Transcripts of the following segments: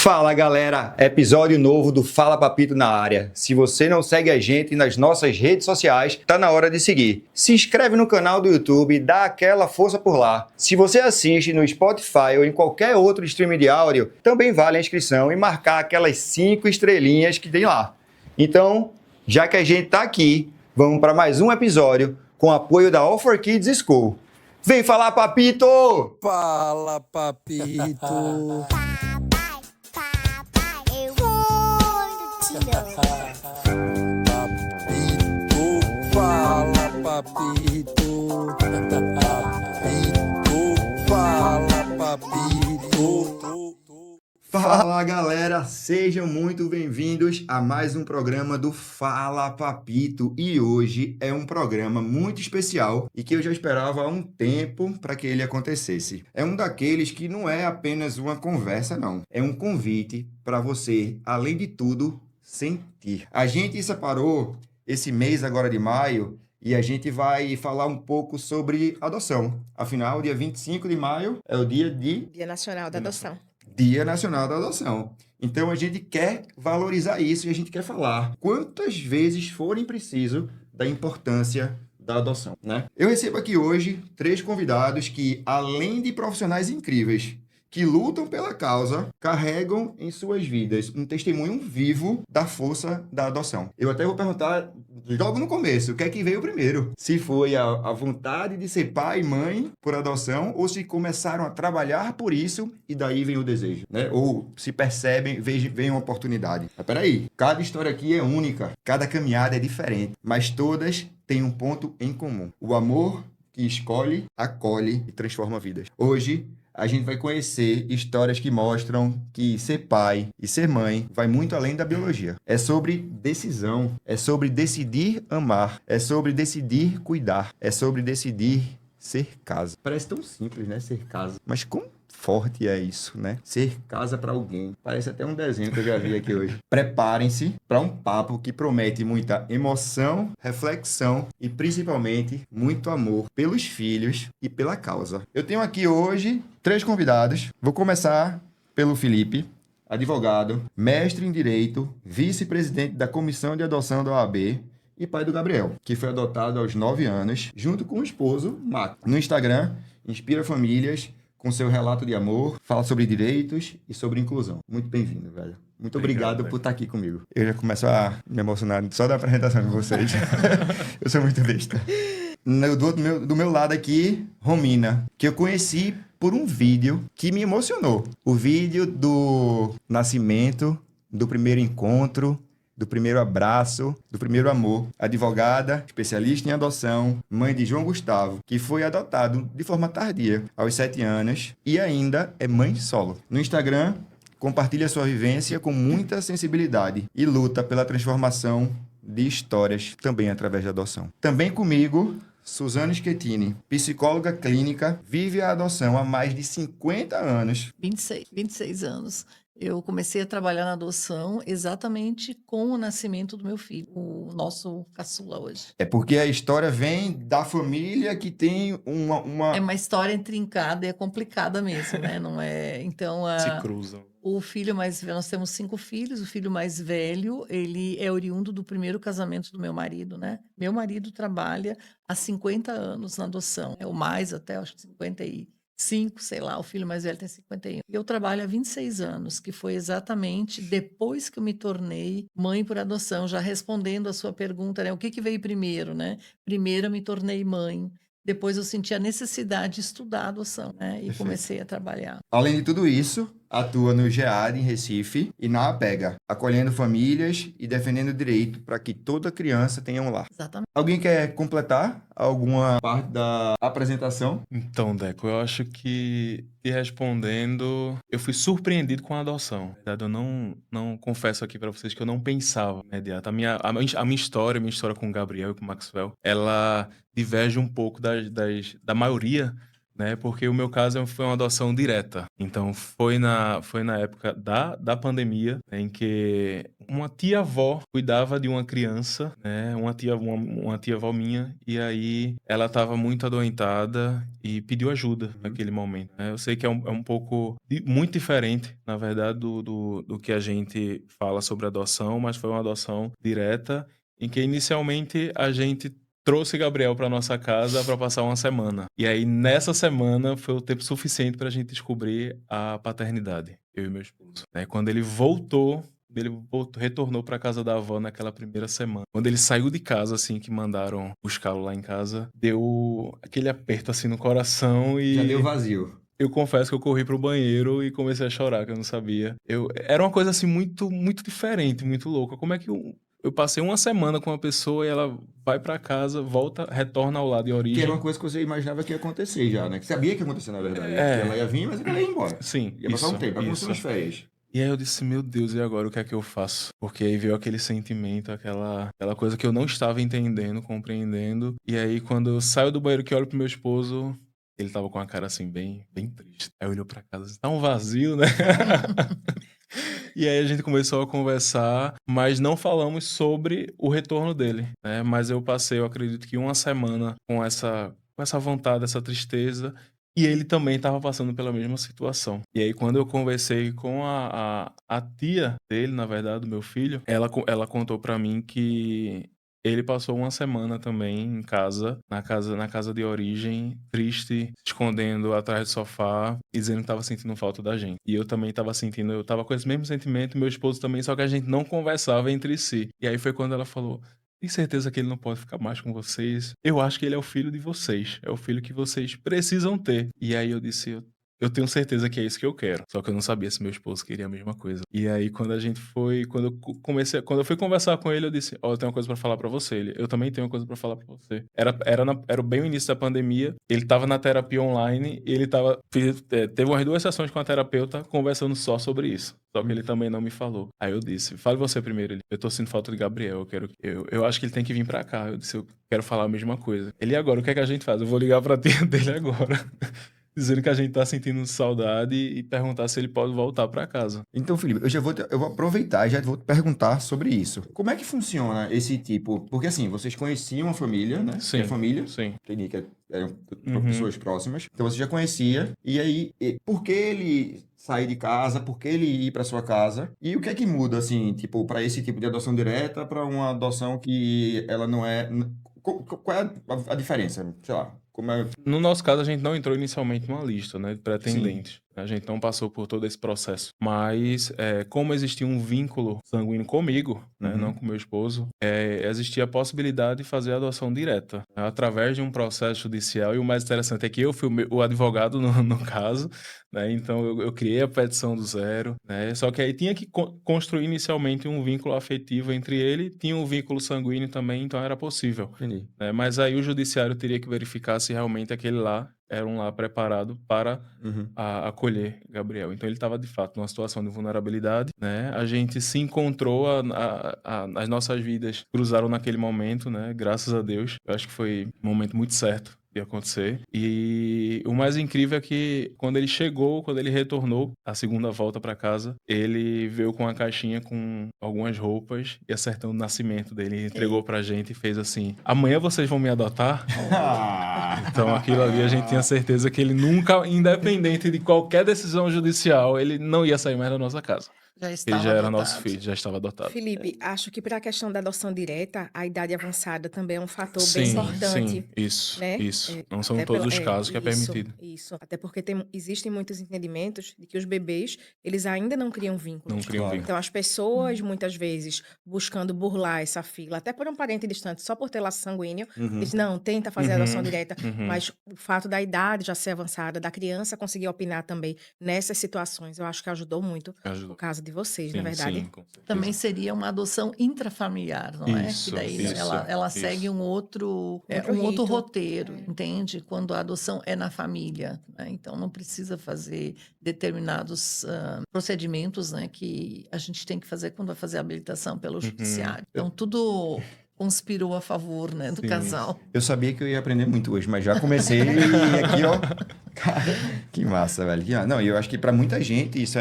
Fala galera, episódio novo do Fala Papito na área. Se você não segue a gente nas nossas redes sociais, tá na hora de seguir. Se inscreve no canal do YouTube, dá aquela força por lá. Se você assiste no Spotify ou em qualquer outro streaming de áudio, também vale a inscrição e marcar aquelas 5 estrelinhas que tem lá. Então, já que a gente tá aqui, vamos para mais um episódio com o apoio da Offer Kids School. Vem falar, Papito! Fala, papito. Papito, fala, papito. Fala galera, sejam muito bem-vindos a mais um programa do Fala Papito. E hoje é um programa muito especial e que eu já esperava há um tempo para que ele acontecesse. É um daqueles que não é apenas uma conversa, não. É um convite para você, além de tudo, sentir. A gente separou esse mês agora de maio e a gente vai falar um pouco sobre adoção. Afinal, dia 25 de maio é o Dia Nacional da Adoção. Dia Nacional da Adoção. Então, a gente quer valorizar isso e a gente quer falar quantas vezes forem preciso da importância da adoção, né? Eu recebo aqui hoje 3 convidados que, além de profissionais incríveis, que lutam pela causa, carregam em suas vidas um testemunho vivo da força da adoção. Eu até vou perguntar logo no começo, o que é que veio primeiro? Se foi a vontade de ser pai e mãe por adoção, ou se começaram a trabalhar por isso e daí vem o desejo, né? Ou se percebem, vem uma oportunidade. Mas peraí, cada história aqui é única, cada caminhada é diferente, mas todas têm um ponto em comum. O amor que escolhe, acolhe e transforma vidas. Hoje, a gente vai conhecer histórias que mostram que ser pai e ser mãe vai muito além da biologia. É sobre decisão, é sobre decidir amar, é sobre decidir cuidar, é sobre decidir ser casa. Parece tão simples, né? Ser casa. Mas como forte é isso, né? Ser casa para alguém. Parece até um desenho que eu já vi aqui hoje. Preparem-se para um papo que promete muita emoção, reflexão e principalmente muito amor pelos filhos e pela causa. Eu tenho aqui hoje 3 convidados. Vou começar pelo Felipe, advogado, mestre em Direito, vice-presidente da Comissão de Adoção da OAB e pai do Gabriel, que foi adotado aos 9 anos, junto com o esposo, Marco. No Instagram, inspira famílias com seu relato de amor, fala sobre direitos e sobre inclusão. Muito bem-vindo, velho. Muito obrigado por estar aqui comigo. Eu já começo a me emocionar só da apresentação de vocês. Eu sou muito besta. Do meu lado aqui, Romina, que eu conheci por um vídeo que me emocionou. O vídeo do nascimento, do primeiro encontro, do primeiro abraço, do primeiro amor. Advogada, especialista em adoção, mãe de João Gustavo, que foi adotado de forma tardia, aos 7 anos, e ainda é mãe solo. No Instagram, compartilha sua vivência com muita sensibilidade e luta pela transformação de histórias também através da adoção. Também comigo, Suzana Schettini, psicóloga clínica, vive a adoção há mais de 50 anos. 26 anos. Eu comecei a trabalhar na adoção exatamente com o nascimento do meu filho, o nosso caçula hoje. É porque a história vem da família que tem uma... É uma história intrincada e é complicada mesmo, né? Não é... Então, Se cruzam. o filho mais velho, nós temos 5 filhos, o filho mais velho, ele é oriundo do primeiro casamento do meu marido, né? Meu marido trabalha há 50 anos na adoção, é o mais até, acho que 55, sei lá, o filho mais velho tem 51. Eu trabalho há 26 anos, que foi exatamente depois que eu me tornei mãe por adoção, já respondendo a sua pergunta, né? O que veio primeiro, né? Primeiro eu me tornei mãe, depois eu senti a necessidade de estudar a adoção, né? E Perfeito. comecei a trabalhar. Além de tudo isso, atua no GEAD em Recife e na APEGA, acolhendo famílias e defendendo o direito para que toda criança tenha um lar. Exatamente. Alguém quer completar alguma parte da apresentação? Então, Deco, eu acho que, te respondendo, eu fui surpreendido com a adoção. Na verdade, eu não confesso aqui para vocês que eu não pensava imediato. A minha história com o Gabriel e com o Maxwell, ela diverge um pouco da maioria, né? Porque o meu caso foi uma adoção direta. Então, foi na época da pandemia, né, em que uma tia-avó cuidava de uma criança, né? Uma tia-avó minha, e aí ela estava muito adoentada e pediu ajuda naquele momento, né? Eu sei que é um pouco, muito diferente, na verdade, do que a gente fala sobre adoção, mas foi uma adoção direta, em que inicialmente a gente trouxe Gabriel para nossa casa para passar uma semana. E aí, nessa semana, foi o tempo suficiente para a gente descobrir a paternidade, eu e meu esposo. Né? Quando retornou para casa da avó naquela primeira semana. Quando ele saiu de casa, assim, que mandaram buscá-lo lá em casa, deu aquele aperto, assim, no coração Já deu e... vazio. Eu confesso que eu corri pro banheiro e comecei a chorar, que eu não sabia. Era uma coisa, assim, muito, muito diferente, muito louca. Como é que eu passei uma semana com uma pessoa e ela vai pra casa, volta, retorna ao lado de Que era uma origem? coisa que você imaginava que ia acontecer já, né? Que sabia que ia acontecer, na verdade. Que ela É, ia vir, mas ela ia embora. sim, Ia passar um tempo, ia começar isso. umas férias. E aí eu disse, meu Deus, e agora o que é que eu faço? Porque aí veio aquele sentimento, aquela coisa que eu não estava entendendo, compreendendo. E aí quando eu saio do banheiro que olho pro meu esposo, ele tava com a cara assim, bem, bem triste. Aí olhou pra casa, assim, tá um vazio, né? E aí a gente começou a conversar, mas não falamos sobre o retorno dele, né? Mas eu passei, eu acredito que uma semana com essa vontade, essa tristeza, e ele também estava passando pela mesma situação. E aí quando eu conversei com a tia dele, na verdade, do meu filho, ela contou pra mim que ele passou uma semana também em casa, na casa de origem, triste, se escondendo atrás do sofá, e dizendo que estava sentindo falta da gente. E eu também estava sentindo, eu estava com esse mesmo sentimento, meu esposo também, só que a gente não conversava entre si. E aí foi quando ela falou: tem certeza que ele não pode ficar mais com vocês? Eu acho que ele é o filho de vocês. É o filho que vocês precisam ter. E aí eu disse, eu tenho certeza que é isso que eu quero. Só que eu não sabia se meu esposo queria a mesma coisa. E aí, quando eu fui conversar com ele, eu disse, ó, eu tenho uma coisa pra falar pra você. Eu também tenho uma coisa pra falar pra você. Era bem o início da pandemia, ele tava na terapia online, e ele teve umas 2 sessões com a terapeuta conversando só sobre isso. Só que ele também não me falou. Aí eu disse, fale você primeiro. Eu tô sentindo falta de Gabriel, eu acho que ele tem que vir pra cá. Eu disse, eu quero falar a mesma coisa. Ele, e agora, o que é que a gente faz? Eu vou ligar pra tia dele agora. Dizendo que a gente tá sentindo saudade e perguntar se ele pode voltar pra casa. Então, Felipe, eu vou aproveitar e já vou te perguntar sobre isso. Como é que funciona esse tipo? Porque assim, vocês conheciam a família, né? Que é Sim, família. sim. Entendi que eram Uhum. pessoas próximas. Então você já conhecia. E aí, por que ele sair de casa? Por que ele ir para sua casa? E o que é que muda, assim, tipo, para esse tipo de adoção direta para uma adoção que ela não é. Qual é a diferença? Sei lá. Como é. No nosso caso, a gente não entrou inicialmente numa lista, né, de Sim. pretendentes. A gente não passou por todo esse processo. Mas, como existia um vínculo sanguíneo comigo, né, não Uhum. com meu esposo, existia a possibilidade de fazer a adoção direta, né, através de um processo judicial. E o mais interessante é que eu fui o advogado no caso, né, então eu criei a petição do zero, né, só que aí tinha que construir inicialmente um vínculo afetivo entre ele, tinha um vínculo sanguíneo também, então era possível. Entendi. Mas aí o judiciário teria que verificar se realmente aquele lá era um lar preparado para Uhum. acolher Gabriel. Então ele estava de fato numa situação de vulnerabilidade, né? A gente se encontrou, as nossas vidas cruzaram naquele momento, né? Graças a Deus. Eu acho que foi um momento muito certo de acontecer. E o mais incrível é que quando ele retornou a segunda volta para casa, ele veio com uma caixinha com algumas roupas e acertando o nascimento dele, ele entregou pra gente e fez assim: amanhã vocês vão me adotar? Então aquilo ali a gente tinha certeza que ele nunca, independente de qualquer decisão judicial, ele não ia sair mais da nossa casa. Já Ele estava já era nosso adotado. filho, já estava adotado. Felipe, acho que para a questão da adoção direta, a idade avançada também é um fator bem Sim, importante, sim, isso, né? isso. Não são Até todos pela, os casos que é permitido. isso. Até porque existem muitos entendimentos de que os bebês, eles ainda não criam Não vínculos. criam Claro. vínculo. Então, as pessoas, muitas vezes, buscando burlar essa fila, até por um parente distante, só por ter laço sanguíneo, Uhum. eles não, tenta fazer a adoção Uhum, direta, uhum. mas o fato da idade já ser avançada, da criança conseguir opinar também nessas situações, eu acho que ajudou muito o Ajudou. caso de vocês, na Sim, verdade. sim, com certeza. Também seria uma adoção intrafamiliar, não é? Que Isso, daí isso, ela isso. segue um outro Rito. roteiro, entende? Quando a adoção é na família, né? Então não precisa fazer determinados procedimentos, né, que a gente tem que fazer quando vai fazer a habilitação pelo judiciário. Então tudo conspirou a favor, né, do Sim. casal. Eu sabia que eu ia aprender muito hoje, mas já comecei e aqui, ó. Cara, que massa, velho. Não, e eu acho que pra muita gente isso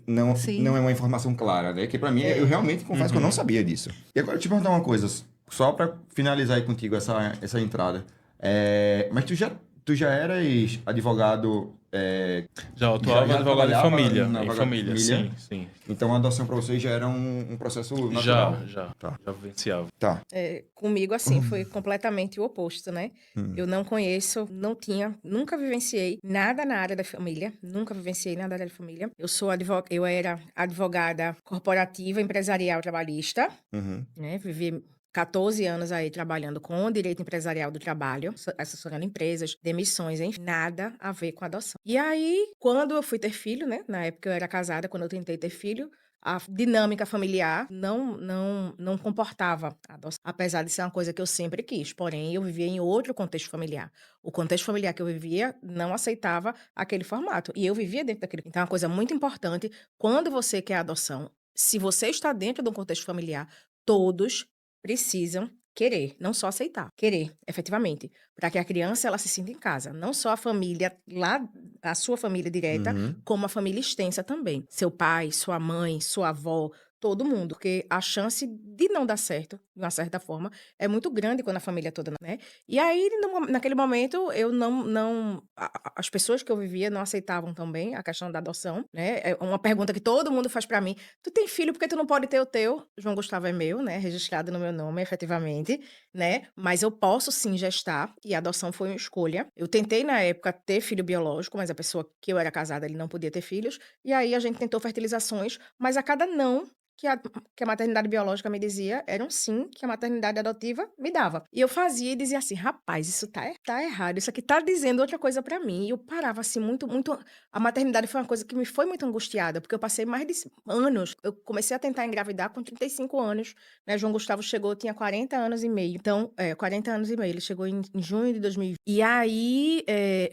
não Sim. é uma informação clara, né? Que pra mim, eu realmente confesso que eu não sabia disso. E agora, deixa eu perguntar uma coisa, só pra finalizar aí contigo essa entrada. Mas tu já eras advogado. Já atuava já advogado em trabalhava família. na Em advogado família, de sim, família? sim. Então a adoção pra vocês já era um processo natural. Já Tá. vivenciava. Tá. Comigo, assim, foi completamente o oposto, né? Hum. Eu não conheço, não tinha, nunca vivenciei nada na área da família, nunca vivenciei nada na área da família. Eu era advogada corporativa, empresarial, trabalhista, Uhum. né? Vivi 14 anos aí trabalhando com o direito empresarial do trabalho, assessorando empresas, demissões, enfim, nada a ver com adoção. E aí, quando eu fui ter filho, né? Na época eu era casada, quando eu tentei ter filho, a dinâmica familiar não comportava a adoção, apesar de ser uma coisa que eu sempre quis. Porém, eu vivia em outro contexto familiar. O contexto familiar que eu vivia não aceitava aquele formato. E eu vivia dentro daquele. Então, é uma coisa muito importante, quando você quer adoção, se você está dentro de um contexto familiar, todos precisam querer, não só aceitar. Querer, efetivamente, para que a criança ela se sinta em casa. Não só a família lá, a sua família direta, Uhum. como a família extensa também. Seu pai, sua mãe, sua avó, todo mundo. Porque a chance de não dar certo, de uma certa forma, é muito grande quando a família toda, né? E aí, naquele momento, eu as pessoas que eu vivia não aceitavam também a questão da adoção, né? É uma pergunta que todo mundo faz pra mim: tu tem filho, por que tu não pode ter o teu? João Gustavo é meu, né? Registrado no meu nome, efetivamente, né? Mas eu posso sim gestar, e a adoção foi uma escolha. Eu tentei, na época, ter filho biológico, mas a pessoa que eu era casada, ele não podia ter filhos. E aí a gente tentou fertilizações, mas a cada não que a maternidade biológica me dizia, era um sim que a maternidade adotiva me dava. E eu fazia e dizia assim: rapaz, isso tá errado, isso aqui tá dizendo outra coisa pra mim. E eu parava assim, muito, muito. A maternidade foi uma coisa que me foi muito angustiada, porque eu passei mais de anos. Eu comecei a tentar engravidar com 35 anos, né? João Gustavo chegou, tinha 40 anos e meio. Então, 40 anos e meio. Ele chegou em junho de 2020. E aí,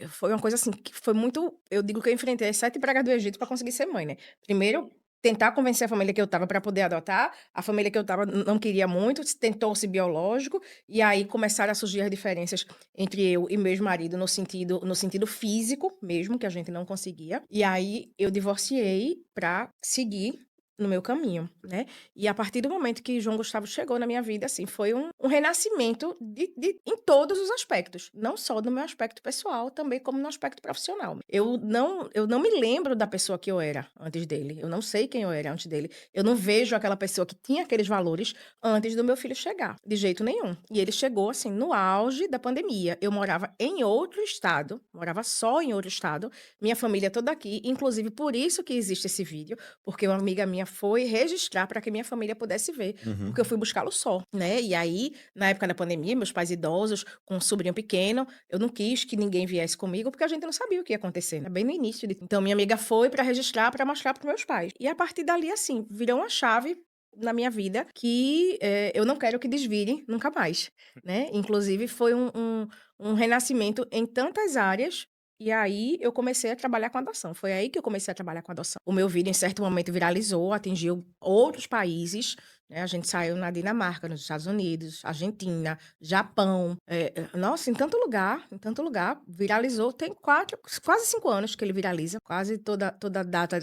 foi uma coisa assim, que foi muito. Eu digo que eu enfrentei as 7 pragas do Egito pra conseguir ser mãe, né? Primeiro, tentar convencer a família que eu estava para poder adotar. A família que eu estava não queria muito, tentou-se biológico, e aí começaram a surgir as diferenças entre eu e meu ex-marido no sentido físico mesmo, que a gente não conseguia. E aí eu divorciei para seguir no meu caminho, né? E a partir do momento que João Gustavo chegou na minha vida, assim, foi um renascimento em todos os aspectos, não só no meu aspecto pessoal, também como no aspecto profissional. Eu não me lembro da pessoa que eu era antes dele, eu não sei quem eu era antes dele, eu não vejo aquela pessoa que tinha aqueles valores antes do meu filho chegar, de jeito nenhum. E ele chegou, assim, no auge da pandemia. Eu morava em outro estado, morava só em outro estado, minha família toda aqui, inclusive por isso que existe esse vídeo, porque uma amiga minha foi registrar para que minha família pudesse ver, porque eu fui buscá-lo só, né? E aí, na época da pandemia, meus pais idosos, com um sobrinho pequeno, eu não quis que ninguém viesse comigo, porque a gente não sabia o que ia acontecer, né? Bem no início. Então, minha amiga foi para registrar, para mostrar para meus pais. E a partir dali, assim, virou uma chave na minha vida que eu não quero que desvire nunca mais, né? Inclusive, foi um renascimento em tantas áreas. E aí eu comecei a trabalhar com adoção. Foi aí que eu comecei a trabalhar com adoção. O meu vídeo, em certo momento, viralizou, atingiu outros países, né? A gente saiu na Dinamarca, nos Estados Unidos, Argentina, Japão. Nossa, em tanto lugar, viralizou. Tem quase 5 anos que ele viraliza. Quase toda data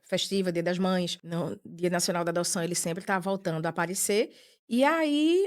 festiva, Dia das Mães, no Dia Nacional da Adoção, ele sempre está voltando a aparecer. E aí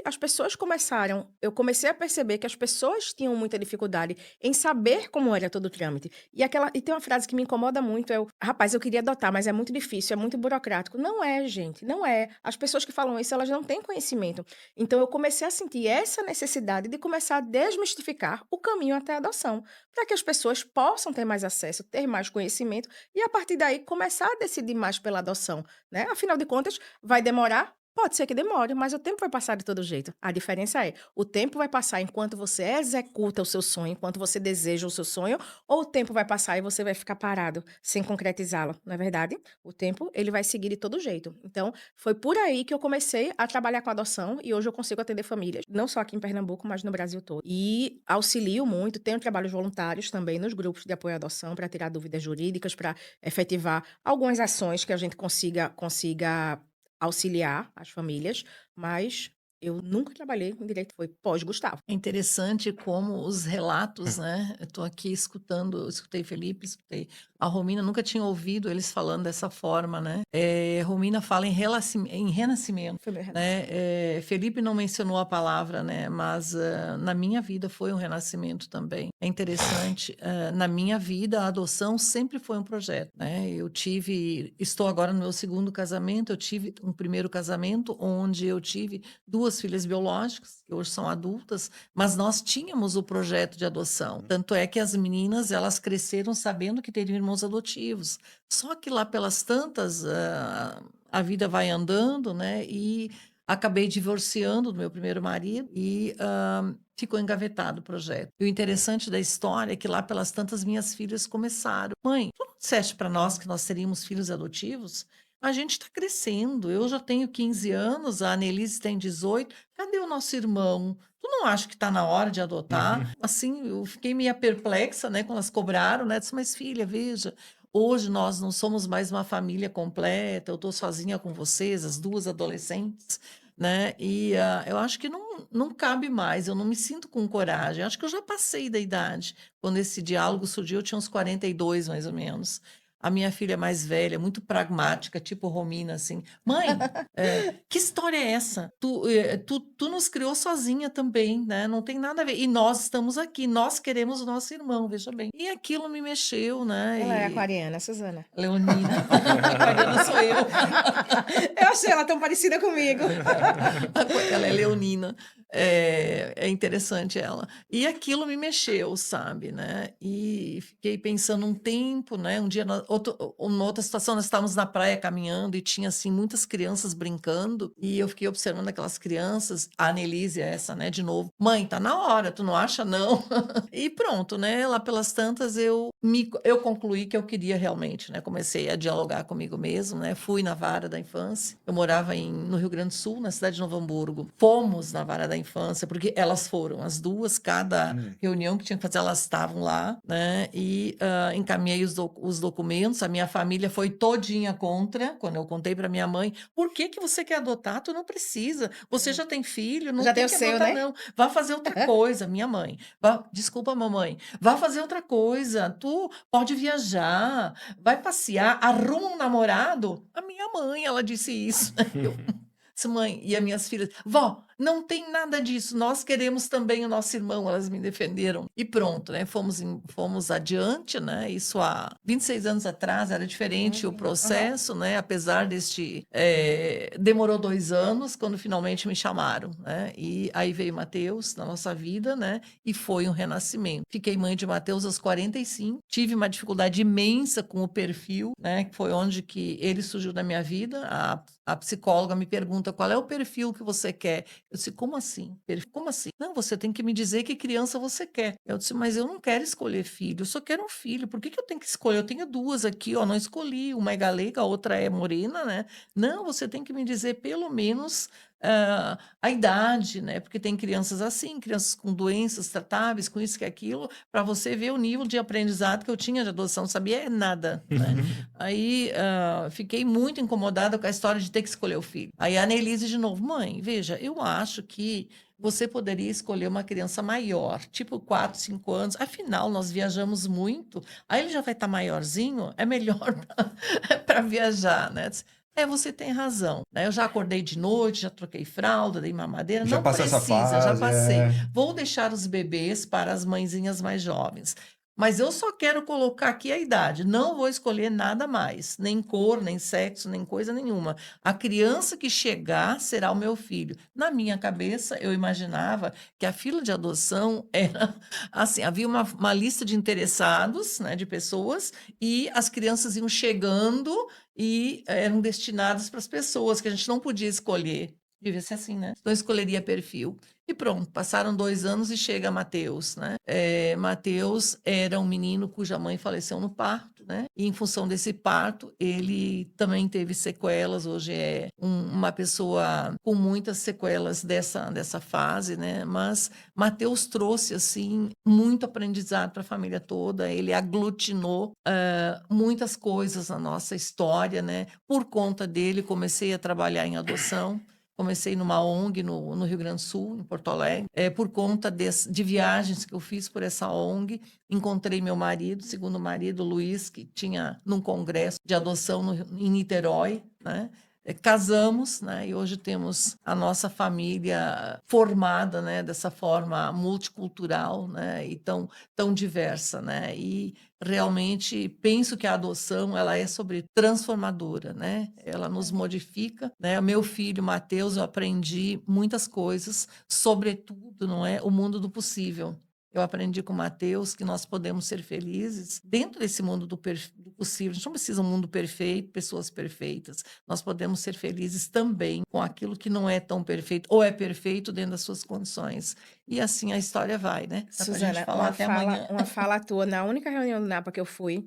eu comecei a perceber que as pessoas tinham muita dificuldade em saber como era todo o trâmite. E tem uma frase que me incomoda muito, rapaz, eu queria adotar, mas é muito difícil, é muito burocrático. Não é, gente, não é. As pessoas que falam isso, elas não têm conhecimento. Então eu comecei a sentir essa necessidade de começar a desmistificar o caminho até a adoção, para que as pessoas possam ter mais acesso, ter mais conhecimento e a partir daí começar a decidir mais pela adoção, né? Afinal de contas, vai demorar? Pode ser que demore, mas o tempo vai passar de todo jeito. A diferença é, o tempo vai passar enquanto você executa o seu sonho, enquanto você deseja o seu sonho, ou o tempo vai passar e você vai ficar parado, sem concretizá-lo, não é verdade? O tempo, ele vai seguir de todo jeito. Então, foi por aí que eu comecei a trabalhar com adoção e hoje eu consigo atender famílias, não só aqui em Pernambuco, mas no Brasil todo. E auxilio muito, tenho trabalhos voluntários também nos grupos de apoio à adoção para tirar dúvidas jurídicas, para efetivar algumas ações que a gente consiga auxiliar as famílias, mas Eu nunca trabalhei com direito, foi pós-Gustavo. É interessante como os relatos, né? Eu tô aqui escutando, eu escutei Felipe, escutei a Romina, nunca tinha ouvido eles falando dessa forma, né? Romina fala em renascimento, Foi meu renascimento. né? Felipe não mencionou a palavra, né? Mas na minha vida foi um renascimento também. É interessante, na minha vida a adoção sempre foi um projeto, né? Estou agora no meu segundo casamento, eu tive um primeiro casamento onde eu tive 2 filhas biológicas, que hoje são adultas, mas nós tínhamos o projeto de adoção. Tanto é que as meninas, elas cresceram sabendo que teriam irmãos adotivos. Só que lá pelas tantas, a vida vai andando, né? E acabei divorciando do meu primeiro marido e ficou engavetado o projeto. E o interessante da história é que lá pelas tantas minhas filhas começaram. Mãe, tu não disseste para nós que nós teríamos filhos adotivos? A gente está crescendo. Eu já tenho 15 anos, a Annelise tem 18. Cadê o nosso irmão? Tu não acha que está na hora de adotar? Assim, eu fiquei meio perplexa, né, quando elas cobraram, né? Disse, mas filha, veja, hoje nós não somos mais uma família completa, eu estou sozinha com vocês, as 2 adolescentes, né? E eu acho que não cabe mais, eu não me sinto com coragem. Acho que eu já passei da idade. Quando esse diálogo surgiu, eu tinha uns 42, mais ou menos. A minha filha mais velha, muito pragmática, tipo Romina, assim. Mãe, que história é essa? Tu nos criou sozinha também, né? Não tem nada a ver. E nós estamos aqui, nós queremos o nosso irmão, veja bem. E aquilo me mexeu, né? Ela é E aquariana, Suzana. Leonina, aquariana sou eu. Eu achei ela tão parecida comigo. Ela é leonina. É interessante ela. E aquilo me mexeu, sabe, né? E fiquei pensando um tempo, né? Um dia, numa outra situação, nós estávamos na praia caminhando e tinha, assim, muitas crianças brincando. E eu fiquei observando aquelas crianças. A Annelise é essa, né? De novo. Mãe, tá na hora, tu não acha, não? E pronto, né? Lá pelas tantas, eu concluí que eu queria realmente, né? Comecei a dialogar comigo mesmo, né? Fui na vara da infância. Eu morava no Rio Grande do Sul, na cidade de Novo Hamburgo. Fomos na vara da infância, porque elas foram, as 2, cada reunião que tinha que fazer, elas estavam lá, né? E encaminhei os documentos. A minha família foi todinha contra, quando eu contei para minha mãe, por que que você quer adotar? Tu não precisa. Você já tem filho, não Já tem tem o que seu, adotar, né? não. Vá fazer outra coisa, minha mãe. Desculpa, mamãe. Vá fazer outra coisa. Tu pode viajar, vai passear, arruma um namorado. A minha mãe, ela disse isso. Eu disse, mãe, e as minhas filhas, vó, não tem nada disso, nós queremos também o nosso irmão, elas me defenderam. E pronto, né? Fomos adiante, né? Isso há 26 anos atrás, era diferente o processo, né? Apesar demorou 2 anos, quando finalmente me chamaram, né? E aí veio Mateus na nossa vida, né? E foi um renascimento. Fiquei mãe de Mateus aos 45, tive uma dificuldade imensa com o perfil, né? Que foi onde que ele surgiu na minha vida. A psicóloga me pergunta qual é o perfil que você quer. Eu disse, como assim? Como assim? Não, você tem que me dizer que criança você quer. Eu disse, mas eu não quero escolher filho, eu só quero um filho. Por que que eu tenho que escolher? Eu tenho 2 aqui, ó, não escolhi. Uma é galega, a outra é morena, né? Não, você tem que me dizer pelo menos a idade, né? Porque tem crianças assim, crianças com doenças tratáveis, com isso, que aquilo, para você ver o nível de aprendizado que eu tinha de adoção, não sabia nada, né? Aí fiquei muito incomodada com a história de ter que escolher o filho. Aí a Annelise de novo, mãe, veja, eu acho que você poderia escolher uma criança maior, tipo 4, 5 anos. Afinal, nós viajamos muito. Aí ele já vai estar maiorzinho, é melhor para viajar, né? Você tem razão, né? Eu já acordei de noite, já troquei fralda, dei mamadeira. Já Não passou essa precisa, já fase, passei. Vou deixar os bebês para as mãezinhas mais jovens. Mas eu só quero colocar aqui a idade. Não vou escolher nada mais, nem cor, nem sexo, nem coisa nenhuma. A criança que chegar será o meu filho. Na minha cabeça, eu imaginava que a fila de adoção era assim, havia uma lista de interessados, né, de pessoas, e as crianças iam chegando e eram destinadas para as pessoas que a gente não podia escolher. Devia ser assim, né? Então, eu escolheria perfil. E pronto, passaram 2 anos e chega Mateus, né? Mateus era um menino cuja mãe faleceu no parto, né? E em função desse parto, ele também teve sequelas. Hoje é uma pessoa com muitas sequelas dessa fase, né? Mas Mateus trouxe, assim, muito aprendizado para a família toda. Ele aglutinou muitas coisas na nossa história, né? Por conta dele, comecei a trabalhar em adoção. Comecei numa ONG no Rio Grande do Sul, em Porto Alegre. Por conta de viagens que eu fiz por essa ONG, encontrei meu marido, segundo marido, Luiz, que tinha num congresso de adoção em Niterói, né? Casamos, né? E hoje temos a nossa família formada, né? Dessa forma multicultural, né? E tão diversa, né? E realmente penso que a adoção ela é sobre transformadora, né? Ela nos modifica, né? O meu filho Mateus, eu aprendi muitas coisas, sobretudo, não é, o mundo do possível. Eu aprendi com o Mateus que nós podemos ser felizes dentro desse mundo do possível. A gente não precisa um mundo perfeito, pessoas perfeitas. Nós podemos ser felizes também com aquilo que não é tão perfeito ou é perfeito dentro das suas condições. E assim a história vai, né? Dá pra gente Suzana, falar até amanhã. uma fala tua, na única reunião do NAPA que eu fui,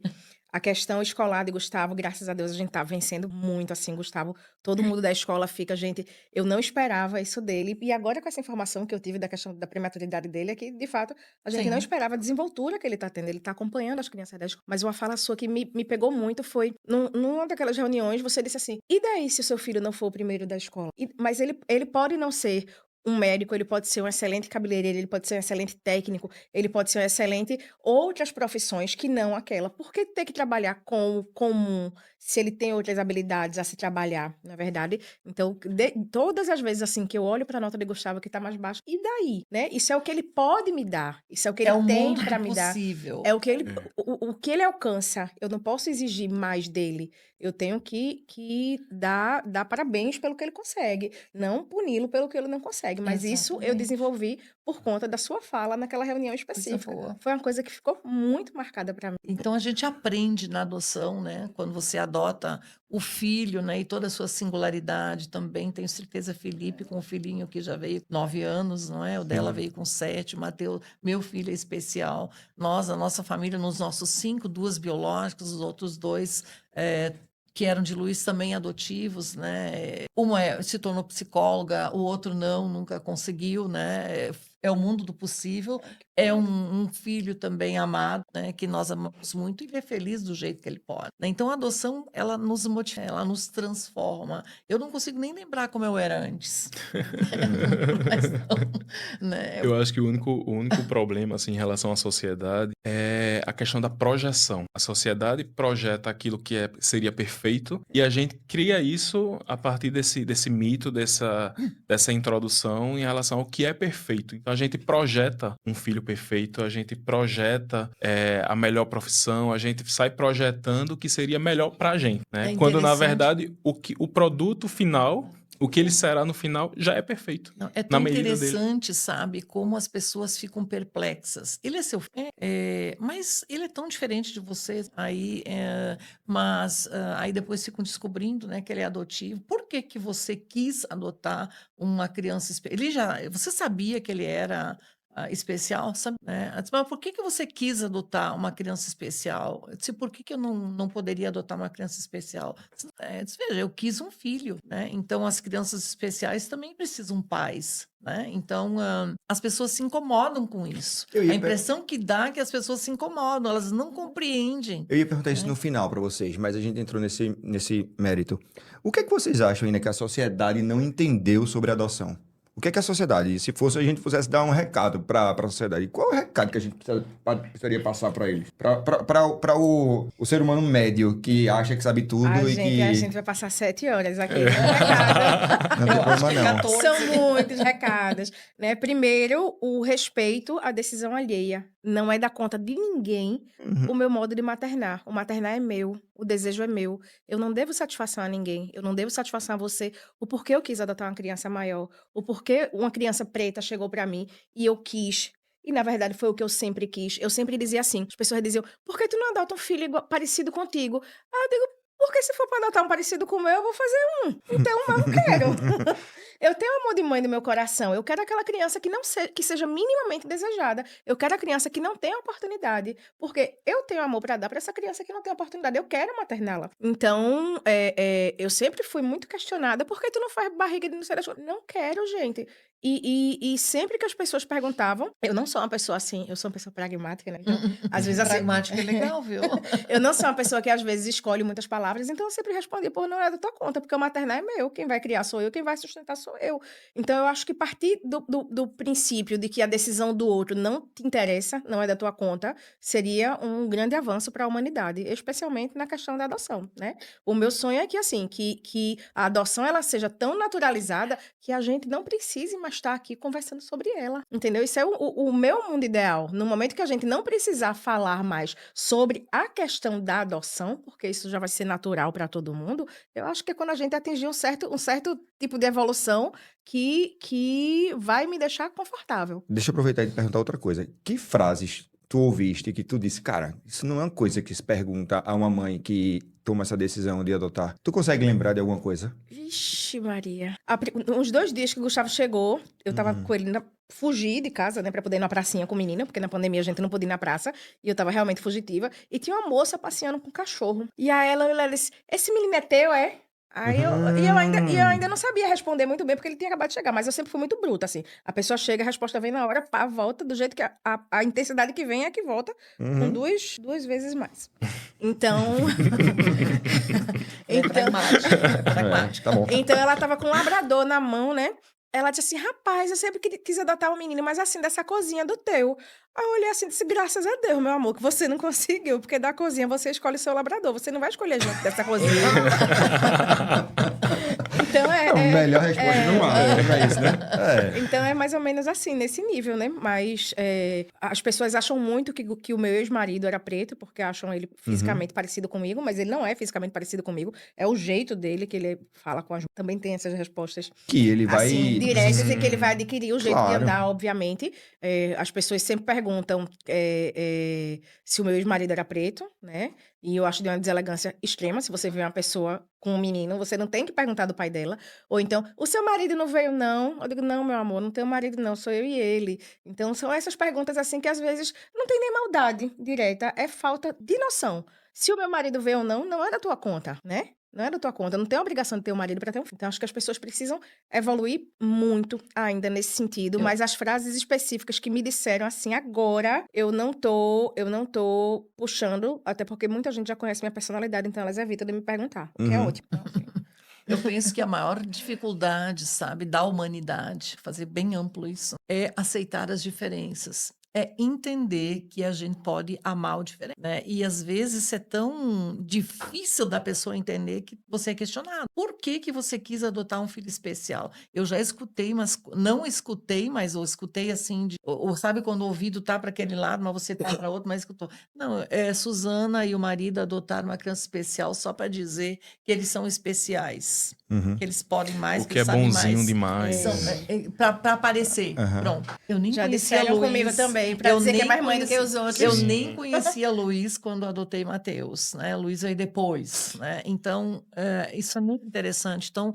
a questão escolar de Gustavo, graças a Deus, a gente tá vencendo muito, assim, Gustavo. Todo mundo da escola fica, gente, eu não esperava isso dele. E agora, com essa informação que eu tive da questão da prematuridade dele, é que, de fato, a gente não Sim. esperava a desenvoltura que ele tá tendo. Ele tá acompanhando as crianças da escola. Mas uma fala sua que me pegou muito foi, numa daquelas reuniões, você disse assim, e daí se o seu filho não for o primeiro da escola? Mas ele pode não ser um médico, ele pode ser um excelente cabeleireiro, ele pode ser um excelente técnico, ele pode ser um excelente outras profissões que não aquela. Por que ter que trabalhar com o comum se ele tem outras habilidades a se trabalhar, na verdade? Então, todas as vezes assim que eu olho para a nota de Gustavo que tá mais baixa, e daí, né? Isso é o que ele pode me dar, isso é o que É ele o tem mundo para do me dar. possível. É o que ele, É. o que ele alcança. Eu não posso exigir mais dele. Eu tenho que dar parabéns pelo que ele consegue, não puni-lo pelo que ele não consegue. Mas isso eu Exatamente. desenvolvi por conta da sua fala naquela reunião Coisa específica. boa. Foi uma coisa que ficou muito marcada para mim. Então a gente aprende na adoção, né? Quando você adota o filho, né? E toda a sua singularidade também. Tenho certeza, Felipe, com o filhinho que já veio com 9 anos, não é? O dela veio com 7, o Mateus, meu filho é especial. Nós, a nossa família, nos nossos 5, 2 biológicas, os outros 2 que eram de Luiz também adotivos, né? Uma se tornou psicóloga, o outro não, nunca conseguiu, né? É o mundo do possível. É um filho também amado, né? Que nós amamos muito e ele é feliz do jeito que ele pode, né? Então a adoção, ela nos motiva, ela nos transforma. Eu não consigo nem lembrar como eu era antes. Mas não, né? Eu acho que o único problema assim, em relação à sociedade é a questão da projeção. A sociedade projeta aquilo que seria perfeito e a gente cria isso a partir desse mito, dessa introdução em relação ao que é perfeito. Então a gente projeta um filho perfeito, a gente projeta a melhor profissão, a gente sai projetando o que seria melhor pra gente, né? É Quando na interessante. verdade o produto final, o que ele será no final, já é perfeito. Não, é Na tão medida dele. interessante, sabe, como as pessoas ficam perplexas. Ele é seu filho, mas ele é tão diferente de você. Aí, aí depois ficam descobrindo, né, que ele é adotivo. Por que que você quis adotar uma criança? Você sabia que ele era especial, sabe? Né? Eu disse, mas por que que você quis adotar uma criança especial? Eu disse, por que que eu não poderia adotar uma criança especial? Eu disse, veja, eu quis um filho, né? Então as crianças especiais também precisam pais, né? Então as pessoas se incomodam com isso. A impressão que dá é que as pessoas se incomodam, elas não compreendem. Eu ia perguntar isso no final para vocês, mas a gente entrou nesse mérito. O que é que vocês acham ainda que a sociedade não entendeu sobre a adoção? O que é que a sociedade, se fosse a gente pudesse dar um recado para a sociedade, qual é o recado que a gente precisaria passar para eles? Para o ser humano médio que acha que sabe tudo A e gente que vai passar 7 horas aqui. Recado. não tem Eu acho problema que não. 14. São muitos recados, né? Primeiro, o respeito à decisão alheia. Não é da conta de ninguém o meu modo de maternar. O maternar é meu, o desejo é meu. Eu não devo satisfação a ninguém. Eu não devo satisfação a você o porquê eu quis adotar uma criança maior, o porquê uma criança preta chegou para mim e eu quis. E, na verdade, foi o que eu sempre quis. Eu sempre dizia assim, as pessoas diziam, por que tu não adota um filho parecido contigo? Ah, eu digo, porque se for para adotar um parecido com o meu, eu vou fazer um. Então, eu não quero. Eu tenho amor de mãe no meu coração. Eu quero aquela criança que seja minimamente desejada. Eu quero a criança que não tenha oportunidade. Porque eu tenho amor para dar para essa criança que não tem oportunidade. Eu quero materná-la. Então, eu sempre fui muito questionada. Por que tu não faz barriga de não sei das coisas? Não quero, gente. E sempre que as pessoas perguntavam, eu não sou uma pessoa assim, eu sou uma pessoa pragmática, né? Então, às vezes assim, Pragmática é legal, viu? eu não sou uma pessoa que às vezes escolhe muitas palavras, então eu sempre respondi, pô, não é da tua conta, porque o maternar é meu, quem vai criar sou eu, quem vai sustentar sou eu. Então eu acho que partir do princípio de que a decisão do outro não te interessa, não é da tua conta, seria um grande avanço para a humanidade, especialmente na questão da adoção, né? O meu sonho é que, assim, que a adoção ela seja tão naturalizada que a gente não precise mais estar aqui conversando sobre ela, entendeu? Isso é o meu mundo ideal. No momento que a gente não precisar falar mais sobre a questão da adoção, porque isso já vai ser natural para todo mundo, eu acho que é quando a gente atingir um certo tipo de evolução que vai me deixar confortável. Deixa eu aproveitar e te perguntar outra coisa. Que frases tu ouviste que tu disse, cara, isso não é uma coisa que se pergunta a uma mãe que toma essa decisão de adotar? Tu consegue lembrar de alguma coisa? Vixe, Maria. Uns 2 dias que o Gustavo chegou, eu tava com ele fugi de casa, né, pra poder ir na pracinha com o menino, porque na pandemia a gente não podia ir na praça, e eu tava realmente fugitiva. E tinha uma moça passeando com um cachorro. E aí ela disse, esse menino é teu, é? Aí eu ainda não sabia responder muito bem, porque ele tinha acabado de chegar, mas eu sempre fui muito bruta, assim. A pessoa chega, a resposta vem na hora, pá, volta, do jeito que a intensidade que vem é que volta, com duas vezes mais. Então, É pragmática, é pragmática. Tá bom. então ela tava com um labrador na mão, né? Ela disse assim, rapaz, eu sempre quis adotar um menino, mas assim, dessa cozinha do teu. Aí eu olhei assim e disse, graças a Deus, meu amor, que você não conseguiu, porque da cozinha você escolhe o seu labrador, você não vai escolher gente dessa cozinha. Então Melhor resposta não há, pra isso, né? Então é mais ou menos assim, nesse nível, né? Mas as pessoas acham muito que o meu ex-marido era preto, porque acham ele fisicamente parecido comigo, mas ele não é fisicamente parecido comigo. É o jeito dele que ele fala com a gente. Também tem essas respostas Que ele vai... assim, diretas e que ele vai adquirir o jeito de Claro. andar, obviamente. As pessoas sempre perguntam se o meu ex-marido era preto, né? E eu acho de uma deselegância extrema. Se você vê uma pessoa com um menino, você não tem que perguntar do pai dela. Ou então, o seu marido não veio, não? Eu digo, não, meu amor, não tenho marido, não, sou eu e ele. Então, são essas perguntas, assim, que às vezes não tem nem maldade direta, é falta de noção. Se o meu marido veio ou não, não é da tua conta, né? Não é da tua conta, não tem a obrigação de ter um marido para ter um filho. Então, acho que as pessoas precisam evoluir muito ainda nesse sentido, mas as frases específicas que me disseram assim, agora eu não tô puxando, até porque muita gente já conhece minha personalidade, então elas evitam de me perguntar, o que é ótimo. Então, assim, Eu penso que a maior dificuldade, sabe, da humanidade, fazer bem amplo isso, é aceitar as diferenças. É entender que a gente pode amar o diferente, né? E às vezes isso é tão difícil da pessoa entender que você é questionado. Por que que você quis adotar um filho especial? Eu já escutei, mas não escutei, mas eu escutei assim, ou sabe quando o ouvido tá para aquele lado, mas você tá para outro, mas escutou. Não, Suzana e o marido adotaram uma criança especial só para dizer que eles são especiais, que eles podem mais, O que que é eles sabem bonzinho mais. demais. Para aparecer. Pronto. Eu nem já conhecia disseram Luiz. comigo também, pra Eu dizer que é nem mais mãe do que conheci- os outros. Eu nem conhecia Luiz quando adotei Matheus, né? Luiz veio depois, né? Então, isso é muito interessante. Então,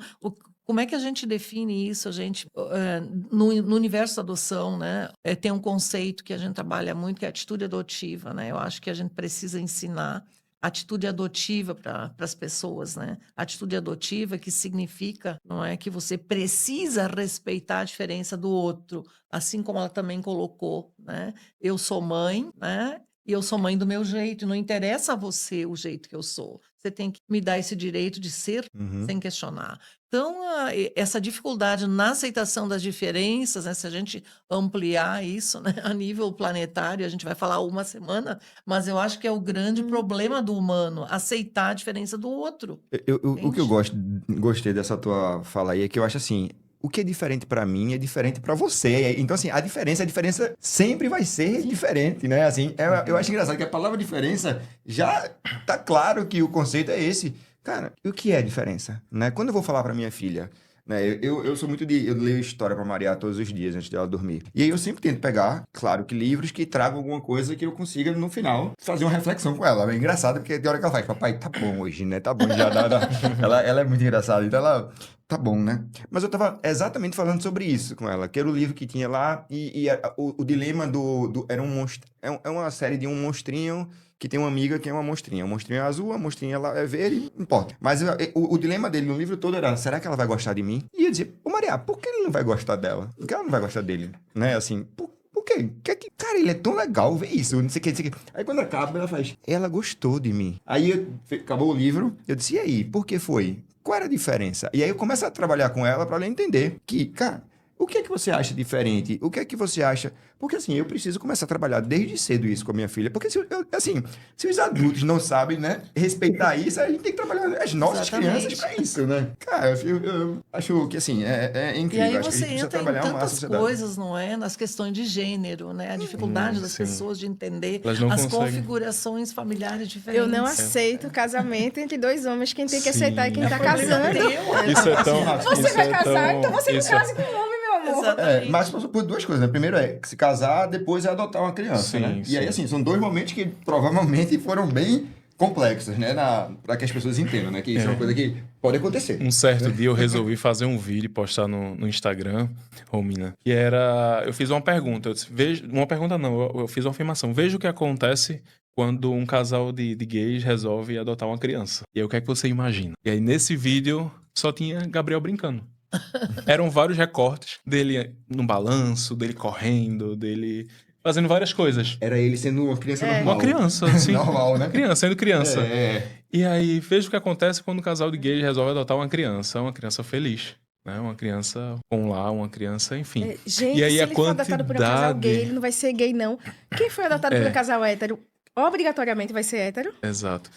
como é que a gente define isso? A gente, no universo da adoção, né? Tem um conceito que a gente trabalha muito, que é a atitude adotiva, né? Eu acho que a gente precisa ensinar atitude adotiva para as pessoas, né? Atitude adotiva que significa, não é, que você precisa respeitar a diferença do outro, assim como ela também colocou, né? Eu sou mãe, né? E eu sou mãe do meu jeito, não interessa a você o jeito que eu sou. Você tem que me dar esse direito de ser sem questionar. Então, essa dificuldade na aceitação das diferenças, né, se a gente ampliar isso, né, a nível planetário, a gente vai falar uma semana, mas eu acho que é o grande problema do humano, aceitar a diferença do outro. O que eu Entende? gostei dessa tua fala aí é que eu acho assim, o que é diferente pra mim é diferente pra você. Então, assim, a diferença sempre vai ser diferente, né? Assim, eu acho engraçado que a palavra diferença já tá claro que o conceito é esse. Cara, e o que é diferença? Né? Quando eu vou falar pra minha filha, né? Eu sou muito eu leio história pra Maria todos os dias antes dela dormir. E aí eu sempre tento pegar, claro, que livros que tragam alguma coisa que eu consiga, no final, fazer uma reflexão com ela. É engraçado porque tem hora que ela faz, papai, tá bom hoje, né? Tá bom, já dá. Ela é muito engraçada. Então Tá bom, né? Mas eu tava exatamente falando sobre isso com ela, que era o livro que tinha lá, o dilema era um monstro. É uma série de um monstrinho que tem uma amiga que é uma monstrinha. O monstrinho é azul, a monstrinha lá é verde, não importa. Mas o dilema dele no livro todo era: será que ela vai gostar de mim? E eu dizia: ô Maria, por que ele não vai gostar dela? Por que ela não vai gostar dele? Né? Assim, por quê? Cara, ele é tão legal, vê isso, não sei o que, não sei o que. Aí quando acaba, ela faz: ela gostou de mim. Aí acabou o livro, eu disse: e aí, por que foi? Qual era a diferença? E aí eu começo a trabalhar com ela para ela entender que, cara, o que é que você acha diferente? O que é que você acha? Porque assim, eu preciso começar a trabalhar desde cedo isso com a minha filha. Porque se os adultos não sabem, né, respeitar isso, a gente tem que trabalhar as nossas crianças para isso, né? Cara, eu acho que assim, é E incrível. aí Acho que a você gente precisa entra em trabalhar uma tantas sociedade. coisas, não é? Nas questões de gênero, né? A dificuldade das sim. pessoas de entender Elas não as conseguem. configurações familiares diferentes. Eu não aceito casamento entre dois homens. Quem tem que aceitar é quem Sim. tá É problema casando. teu. Isso é tão. Você isso vai é casar, tão- então você não isso case com um homem, meu amor. Exatamente. Mas passou por duas coisas, né? Primeiro é se casar, depois é adotar uma criança, Sim, né? E aí, sim. assim, são dois momentos que provavelmente foram bem complexos, né? Para que as pessoas entendam, né? Que isso é uma coisa que pode acontecer. Um certo dia eu resolvi fazer um vídeo e postar no Instagram, Romina, que era... Eu fiz uma pergunta. Eu disse, uma pergunta não, eu fiz uma afirmação. Veja o que acontece quando um casal de gays resolve adotar uma criança. E aí, o que é que você imagina? E aí, nesse vídeo, só tinha Gabriel brincando. Eram vários recortes dele no balanço, dele correndo, dele fazendo várias coisas. Era ele sendo uma criança normal. Uma criança, sim. Normal, né? Criança, sendo criança. É. E aí, veja o que acontece quando um casal de gays resolve adotar uma criança feliz, né? Uma criança com lar, uma criança, enfim. Gente, E aí se a ele for adotado por um casal gay, quantidade... ele não vai ser gay, não. Quem foi adotado por um casal hétero, obrigatoriamente vai ser hétero. Exato.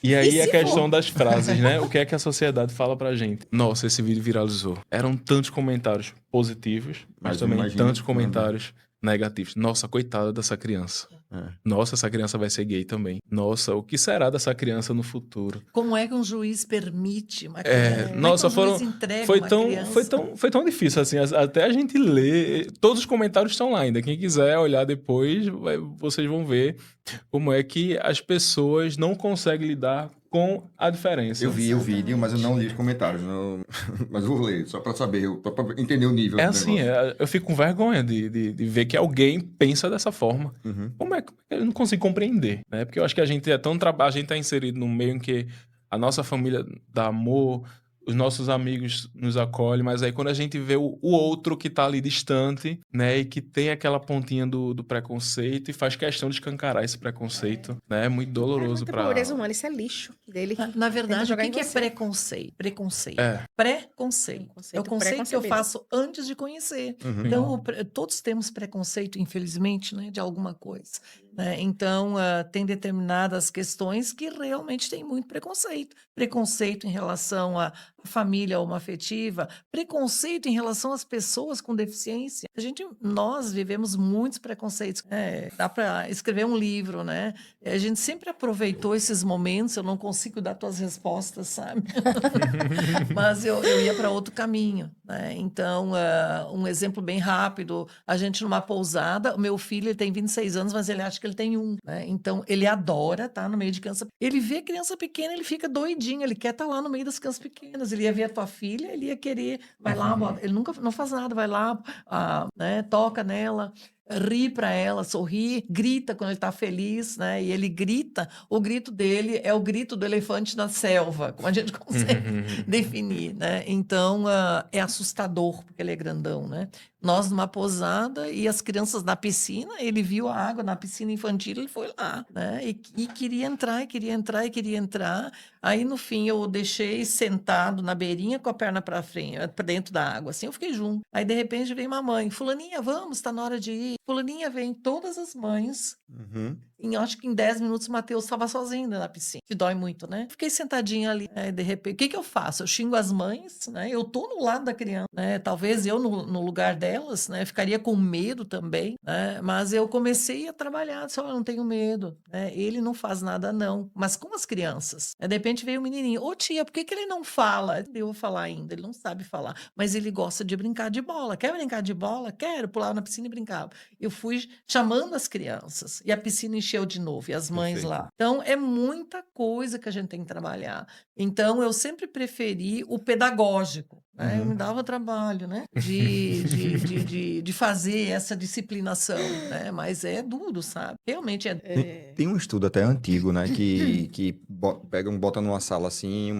E aí se a questão for? das frases, né? O que é que a sociedade fala pra gente? Nossa, esse vídeo viralizou. Eram tantos comentários positivos, mas Mas também imagina tantos quando- comentários negativos. Nossa, coitada dessa criança. É. Nossa, essa criança vai ser gay também. Nossa, o que será dessa criança no futuro? Como é que um juiz permite uma criança? Como Nossa, é que um juiz entrega foi uma tão, criança? foi tão difícil assim, até a gente ler, todos os comentários estão lá ainda. Quem quiser olhar depois, vocês vão ver como é que as pessoas não conseguem lidar com a diferença. Eu vi o vídeo, mas eu não li os comentários. Mas eu vou ler, só pra saber, só pra entender o nível É do assim, negócio. eu fico com vergonha de ver que alguém pensa dessa forma. Uhum. Como é que eu não consigo compreender, né? Porque eu acho que a gente a gente tá inserido num meio em que a nossa família dá amor, os nossos amigos nos acolhem, mas aí quando a gente vê o outro que tá ali distante, né, e que tem aquela pontinha do preconceito e faz questão de escancarar esse preconceito, né, é muito É doloroso muita pra... pureza humana, isso é lixo dele. Na verdade, o jogar que em é você. preconceito? Preconceito. É. Preconceito. É o conceito que eu preconcebido. faço antes de conhecer. Uhum. Então, todos temos preconceito, infelizmente, né, de alguma coisa. Né? Então, tem determinadas questões que realmente tem muito preconceito. Preconceito em relação à família homoafetiva, preconceito em relação às pessoas com deficiência. Nós vivemos muitos preconceitos. Dá para escrever um livro, né? A gente sempre aproveitou esses momentos. Eu não consigo dar tuas respostas, sabe? Mas eu ia para outro caminho, né? Então, um exemplo bem rápido, a gente numa pousada, o meu filho ele tem 26 anos, mas ele acha que ele tem 1, né? Então, ele adora estar no meio de criança. Ele vê criança pequena, ele fica doidinho, ele quer estar lá no meio das crianças pequenas. Ele ia ver a tua filha, ele ia querer, vai lá, ele nunca não faz nada, vai lá, né? Toca nela. Ri para ela, sorri, grita quando ele está feliz, né? E ele grita, o grito dele é o grito do elefante na selva, como a gente consegue definir, né? Então, é assustador, porque ele é grandão, né? Nós numa pousada e as crianças na piscina, ele viu a água na piscina infantil, ele foi lá, né? E queria entrar, e queria entrar, e queria entrar. Aí, no fim, eu deixei sentado na beirinha com a perna para frente, para dentro da água, assim, eu fiquei junto. Aí, de repente, vem mamãe, fulaninha, vamos, tá na hora de ir. Fulaninha vem, todas as mães. Uhum. Acho que em 10 minutos o Matheus estava sozinho na piscina, que dói muito, né? Fiquei sentadinha ali, né? De repente, o que eu faço? Eu xingo as mães, né? Eu tô no lado da criança, né? Talvez eu no lugar delas, né? Ficaria com medo também, né? Mas eu comecei a trabalhar, disse, olha, eu não tenho medo, né? Ele não faz nada não, mas com as crianças. De repente veio o menininho, ô tia, por que ele não fala? Eu vou falar ainda, ele não sabe falar, mas ele gosta de brincar de bola. Quer brincar de bola? Quero, pular na piscina e brincar. eu fui chamando as crianças, e a piscina encheu de novo, e as mães Perfeito. lá. Então, é muita coisa que a gente tem que trabalhar. Então, eu sempre preferi o pedagógico, né? Eu me dava trabalho, né? De fazer essa disciplinação, né? Mas é duro, sabe? Realmente é. Tem um estudo até antigo, né? Que bota numa sala assim,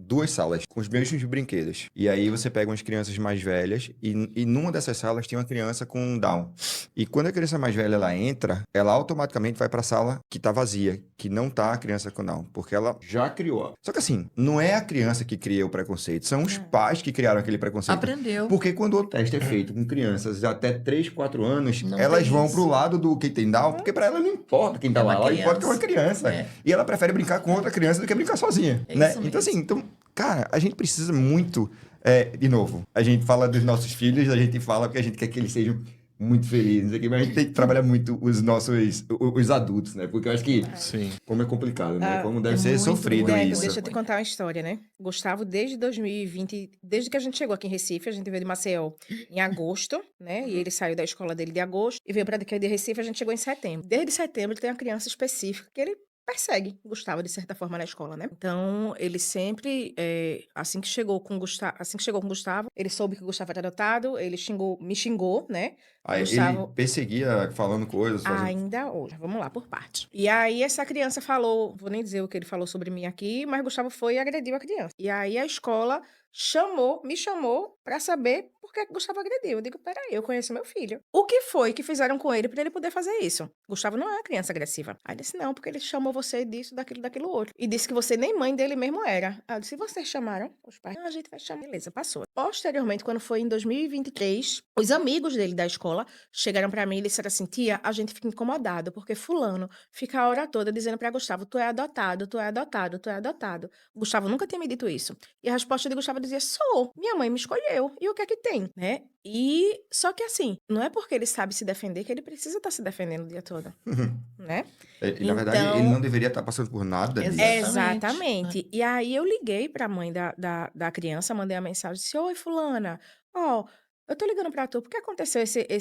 duas salas com os mesmos brinquedos. E aí você pega umas crianças mais velhas e numa dessas salas tem uma criança com Down. E quando a criança mais velha ela entra, ela automaticamente vai para a sala que tá vazia, que não tá a criança com Down, porque ela já criou. Só que assim, não é a criança que cria o preconceito, são os pais que criaram aquele preconceito. Aprendeu. Porque quando o teste é feito com crianças até 3, 4 anos, Não elas tem vão isso. pro lado do quem tem Down, porque para ela não importa quem tá É lá, uma ela importa que é uma criança. É. E ela prefere brincar com outra criança do que brincar sozinha, É né? isso Então mesmo. assim, cara, a gente precisa muito, de novo, a gente fala dos nossos filhos, a gente fala porque a gente quer que eles sejam muito felizes aqui, mas a gente tem que trabalhar muito os adultos, né? Porque eu acho que, Sim. como é complicado, né? Ah, Como deve é ser muito, sofrido muito, isso. Deixa eu te contar uma história, né? Gustavo, desde 2020, desde que a gente chegou aqui em Recife, a gente veio de Maceió em agosto, né? E ele saiu da escola dele de agosto e veio para daqui de Recife, a gente chegou em setembro. Desde setembro ele tem uma criança específica que ele persegue Gustavo de certa forma na escola, né? Então, ele sempre, assim que chegou com Gustavo, ele soube que o Gustavo era adotado, ele me xingou, né? Aí ele Gustavo perseguia falando coisas, fazendo... ainda hoje. Vamos lá, por parte. E aí, essa criança falou, vou nem dizer o que ele falou sobre mim aqui, mas Gustavo foi e agrediu a criança. E aí, a escola me chamou pra saber por que Gustavo agrediu. Eu digo, peraí, eu conheço meu filho. O que foi que fizeram com ele pra ele poder fazer isso? Gustavo não é uma criança agressiva. Aí disse, não, porque ele chamou você disso, daquilo outro. E disse que você nem mãe dele mesmo era. Aí eu disse, vocês chamaram os pais? Não, a gente vai chamar. Beleza, passou. Posteriormente, quando foi em 2023, os amigos dele da escola chegaram pra mim e disseram assim, tia, a gente fica incomodado, porque fulano fica a hora toda dizendo pra Gustavo, tu é adotado, tu é adotado, tu é adotado. Gustavo nunca tinha me dito isso. E a resposta de Gustavo dizia, sou, minha mãe me escolheu, e o que é que tem, né? E, só que assim, não é porque ele sabe se defender que ele precisa estar se defendendo o dia todo, né? E, na verdade, ele Então, não deveria estar passando por nada disso. exatamente. E aí eu liguei pra mãe da criança, mandei a mensagem, disse, oi, fulana, ó, eu tô ligando pra tu, porque aconteceu esse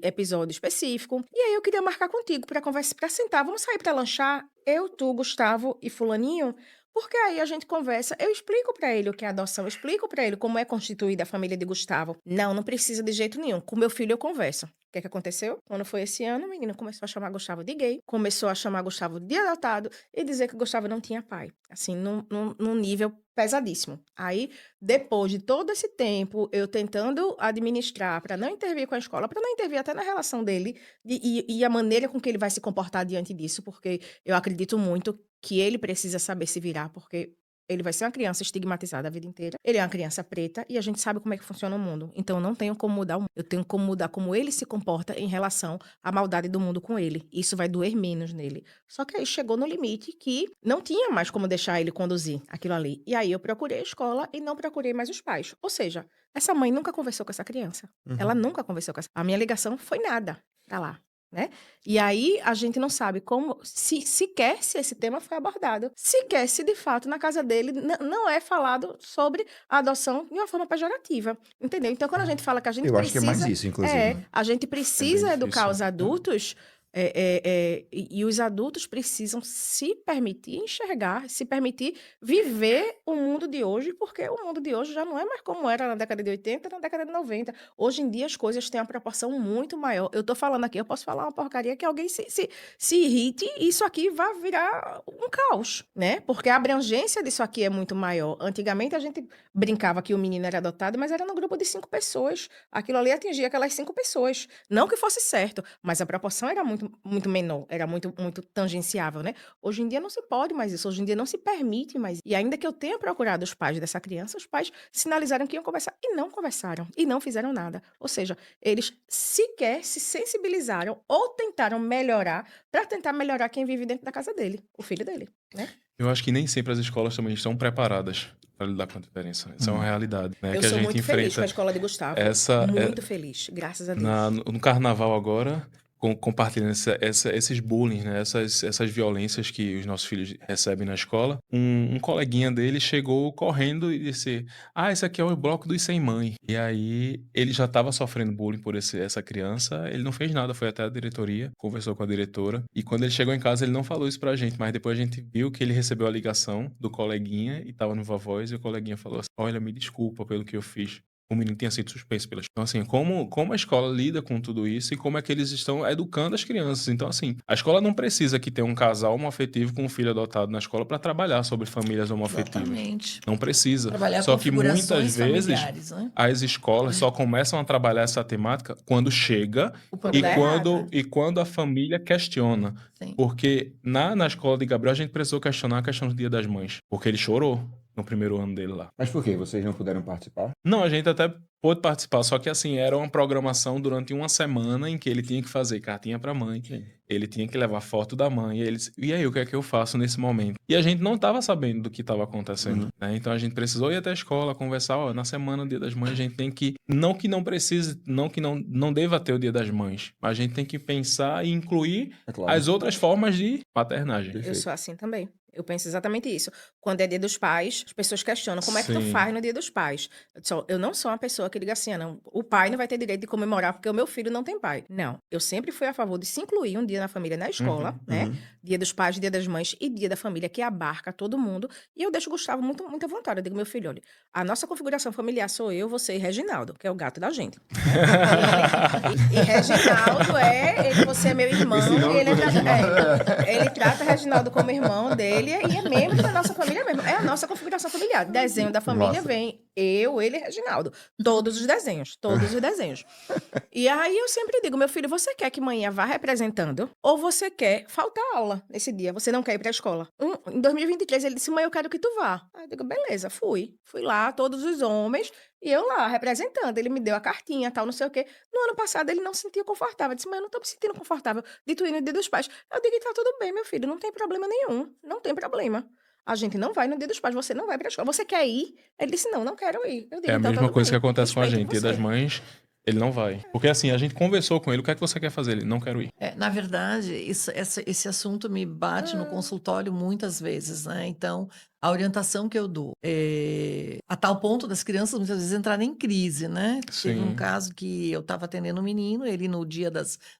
episódio específico, e aí eu queria marcar contigo pra conversar, pra sentar, vamos sair pra lanchar, eu, tu, Gustavo e fulaninho, porque aí a gente conversa, eu explico pra ele o que é adoção, eu explico pra ele como é constituída a família de Gustavo. Não precisa de jeito nenhum. Com meu filho eu converso. O que é que aconteceu? Quando foi esse ano, a menina começou a chamar Gustavo de gay, começou a chamar Gustavo de adotado e dizer que Gustavo não tinha pai. Assim, num nível pesadíssimo. Aí, depois de todo esse tempo, eu tentando administrar para não intervir com a escola, para não intervir até na relação dele e a maneira com que ele vai se comportar diante disso, porque eu acredito muito que ele precisa saber se virar, porque ele vai ser uma criança estigmatizada a vida inteira. Ele é uma criança preta e a gente sabe como é que funciona o mundo. Então, eu não tenho como mudar o mundo. Eu tenho como mudar como ele se comporta em relação à maldade do mundo com ele. Isso vai doer menos nele. Só que aí chegou no limite que não tinha mais como deixar ele conduzir aquilo ali. E aí eu procurei a escola e não procurei mais os pais. Ou seja, essa mãe nunca conversou com essa criança. Ela nunca conversou com essa... A minha ligação foi nada pra lá. Né? E aí a gente não sabe como, sequer se esse tema foi abordado, sequer se de fato na casa dele não é falado sobre a adoção de uma forma pejorativa, entendeu? Então quando a gente fala que a gente Eu acho que é mais precisa, isso, inclusive. a gente precisa educar difícil. os adultos, e os adultos precisam se permitir enxergar, se permitir viver o mundo de hoje, porque o mundo de hoje já não é mais como era na década de 80, na década de 90. Hoje em dia as coisas têm uma proporção muito maior. Eu tô falando aqui, eu posso falar uma porcaria que alguém se irrite e isso aqui vai virar um caos, né? Porque a abrangência disso aqui é muito maior. Antigamente a gente brincava que o menino era adotado, mas era no grupo de 5 pessoas. Aquilo ali atingia aquelas 5 pessoas. Não que fosse certo, mas a proporção era muito menor, era muito tangenciável, né? Hoje em dia não se pode mais isso, hoje em dia não se permite mais. E ainda que eu tenha procurado os pais dessa criança, os pais sinalizaram que iam conversar e não conversaram, e não fizeram nada. Ou seja, eles sequer se sensibilizaram ou tentaram melhorar para tentar melhorar quem vive dentro da casa dele, o filho dele, né? Eu acho que nem sempre as escolas também estão preparadas para lidar com a diferença. Essa é uma realidade, né? Eu Que a sou gente muito feliz com a enfrenta escola de Gustavo, essa muito feliz, graças a Deus. no carnaval agora. compartilhando esses bullying, né? Essas violências que os nossos filhos recebem na escola, um coleguinha dele chegou correndo e disse: Ah, esse aqui é o bloco dos sem mãe. E aí ele já estava sofrendo bullying por essa criança, ele não fez nada, foi até a diretoria, conversou com a diretora, e quando ele chegou em casa ele não falou isso pra gente, mas depois a gente viu que ele recebeu a ligação do coleguinha e tava no Viva Voz, e o coleguinha falou assim: Olha, me desculpa pelo que eu fiz. O menino tinha sido suspenso pela escola. Então, assim, como a escola lida com tudo isso e como é que eles estão educando as crianças. Então, assim, a escola não precisa que tenha um casal homoafetivo com um filho adotado na escola para trabalhar sobre famílias homoafetivas. Exatamente. Não precisa. Trabalhar Só que muitas configurações vezes familiares, né? as escolas só começam a trabalhar essa temática quando chega O e problema é errado. quando a família questiona. sim. Porque na escola de Gabriel a gente precisou questionar a questão do Dia das Mães. Porque ele chorou no primeiro ano dele lá. Mas por quê? Vocês não puderam participar? Não, a gente até pôde participar, só que assim, era uma programação durante uma semana em que ele tinha que fazer cartinha pra mãe, Sim. ele tinha que levar foto da mãe, e aí, o que é que eu faço nesse momento? E a gente não estava sabendo do que estava acontecendo, né? Então a gente precisou ir até a escola, conversar, ó, na semana do Dia das Mães a gente tem que, não que não precise, não que não deva ter o Dia das Mães, mas a gente tem que pensar e incluir É claro. as outras formas de paternagem. Eu Perfeito. sou assim também. Eu penso exatamente isso. Quando é Dia dos Pais, as pessoas questionam como é que tu Sim. faz no Dia dos Pais. Eu não sou uma pessoa que diga assim, ah, não, o pai não vai ter direito de comemorar porque o meu filho não tem pai. Não, eu sempre fui a favor de se incluir um dia na família na escola, né? Dia dos Pais, Dia das Mães e Dia da Família, que abarca todo mundo. E eu deixo o Gustavo muito, muito à vontade. Eu digo, meu filho, olha, a nossa configuração familiar sou eu, você e Reginaldo, que é o gato da gente. E Reginaldo você é meu irmão, Esse nome ele do Reginaldo ele trata Reginaldo como irmão dele e é membro da nossa família mesmo. É a nossa configuração familiar. Desenho da família Massa. vem eu, ele e Reginaldo. Todos os desenhos, todos os desenhos. E aí eu sempre digo, meu filho, você quer que manhã vá representando ou você quer faltar aula nesse dia? Você não quer ir pra escola? Em 2023 ele disse, mãe, eu quero que tu vá. Aí eu digo, beleza, fui. Fui lá, todos os homens, e eu lá, representando. Ele me deu a cartinha, tal, não sei o quê. No ano passado ele não se sentia confortável. Eu disse, mãe, eu não tô me sentindo confortável de tu ir no Dia dos Pais. Eu digo, tá tudo bem, meu filho, não tem problema nenhum. Não tem problema. A gente não vai no Dia dos Pais, você não vai pra escola. Você quer ir? Ele disse, não, não quero ir. Eu digo, É a então mesma tudo coisa que bem, acontece com a respeito gente. Dia das você. Mães, ele não vai. Porque assim, a gente conversou com ele, o que é que você quer fazer? Ele, não quero ir. Na verdade, esse assunto me bate no consultório muitas vezes, né? Então, a orientação que eu dou é a tal ponto das crianças muitas vezes entrarem em crise, né? Teve um Sim. caso que eu estava atendendo um menino, ele no dia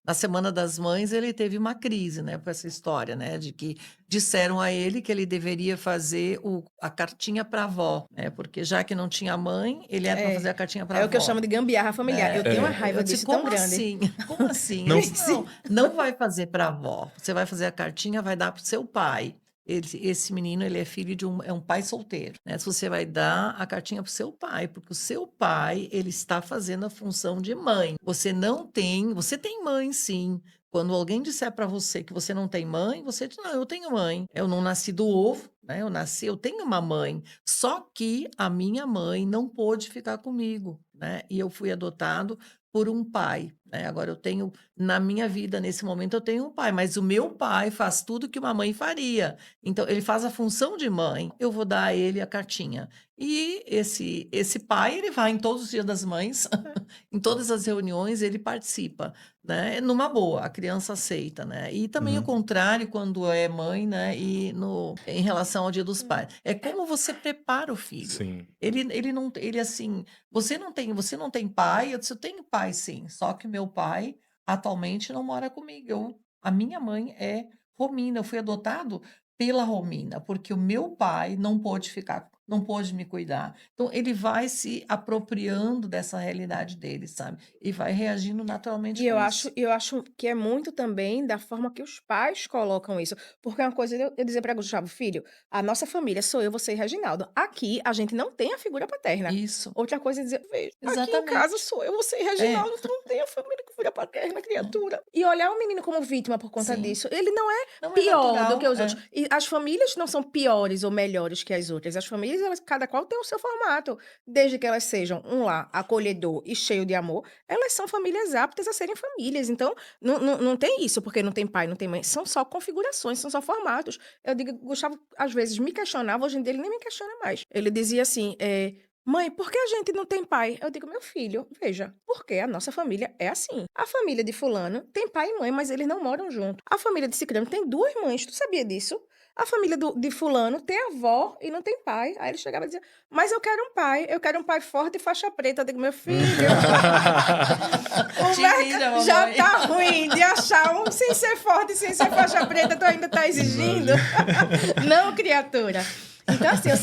na Semana das Mães, ele teve uma crise, né? Com essa história, né? De que disseram a ele que ele deveria fazer a cartinha para a avó, né? Porque já que não tinha mãe, ele era para fazer a cartinha para a É avó. o que eu chamo de gambiarra familiar. Eu tenho uma raiva Eu disse, disso tão como grande. assim? Como assim? Não. Ele disse, não vai fazer para a avó. Você vai fazer a cartinha, vai dar para o seu pai. Esse menino, ele é filho de um pai solteiro, né? Se você vai dar a cartinha para o seu pai, porque o seu pai, ele está fazendo a função de mãe. Você tem mãe, sim. Quando alguém disser para você que você não tem mãe, você diz, não, eu tenho mãe. Eu não nasci do ovo, né? Eu tenho uma mãe. Só que a minha mãe não pôde ficar comigo, né? E eu fui adotado por um pai, né? Agora eu tenho, na minha vida, nesse momento, eu tenho um pai, mas o meu pai faz tudo que uma mãe faria. Então, ele faz a função de mãe, eu vou dar a ele a cartinha. E esse pai, ele vai em todos os dias das mães, em todas as reuniões, ele participa, né? Numa boa, a criança aceita, né? E também o contrário, quando é mãe, né? E em relação ao Dia dos Pais. É como você prepara o filho. Sim. Ele assim, você não tem pai? Eu disse, eu tenho pai sim, só que meu pai atualmente não mora comigo. A minha mãe é Romina, eu fui adotado pela Romina, porque o meu pai não pôde me cuidar. Então ele vai se apropriando dessa realidade dele, sabe? E vai reagindo naturalmente E com isso. eu acho que é muito também da forma que os pais colocam isso. Porque é uma coisa eu dizer para Gustavo, filho, a nossa família sou eu, você e Reginaldo. Aqui a gente não tem a figura paterna. Isso, Outra coisa é dizer, veja, aqui em exatamente. casa sou eu, você e Reginaldo, tu não tem a família com figura paterna, criatura. E olhar o menino como vítima por conta Sim. disso, ele não é Não é pior natural, do que os outros. E as famílias não são piores ou melhores que as outras. As famílias, cada qual tem o seu formato. Desde que elas sejam um lar acolhedor e cheio de amor, elas são famílias aptas a serem famílias. Então, não tem isso, porque não tem pai, não tem mãe. São só configurações, são só formatos. Eu digo, Gustavo, às vezes me questionava, hoje em dia ele nem me questiona mais. Ele dizia assim, Mãe, por que a gente não tem pai? Eu digo, meu filho, veja, porque a nossa família é assim. A família de fulano tem pai e mãe, mas eles não moram junto. A família de ciclano tem 2 mães, tu sabia disso? A família de fulano tem avó e não tem pai. Aí ele chegava e dizia, mas eu quero um pai forte e faixa preta. Eu digo, meu filho, o Te vira, mercado já mamãe. tá ruim de achar um sem ser forte e sem ser faixa preta, tu ainda tá exigindo? Não, criatura. Então, assim, eu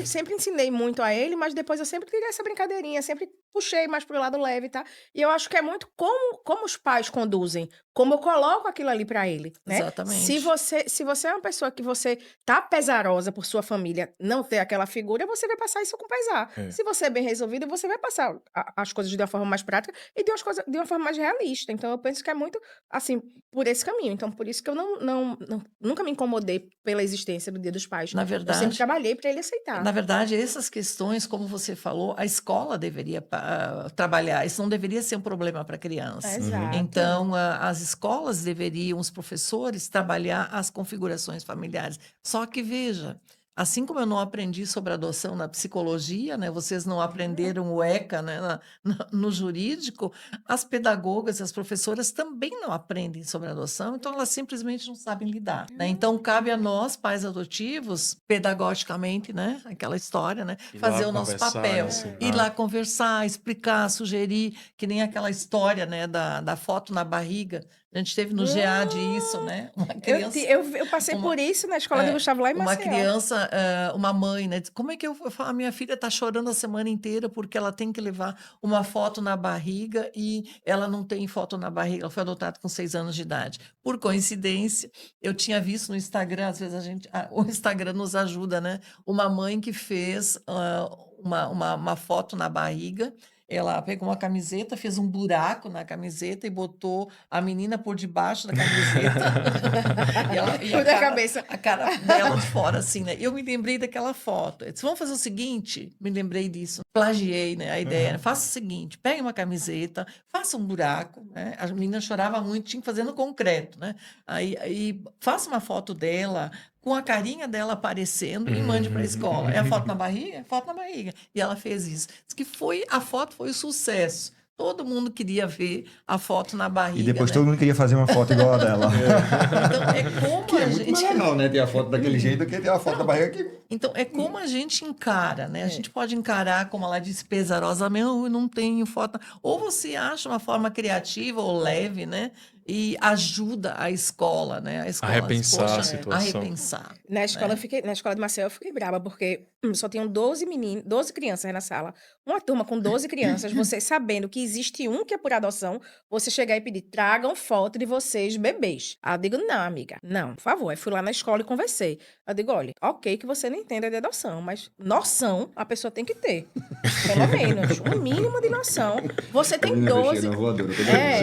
sempre ensinei muito a ele, mas depois eu sempre tirei essa brincadeirinha, sempre puxei mais pro lado leve, tá? E eu acho que é muito como os pais conduzem, como eu coloco aquilo ali pra ele, né? Exatamente. Se você é uma pessoa que você tá pesarosa por sua família não ter aquela figura, você vai passar isso com pesar. É. Se você é bem resolvido, você vai passar as coisas de uma forma mais prática e de uma forma mais realista. Então, eu penso que é muito, assim, por esse caminho. Então, por isso que eu nunca me incomodei pela existência do Dia dos Pais. Na Eu verdade, sempre trabalhei para ele aceitar. Na verdade, essas questões, como você falou, a escola deveria trabalhar. Isso não deveria ser um problema para a criança. Exato. Então, as escolas deveriam, os professores, trabalhar as configurações familiares. Só que, veja, assim como eu não aprendi sobre adoção na psicologia, né, vocês não aprenderam o ECA, né, no jurídico, as pedagogas, as professoras também não aprendem sobre adoção, então elas simplesmente não sabem lidar, né? Então, cabe a nós, pais adotivos, pedagogicamente, né, aquela história, né, Ir lá fazer o nosso conversar, papel, ensinar. ir lá conversar, explicar, sugerir, que nem aquela história, né, da foto na barriga. A gente teve no GEAD isso, né? Uma criança... Eu passei por isso na escola de Gustavo lá em Uma Maceió. criança, uma mãe, né? Diz, como é que eu falo? A minha filha está chorando a semana inteira porque ela tem que levar uma foto na barriga e ela não tem foto na barriga. Ela foi adotada com 6 anos de idade. Por coincidência, eu tinha visto no Instagram, às vezes o Instagram nos ajuda, né? Uma mãe que fez uma foto na barriga. Ela pegou uma camiseta, fez um buraco na camiseta e botou a menina por debaixo da camiseta. A cara dela de fora, assim, né? Eu me lembrei daquela foto. Eu disse, vamos fazer o seguinte? Me lembrei disso. Plagiei, né, a ideia. Né? Faça o seguinte, pegue uma camiseta, faça um buraco, né? A menina chorava muito, tinha que fazer no concreto, né? Aí faça uma foto dela com a carinha dela aparecendo e mande para a escola. É a foto na barriga? É a foto na barriga. E ela fez isso. Diz que a foto foi um sucesso. Todo mundo queria ver a foto na barriga. E depois né? todo mundo queria fazer uma foto igual a dela. Então, é como Que é a muito mais gente... legal, né? Ter a foto daquele jeito do que ter a foto da barriga que... Então, é como a gente encara, né? A gente pode encarar, como ela disse, pesarosamente, eu não tenho foto. Ou você acha uma forma criativa ou leve, né? E ajuda a escola, né? A escola, repensar a a situação. repensar. Na escola, na escola de Maceió eu fiquei brava, porque só tinham 12 crianças na sala. Uma turma com 12 crianças, vocês sabendo que existe um que é por adoção, você chegar e pedir, tragam foto de vocês bebês. Aí eu digo, não, amiga, não, por favor. Aí fui lá na escola e conversei. Eu digo, olha, ok que você não entenda de adoção, mas noção a pessoa tem que ter. Pelo menos, um mínimo de noção. Você tem 12... Na voadora,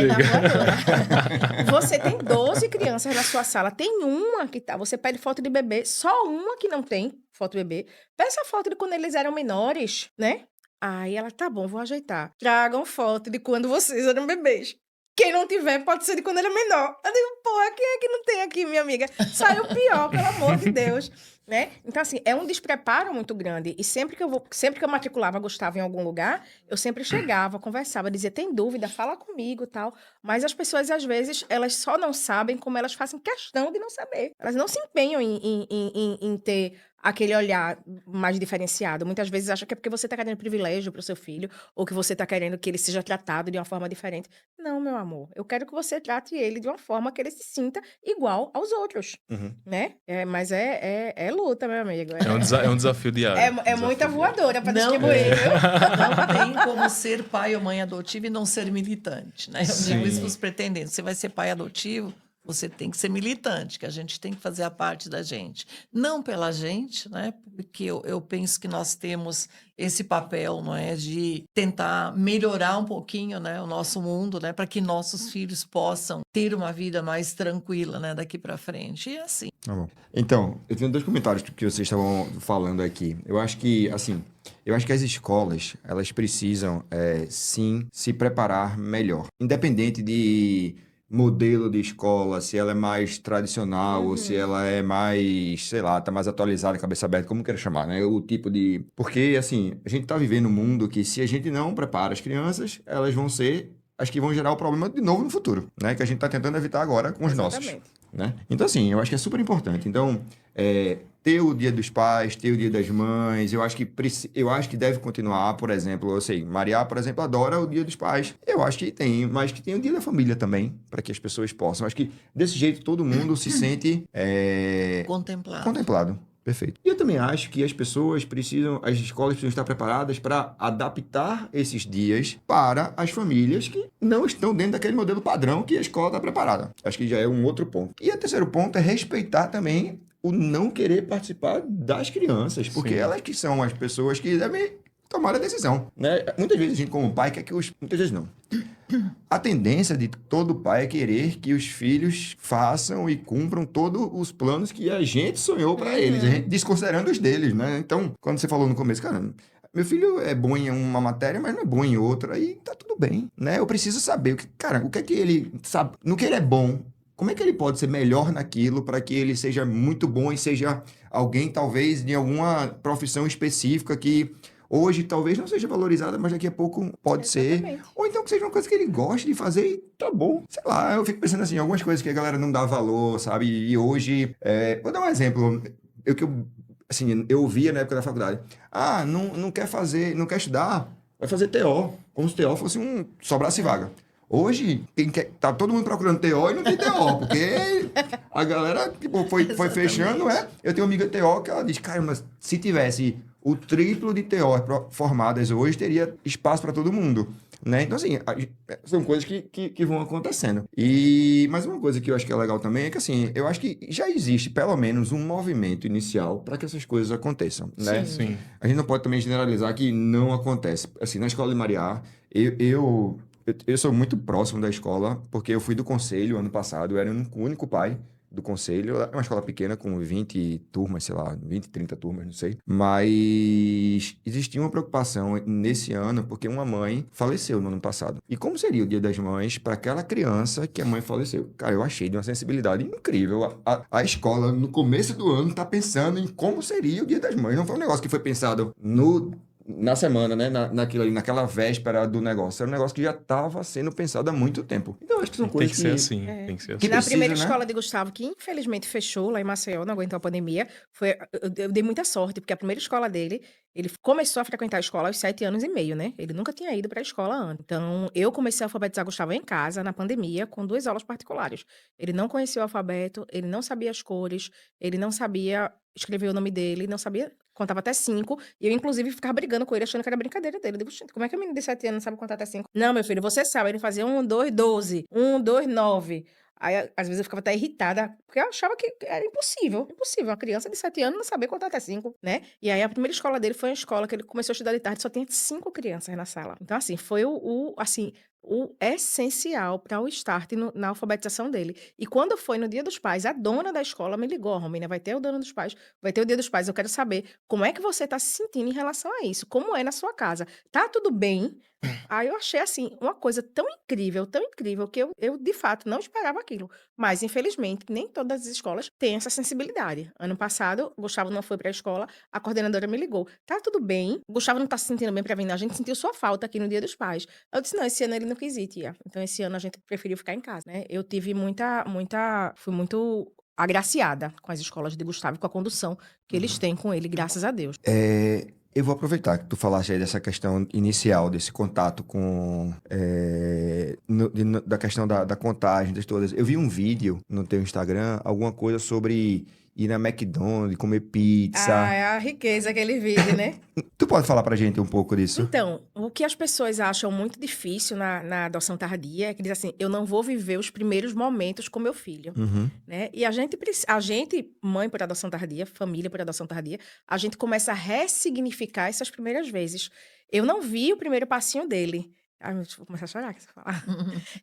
na voadora. Você tem 12 crianças na sua sala, tem uma que tá, você pede foto de bebê, só uma que não tem foto de bebê. Peça foto de quando eles eram menores, né? Aí ela, tá bom, vou ajeitar. Tragam foto de quando vocês eram bebês. Quem não tiver, pode ser de quando era menor. Eu digo, porra, quem é que não tem aqui, minha amiga? Saiu pior, pelo amor de Deus. Né? Então, assim, é um despreparo muito grande. E sempre que eu matriculava Gustavo em algum lugar, eu sempre chegava, conversava, dizia, tem dúvida, fala comigo, tal. Mas as pessoas, às vezes, elas só não sabem como elas fazem questão de não saber. Elas não se empenham em ter aquele olhar mais diferenciado. Muitas vezes acham que é porque você está querendo privilégio para o seu filho, ou que você está querendo que ele seja tratado de uma forma diferente. Não, meu amor. Eu quero que você trate ele de uma forma que ele se sinta igual aos outros. Né? Mas é luta, meu amigo. É um desafio diário. É muita voadora para Não, distribuir, viu? Não tem como ser pai ou mãe adotivo e não ser militante, né? Eu digo isso para os pretendentes. Você vai ser pai adotivo, você tem que ser militante, que a gente tem que fazer a parte da gente. Não pela gente, né? Porque eu penso que nós temos esse papel, não é? De tentar melhorar um pouquinho, né? O nosso mundo, né? Para que nossos filhos possam ter uma vida mais tranquila, né? Daqui para frente. E assim. Tá bom. Então, eu tenho 2 comentários que vocês estavam falando aqui. Eu acho que, assim, as escolas, elas precisam, sim, se preparar melhor. Independente de modelo de escola, se ela é mais tradicional ou se ela é mais, sei lá, tá mais atualizada, cabeça aberta, como queira chamar, né? O tipo de... Porque, assim, a gente tá vivendo um mundo que se a gente não prepara as crianças, elas vão ser as que vão gerar o problema de novo no futuro, né? Que a gente tá tentando evitar agora com os nossos, Exatamente. né? Então, assim, eu acho que é super importante. Então, ter o Dia dos Pais, ter o Dia das Mães, eu acho que deve continuar, por exemplo, eu sei, Maria, por exemplo, adora o Dia dos Pais. Eu acho que tem, mas que tem o Dia da Família também, para que as pessoas possam. Eu acho que desse jeito todo mundo se sente Contemplado. contemplado. Perfeito. E eu também acho que as escolas precisam estar preparadas para adaptar esses dias para as famílias que não estão dentro daquele modelo padrão que a escola está preparada. Acho que já é um outro ponto. E o terceiro ponto é respeitar também o não querer participar das crianças, porque Sim. elas que são as pessoas que devem tomar a decisão, né? Muitas vezes a gente como pai quer que muitas vezes não. A tendência de todo pai é querer que os filhos façam e cumpram todos os planos que a gente sonhou para eles, a gente desconsiderando os deles, né? Então, quando você falou no começo, cara, meu filho é bom em uma matéria, mas não é bom em outra, aí tá tudo bem, né? Eu preciso saber o que é que ele sabe, no que ele é bom. Como é que ele pode ser melhor naquilo para que ele seja muito bom e seja alguém, talvez, de alguma profissão específica que hoje talvez não seja valorizada, mas daqui a pouco pode ser. Exatamente. Ou então que seja uma coisa que ele goste de fazer e tá bom. Sei lá, eu fico pensando assim, algumas coisas que a galera não dá valor, sabe? E hoje, vou dar um exemplo. Eu via na época da faculdade. Ah, não quer fazer, não quer estudar, vai fazer TO. Como se TO fosse sobrasse vaga. Hoje, tá todo mundo procurando TO e não tem TO, porque a galera tipo, foi fechando, Eu tenho uma amiga TO que ela diz, cara, mas se tivesse o triplo de TO formadas hoje, teria espaço para todo mundo, né? Então, assim, são coisas que vão acontecendo. Mas uma coisa que eu acho que é legal também é que, assim, eu acho que já existe, pelo menos, um movimento inicial para que essas coisas aconteçam, né? Sim. A gente não pode também generalizar que não acontece. Assim, na escola de Mariá, eu sou muito próximo da escola, porque eu fui do conselho ano passado, eu era o único pai do conselho. É uma escola pequena, com 20 turmas, sei lá, 20, 30 turmas, não sei. Mas existia uma preocupação nesse ano, porque uma mãe faleceu no ano passado. E como seria o Dia das Mães para aquela criança que a mãe faleceu? Cara, eu achei de uma sensibilidade incrível. A escola, no começo do ano, tá pensando em como seria o Dia das Mães. Não foi um negócio que foi pensado na semana, né? Naquela véspera do negócio. Era um negócio que já estava sendo pensado há muito tempo. Então, acho que são Tem coisas que ser assim. Tem que ser que assim. Na precisa, primeira né? escola de Gustavo, que infelizmente fechou lá em Maceió, não aguentou a pandemia, eu dei muita sorte, porque a primeira escola dele, ele começou a frequentar a escola aos 7 anos e meio, né? Ele nunca tinha ido para a escola antes. Então, eu comecei a alfabetizar Gustavo em casa, na pandemia, com 2 aulas particulares. Ele não conhecia o alfabeto, ele não sabia as cores, ele não sabia escrever o nome dele, não sabia, contava até 5, e eu, inclusive, ficava brigando com ele, achando que era brincadeira dele. Eu digo, "Gente, como é que a menina de 7 anos não sabe contar até 5? Não, meu filho, você sabe. Ele fazia 1, 2, 12, 1, 2, 9. Aí, às vezes, eu ficava até irritada, porque eu achava que era impossível. Impossível. Uma criança de 7 anos não saber contar até 5, né? E aí, a primeira escola dele foi uma escola que ele começou a estudar de tarde, só tinha 5 crianças na sala. Então, assim, foi o essencial para o start na alfabetização dele. E quando foi no Dia dos Pais, a dona da escola me ligou, Romina, vai ter o Dono dos Pais, vai ter o Dia dos Pais, eu quero saber como é que você está se sentindo em relação a isso, como é na sua casa. Tá tudo bem? Aí eu achei, assim, uma coisa tão incrível, que eu de fato não esperava aquilo. Mas, infelizmente, nem todas as escolas têm essa sensibilidade. Ano passado, o Gustavo não foi para a escola, a coordenadora me ligou. Tá tudo bem? O Gustavo não tá se sentindo bem para vir, não. A gente sentiu sua falta aqui no Dia dos Pais. Eu disse, não, esse ano ele não quis ir, tia. Então, esse ano a gente preferiu ficar em casa, né? Eu tive fui muito agraciada com as escolas de Gustavo e com a condução que eles têm com ele, graças a Deus. Eu vou aproveitar que tu falaste aí dessa questão inicial, desse contato com... da questão da contagem, das todas. Eu vi um vídeo no teu Instagram, alguma coisa sobre ir na McDonald's, comer pizza. É a riqueza que ele vive, né? Tu pode falar pra gente um pouco disso? Então, o que as pessoas acham muito difícil na adoção tardia é que diz assim, eu não vou viver os primeiros momentos com meu filho, Uhum. né? E a gente, mãe por adoção tardia, família por adoção tardia, a gente começa a ressignificar essas primeiras vezes. Eu não vi o primeiro passinho dele. Ai, vou começar a chorar, que você falar.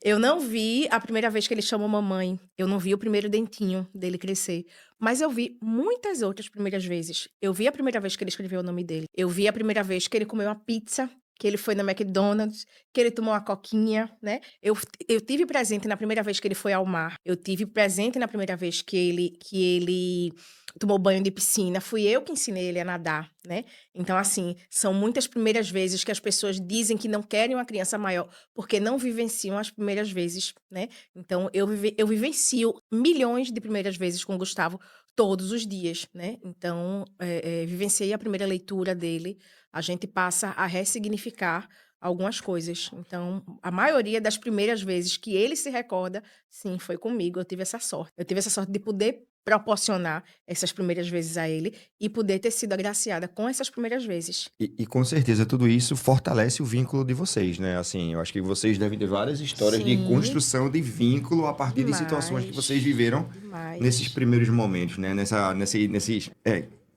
Eu não vi a primeira vez que ele chamou mamãe. Eu não vi o primeiro dentinho dele crescer. Mas eu vi muitas outras primeiras vezes. Eu vi a primeira vez que ele escreveu o nome dele. Eu vi a primeira vez que ele comeu uma pizza que ele foi na McDonald's, que ele tomou uma coquinha, né? Eu tive presente na primeira vez que ele foi ao mar. Eu tive presente na primeira vez que ele tomou banho de piscina. Fui eu que ensinei ele a nadar, né? Então, assim, são muitas primeiras vezes que as pessoas dizem que não querem uma criança maior porque não vivenciam as primeiras vezes, né? Então, eu vivencio milhões de primeiras vezes com o Gustavo todos os dias, né? Então, vivenciei a primeira leitura dele, a gente passa a ressignificar algumas coisas. Então, a maioria das primeiras vezes que ele se recorda, sim, foi comigo. Eu tive essa sorte. Eu tive essa sorte de poder proporcionar essas primeiras vezes a ele e poder ter sido agraciada com essas primeiras vezes. E com certeza tudo isso fortalece o vínculo de vocês, né? Assim, eu acho que vocês devem ter várias histórias de Sim, construção de vínculo a partir de situações que vocês viveram nesses demais. primeiros momentos, né? Nesses...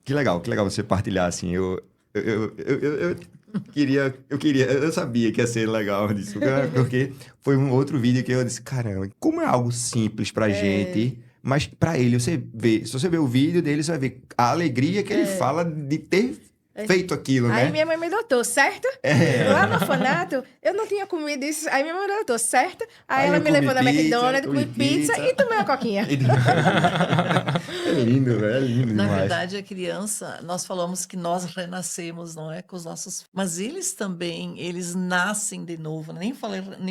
que legal você partilhar, assim. Eu sabia que ia ser legal disso, cara, porque foi um outro vídeo que eu disse, caramba, como é algo simples pra gente, mas pra ele, se você ver o vídeo dele, você vai ver a alegria que ele fala de ter feito aquilo, Aí né? minha mãe me adotou, certo? Lá no orfanato, eu não tinha comido isso. Aí minha mãe me adotou, certo? Aí ela eu me comi levou na pizza, McDonald's, comi comi pizza pizza. e tomei uma coquinha. É lindo, velho, é lindo Na demais. verdade, a criança, nós falamos que nós renascemos, não é? Com os nossos. Mas eles também, eles nascem de novo. Nem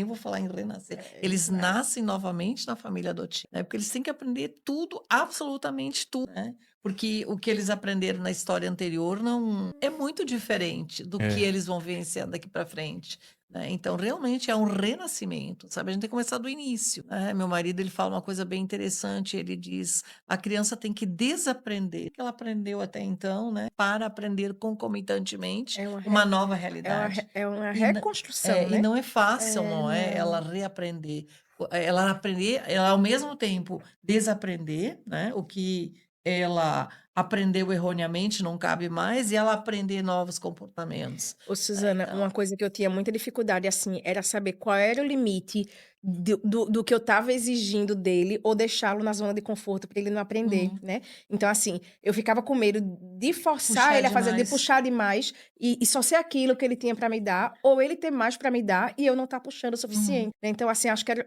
vou falar em renascer. Eles nascem novamente na família adotiva, né? Porque eles têm que aprender tudo, absolutamente tudo, né? Porque o que eles aprenderam na história anterior não é muito diferente do que eles vão vivenciar daqui para frente. Né? Então, realmente é um renascimento, sabe? A gente tem que começar do início. Né? Meu marido, ele fala uma coisa bem interessante, ele diz, a criança tem que desaprender o que ela aprendeu até então, né? Para aprender concomitantemente É uma, uma nova é uma, realidade. é uma E, n- reconstrução, e né? não é fácil, não é? Não. Ela reaprender. Ela aprender, ela ao mesmo tempo desaprender, né? O que ela aprendeu erroneamente, não cabe mais, e ela aprender novos comportamentos. Ô, Suzana, Então, uma coisa que eu tinha muita dificuldade, assim, era saber qual era o limite do que eu estava exigindo dele ou deixá-lo na zona de conforto para ele não aprender, né? Então, assim, eu ficava com medo de forçar puxar ele a fazer, de demais. puxar demais e só ser aquilo que ele tinha para me dar, ou ele ter mais para me dar e eu não estar puxando o suficiente, né? Então, assim, acho que é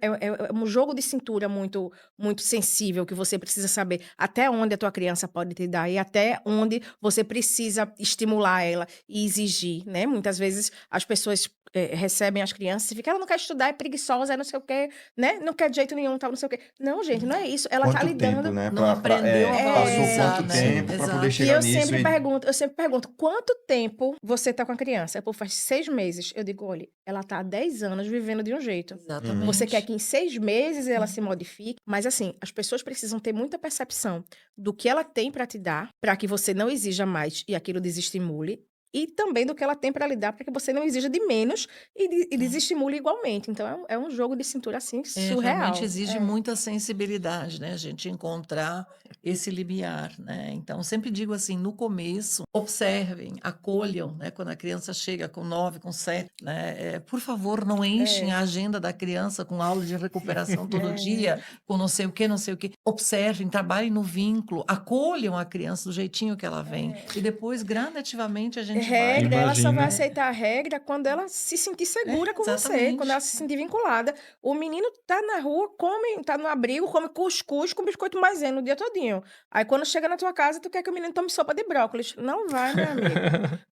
um jogo de cintura muito, muito sensível que você precisa saber até onde a tua criança pode te dar e até onde você precisa estimular ela e exigir, né? Muitas vezes as pessoas recebem as crianças e ficam, ela não quer estudar, é preguiçosa, é não sei o quê, né? Não quer de jeito nenhum, tal, não sei o quê. Não, gente, não é isso. Ela tá Quanto tempo, lidando. né? Não aprendeu a Passou valorizar, quanto né? tempo para poder Exato. E chegar eu nisso? sempre pergunto, quanto tempo você tá com a criança? Pô, faz 6 meses. Eu digo, olha, ela tá há 10 anos vivendo de um jeito. Exatamente. Você quer que em 6 meses ela se modifique? Mas assim, as pessoas precisam ter muita percepção do que ela tem para te dar, para que você não exija mais e aquilo desestimule. E também do que ela tem para lhe dar, para que você não exija de menos e desestimule igualmente. Então, é um jogo de cintura, assim, surreal. Realmente exige muita sensibilidade, né? A gente encontrar esse limiar, né? Então, sempre digo assim, no começo, observem, acolham, né? Quando a criança chega com 9, com 7, né? Por favor, não enchem a agenda da criança com aula de recuperação todo dia, com não sei o que, não sei o que. Observem, trabalhem no vínculo, acolham a criança do jeitinho que ela vem. E depois, gradativamente, a gente Regra, ela só Imagina. vai aceitar a regra quando ela se sentir segura com você, exatamente. quando ela se sentir vinculada. O menino tá na rua, tá no abrigo, come cuscuz com biscoito maisena o dia todinho. Aí quando chega na tua casa, tu quer que o menino tome sopa de brócolis. Não vai, meu amigo.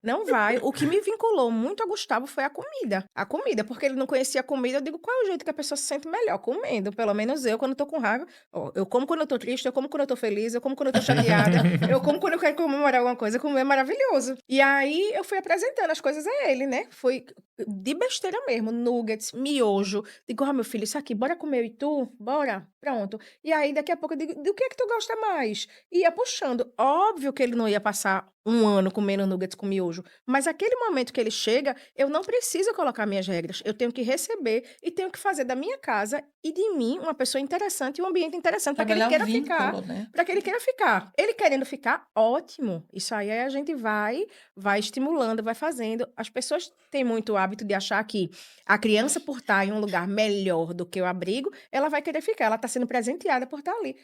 Não vai. O que me vinculou muito a Gustavo foi a comida. A comida, porque ele não conhecia a comida. Eu digo, qual é o jeito que a pessoa se sente melhor? Comendo. Pelo menos eu, quando tô com raiva. Ó, eu como quando eu tô triste, eu como quando eu tô feliz, eu como quando eu tô chateada, eu como quando eu quero comemorar alguma coisa. Comer é maravilhoso. E aí eu fui apresentando as coisas a ele, né? Foi de besteira mesmo, nuggets, miojo. Digo, meu filho, isso aqui, bora comer eu e tu? Bora? Pronto. E aí, daqui a pouco, eu digo, do que é que tu gosta mais? E ia puxando. Óbvio que ele não ia passar um ano comendo nuggets com miojo, mas aquele momento que ele chega, eu não preciso colocar minhas regras. Eu tenho que receber e tenho que fazer da minha casa e de mim uma pessoa interessante e um ambiente interessante para que ele trabalhar o queira ficar. vínculo, né? Para que ele queira ficar. Ele querendo ficar, ótimo. Isso aí a gente vai estimulando, vai fazendo. As pessoas têm muito hábito de achar que a criança, por estar em um lugar melhor do que o abrigo, ela vai querer ficar. Ela está sendo presenteada por estar ali.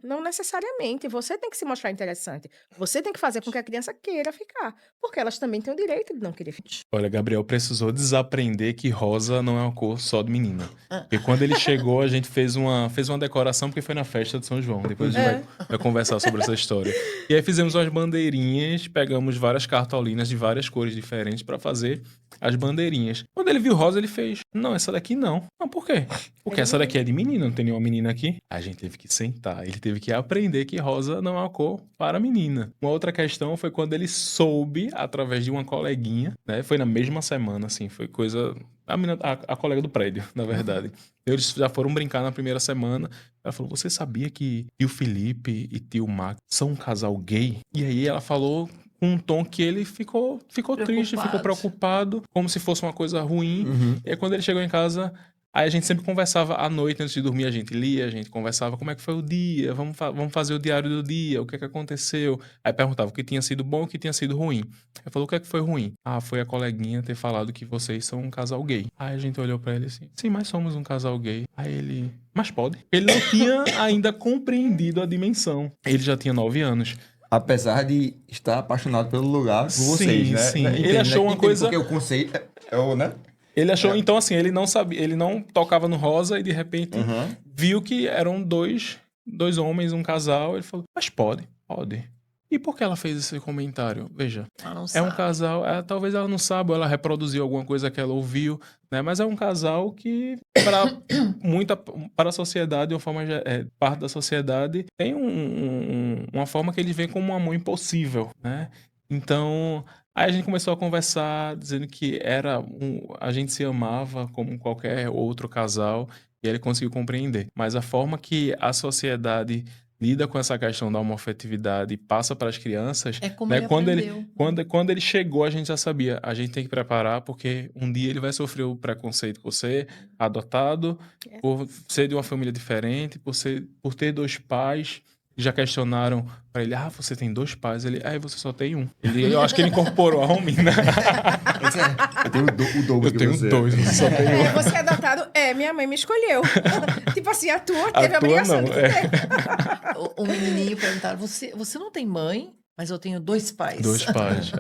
Não necessariamente. Você tem que se mostrar interessante. Você tem que fazer com que a criança queira ficar. Porque elas também têm o direito de não querer ficar. Olha, Gabriel precisou desaprender que rosa não é uma cor só de menina. Porque quando ele chegou, a gente fez uma decoração, porque foi na festa de São João. Depois a gente vai conversar sobre essa história. E aí fizemos umas bandeirinhas, pegamos várias cartolinas de várias cores diferentes pra fazer as bandeirinhas. Quando ele viu rosa, ele fez: não, essa daqui não. Não, por quê? Porque essa daqui é de menina, não tem nenhuma menina aqui. A gente teve que sentar, ele teve que aprender que rosa não é uma cor para menina. Uma outra questão foi quando ele soube, através de uma coleguinha, né? Foi na mesma semana, assim, foi coisa... A colega do prédio, na verdade. Eles já foram brincar na primeira semana. Ela falou: você sabia que tio Felipe e tio Max são um casal gay? E aí ela falou com um tom que ele ficou triste, ficou preocupado, como se fosse uma coisa ruim. E aí quando ele chegou em casa... Aí a gente sempre conversava à noite, antes de dormir, a gente lia, a gente conversava como é que foi o dia, vamos fazer o diário do dia, o que é que aconteceu. Aí perguntava o que tinha sido bom e o que tinha sido ruim. Aí falou: o que é que foi ruim? Ah, foi a coleguinha ter falado que vocês são um casal gay. Aí a gente olhou pra ele assim: sim, mas somos um casal gay. Aí ele: mas pode. Ele não tinha ainda compreendido a dimensão. Ele já tinha 9 anos. Apesar de estar apaixonado pelo lugar por vocês, né? Sim. Entende, Ele achou né? uma coisa... Porque o conceito é o, né? Ele achou, então assim, ele não sabia, ele não tocava no rosa e de repente viu que eram dois homens, um casal. Ele falou: mas pode. E por que ela fez esse comentário? Veja, Ela não é sabe. um casal, talvez ela não saiba, ou ela reproduziu alguma coisa que ela ouviu, né? Mas é um casal que, para a sociedade, uma forma, parte da sociedade, tem uma forma que eles veem como um amor impossível, né? Então, aí a gente começou a conversar, dizendo que a gente se amava como qualquer outro casal, e ele conseguiu compreender. Mas a forma que a sociedade lida com essa questão da homoafetividade e passa para as crianças, É como né? ele Quando aprendeu. quando ele chegou, a gente já sabia: a gente tem que preparar, porque um dia ele vai sofrer o preconceito por ser adotado, por ser de uma família diferente, por ter 2 pais. Já questionaram pra ele: ah, você tem 2 pais? Ele: você só tem um. Eu acho que ele incorporou a Romina. Eu tenho o dobro Eu que tenho você. 2, você só tem um. Você é adotado? Minha mãe me escolheu. Tipo assim, a tua A teve a tua obrigação não, de ter. O menininho perguntaram: você não tem mãe? Mas eu tenho 2 pais. 2 pais,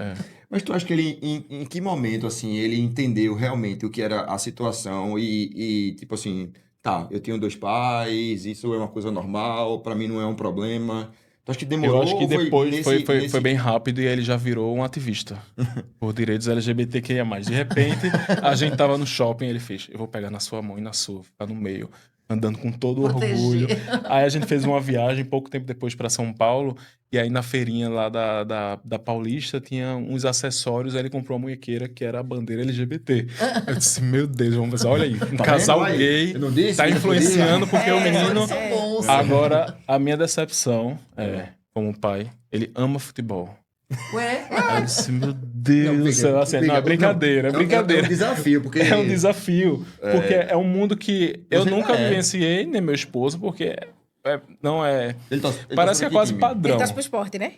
Mas tu acha que ele, em que momento, assim, ele entendeu realmente o que era a situação tipo assim, tá, eu tenho 2 pais, isso é uma coisa normal, pra mim não é um problema. Tu acha que Eu demorou acho que ou foi depois foi nesse... bem rápido e ele já virou um ativista por direitos LGBTQIA+. De repente, a gente tava no shopping e ele fez: eu vou pegar na sua mão e na sua, ficar no meio, andando com todo o orgulho. Proteger. Aí a gente fez uma viagem pouco tempo depois para São Paulo, e aí na feirinha lá da Paulista tinha uns acessórios, aí ele comprou uma munhequeira que era a bandeira LGBT. Eu disse: meu Deus, vamos ver, olha aí, um casal vendo aí? gay Eu não disse tá que eu influenciando porque o menino... Eles são bons. Agora, a minha decepção como pai, ele ama futebol. Ué? Aí eu disse: meu Deus do céu, assim, veja, não, é brincadeira, é É brincadeira. um desafio, porque... É um desafio, porque é um mundo que eu Você nunca ainda é. vivenciei, nem meu esposo, porque não é... Ele Parece que é quase Ele padrão. torce pro esporte, né?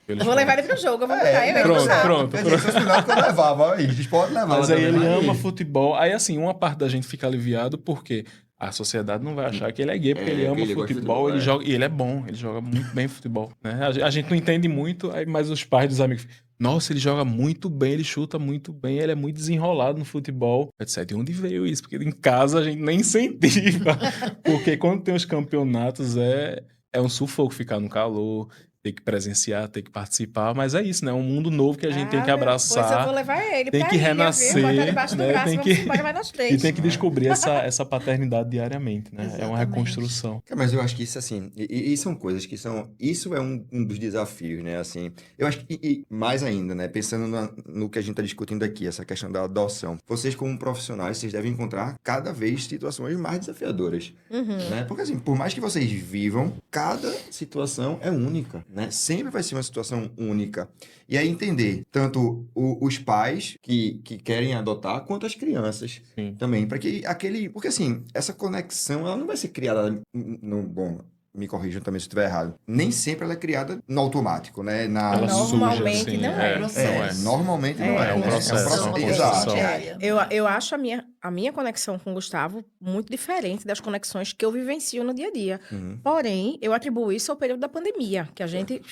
Pelo Eu vou levar ele pro jogo, eu vou botar ele. Pronto. Quer dizer, se fosse final que eu levava, aí, eles podem levar. Mas aí também, ele mas- ama futebol. Aí, assim, uma parte da gente fica aliviado porque a sociedade não vai achar que ele é gay, porque ele ama que ele gosta de futebol, ele futebol, joga, e ele é bom, ele joga muito bem futebol, né? A gente não entende muito, aí, mas os pais dos amigos: nossa, ele joga muito bem, ele chuta muito bem, ele é muito desenrolado no futebol. Eu disse: de onde veio isso? Porque em casa a gente nem incentiva. Porque quando tem os campeonatos é um sufoco ficar no calor, ter que presenciar, ter que participar, mas é isso, né? É um mundo novo que a gente tem que Pois eu abraçar. vou levar ele Tem pra que ilha, renascer, viu? Botar ele debaixo do né? braço, Tem vamos que- embora, vai nós E 3. tem que descobrir essa paternidade diariamente, né? É uma Exatamente. reconstrução. Mas eu acho que isso, assim, e são coisas que são... Isso é um dos desafios, né, assim... Eu acho que, e mais ainda, né, pensando no que a gente tá discutindo aqui, essa questão da adoção. Vocês, como profissionais, vocês devem encontrar cada vez situações mais desafiadoras, né? Porque, assim, por mais que vocês vivam, cada situação é única, né? Sempre vai ser uma situação única. E aí entender tanto os pais que querem adotar, quanto as crianças Sim. também, para que aquele... Porque, assim, essa conexão, ela não vai ser criada bom, me corrijam também se eu estiver errado, nem sempre ela é criada no automático, né? Ela Normalmente surge, assim, não é. não é. Normalmente não é. É um né? processo, uma Exato. construção. Eu acho a minha conexão com o Gustavo muito diferente das conexões que eu vivencio no dia a dia. Uhum. Porém, eu atribuo isso ao período da pandemia, que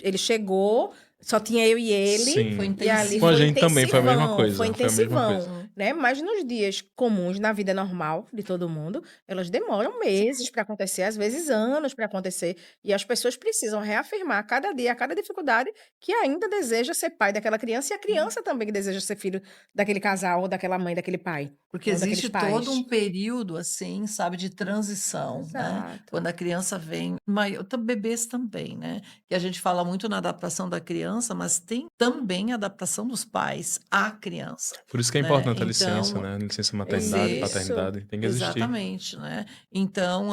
ele chegou, só tinha eu e ele, Sim. Foi e ali Com a foi gente também foi a mesma intensivão, coisa. foi Foi a mesma intensivão, coisa. né? Mas nos dias comuns, na vida normal de todo mundo, elas demoram meses para acontecer, às vezes anos para acontecer, e as pessoas precisam reafirmar a cada dia, a cada dificuldade, que ainda deseja ser pai daquela criança, e a criança também que deseja ser filho daquele casal, ou daquela mãe, daquele pai, Porque ou daqueles existe pais. todo um período, assim, sabe, de transição, né? Exato. Quando a criança vem, bebês também, né? Que a gente fala muito na adaptação da criança, mas tem também a adaptação dos pais à criança, Por isso que é né? importante a licença, Então, né? Licença maternidade, Isso. paternidade, tem que existir. exatamente, né? Então,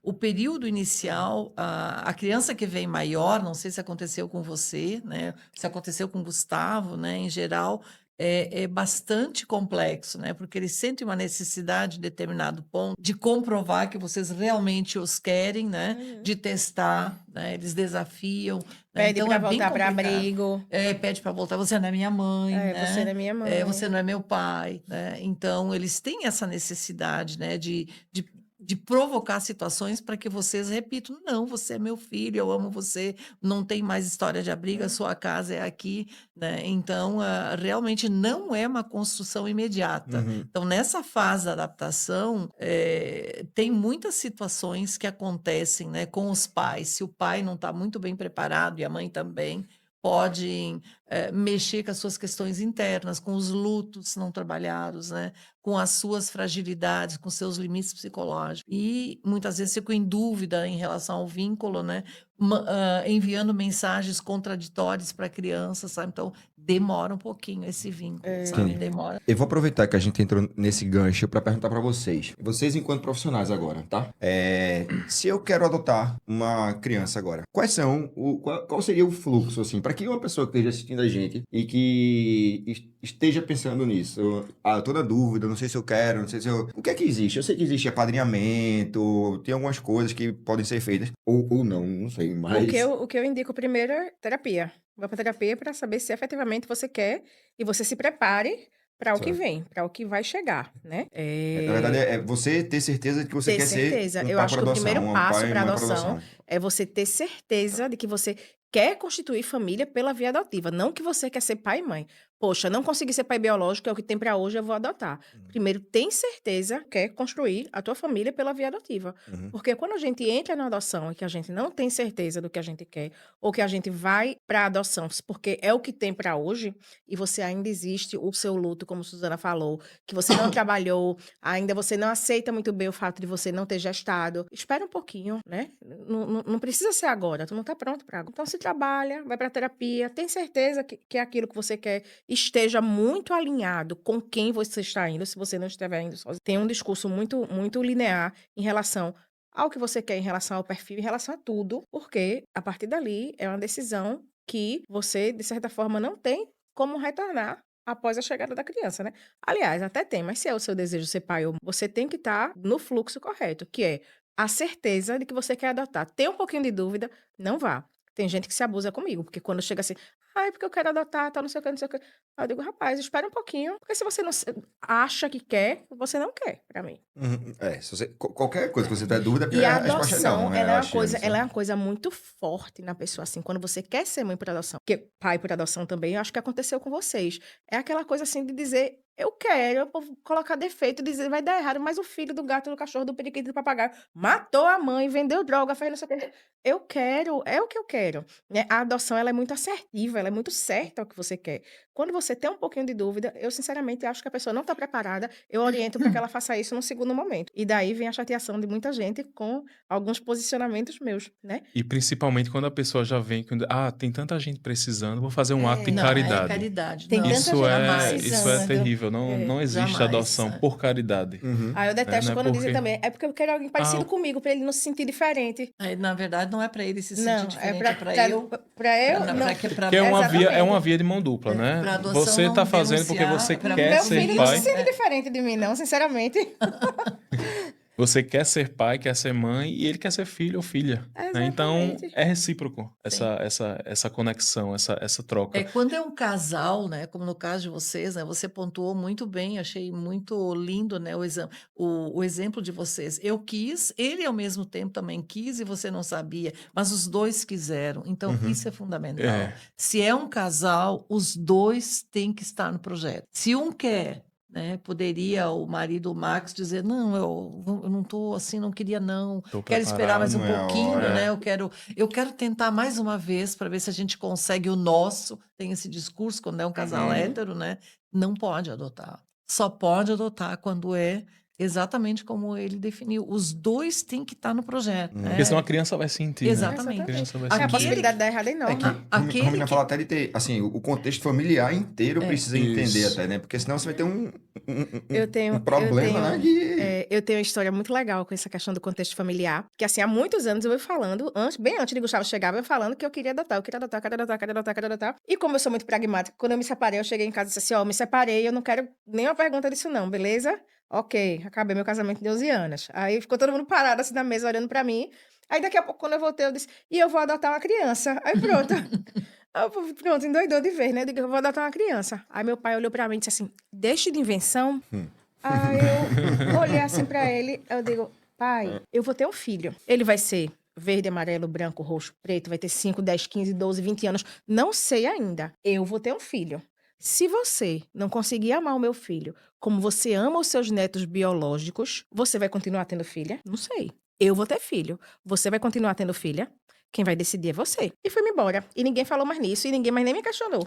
o período inicial, a criança que vem maior, não sei se aconteceu com você, né? Se aconteceu com o Gustavo, né? Em geral, é bastante complexo, né? Porque eles sentem uma necessidade de determinado ponto de comprovar que vocês realmente os querem, né? Uhum. De testar, né? Eles desafiam, né? Pede Então para é bem voltar para complicado. abrigo. Pede para voltar, você não é minha mãe, né? Você não é minha mãe. Você não é meu pai, né? Então, eles têm essa necessidade, né, de provocar situações para que vocês repitam, não, você é meu filho, eu amo você, não tem mais história de abrigo, a sua casa é aqui, né? Então, realmente não é uma construção imediata. Uhum. Então, nessa fase da adaptação, tem muitas situações que acontecem, né, com os pais. Se o pai não está muito bem preparado e a mãe também, podem mexer com as suas questões internas, com os lutos não trabalhados, né? Com as suas fragilidades, com seus limites psicológicos. E muitas vezes ficam em dúvida em relação ao vínculo, né? Enviando mensagens contraditórias para a criança, sabe? Então, demora um pouquinho esse vínculo, sabe? Entendi. Demora. Eu vou aproveitar que a gente entrou nesse gancho para perguntar para vocês. Vocês, enquanto profissionais agora, tá? Se eu quero adotar uma criança agora, qual seria o fluxo, assim, para que uma pessoa que esteja assistindo a gente e que esteja pensando nisso? Eu tô na dúvida, não sei se eu quero, não sei se eu... O que é que existe? Eu sei que existe apadrinhamento, tem algumas coisas que podem ser feitas, ou não sei, mas... O que eu indico primeiro é terapia. Vá para terapia para saber se efetivamente você quer e você se prepare para o que Certo. vem, para o que vai chegar, né? Na verdade, é você ter certeza de que você Ter quer certeza. ser um Eu pai acho por que o adoção, primeiro um passo pai e para mãe por adoção adoção. é você ter certeza de que você quer constituir família pela via adotiva, não que você quer ser pai e mãe. Poxa, não consegui ser pai biológico, é o que tem para hoje, eu vou adotar. Primeiro, tem certeza que quer construir a tua família pela via adotiva. Uhum. Porque quando a gente entra na adoção e que a gente não tem certeza do que a gente quer, ou que a gente vai para a adoção porque é o que tem para hoje, e você ainda existe o seu luto, como Suzana falou, que você não trabalhou, ainda você não aceita muito bem o fato de você não ter gestado, espera um pouquinho, né? Não precisa ser agora, tu não tá pronto para agora. Então se trabalha, vai para terapia, tem certeza que é aquilo que você quer, esteja muito alinhado com quem você está indo, se você não estiver indo sozinho. Tem um discurso muito, muito linear em relação ao que você quer, em relação ao perfil, em relação a tudo, porque a partir dali é uma decisão que você, de certa forma, não tem como retornar após a chegada da criança, né? Aliás, até tem, mas se é o seu desejo ser pai ou mãe, você tem que estar no fluxo correto, que é a certeza de que você quer adotar. Tem um pouquinho de dúvida, não vá. Tem gente que se abusa comigo, porque quando chega assim, porque eu quero adotar, tal, não sei o que, não sei o que. Aí eu digo, rapaz, espera um pouquinho, porque se você não acha que quer, você não quer, pra mim. Uhum. Se você, qualquer coisa que você tiver dúvida, E a resposta é adoção, não. ela Eu é acho isso. ela é uma coisa muito forte na pessoa, assim, quando você quer ser mãe por adoção. Porque pai por adoção também, eu acho que aconteceu com vocês. É aquela coisa assim de dizer, eu quero, eu vou colocar defeito, dizer, vai dar errado, mas o filho do gato, do cachorro, do periquito, do papagaio, matou a mãe, vendeu droga, fez não sei o que. Eu quero, é o que eu quero. Né? A adoção, ela é muito assertiva, ela é muito certa ao que você quer. Quando você tem um pouquinho de dúvida, eu sinceramente acho que a pessoa não está preparada, eu oriento para que ela faça isso no segundo momento. E daí vem a chateação de muita gente com alguns posicionamentos meus, né? E principalmente quando a pessoa já vem com, tem tanta gente precisando, vou fazer um ato de Não, caridade. é caridade. Tem Não, tanta Isso gente é precisando. terrível. Não existe jamais, adoção por caridade. Uhum. Eu detesto não é quando dizem porque- também, é porque eu quero alguém parecido comigo, para ele não se sentir diferente. Na verdade, não é para ele se sentir Não, diferente, é é para para eu. eu, Pra- não. pra que- pra- Porque é Exatamente. uma via de mão dupla, né? pra adoção Você não tá fazendo porque denunciar, você pra quer Meu ser filho não pai. se sente diferente de mim, não, sinceramente. Você quer ser pai, quer ser mãe, e ele quer ser filho ou filha, né? Então, Exatamente. é recíproco Sim. essa conexão, essa troca. Quando é um casal, né, como no caso de vocês, né, você pontuou muito bem, achei muito lindo, né, o exemplo de vocês. Eu quis, ele ao mesmo tempo também quis e você não sabia, mas os dois quiseram. Então, Uhum. isso é fundamental. É, Se é um casal, os dois têm que estar no projeto. Se um quer, né, poderia o marido, o Max, dizer, não, eu não estou assim, não queria não, tô quero esperar mais preparado. um Não é a pouquinho, hora. né, eu quero tentar mais uma vez para ver se a gente consegue o nosso, tem esse discurso quando é um casal Uhum. hétero, né, não pode adotar. Só pode adotar quando é exatamente como ele definiu. Os dois têm que estar no projeto, Uhum. Porque senão a né? criança vai sentir, né? A Exatamente. criança vai É, a Aquele- possibilidade de dar errado é É enorme. que aquele Romina que- fala até de ter, assim, o contexto familiar inteiro precisa entender Isso. até, né? Porque senão você vai ter um Eu problema, né? eu tenho uma história muito legal com essa questão do contexto familiar, que assim, há muitos anos eu venho falando, bem antes de Gustavo chegar, eu venho falando que eu queria adotar, eu queria adotar, quero adotar, quero adotar, quero adotar. E como eu sou muito pragmática, quando eu me separei, eu cheguei em casa e disse assim, ó, me separei, eu não quero nenhuma pergunta disso não, beleza? Ok, acabei meu casamento de 12 anos. Aí ficou todo mundo parado assim na mesa, olhando pra mim. Aí daqui a pouco, quando eu voltei, eu disse, e eu vou adotar uma criança. Aí pronto. Pronto, endoidou de vez, né? Eu digo, eu vou adotar uma criança. Aí meu pai olhou pra mim e disse assim, deixe de invenção. Aí eu olhei assim pra ele, eu digo, pai, eu vou ter um filho. Ele vai ser verde, amarelo, branco, roxo, preto, vai ter 5, 10, 15, 12, 20 anos. Não sei ainda. Eu vou ter um filho. Se você não conseguir amar o meu filho como você ama os seus netos biológicos, você vai continuar tendo filha? Não sei. Eu vou ter filho. Você vai continuar tendo filha? Quem vai decidir é você. E fui-me embora. E ninguém falou mais nisso, e ninguém mais nem me questionou.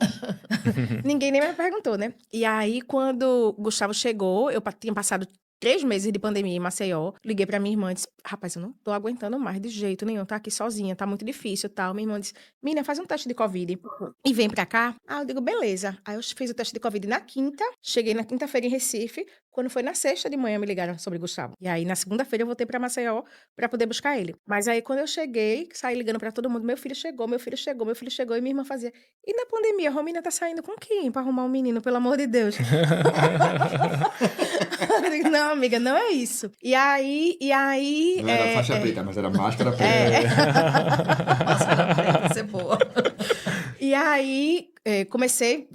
Ninguém nem me perguntou, né? E aí, quando o Gustavo chegou, eu tinha passado 3 meses de pandemia em Maceió. Liguei pra minha irmã e disse, rapaz, eu não tô aguentando mais de jeito nenhum, tá aqui sozinha, tá muito difícil e tal. Minha irmã disse, menina, faz um teste de Covid e vem pra cá. Ah, eu digo, beleza. Aí eu fiz o teste de Covid na quinta, cheguei na quinta-feira em Recife. Quando foi na sexta de manhã, me ligaram sobre Gustavo. E aí, na segunda-feira, eu voltei pra Maceió pra poder buscar ele. Mas aí, quando eu cheguei, saí ligando pra todo mundo, meu filho chegou, meu filho chegou, meu filho chegou. E minha irmã fazia, e na pandemia, a Romina tá saindo com quem pra arrumar um menino, pelo amor de Deus? Eu digo, não, amiga, não é isso. E aí... Não era faixa preta, mas era máscara preta. Máscara preta, isso é boa. E aí,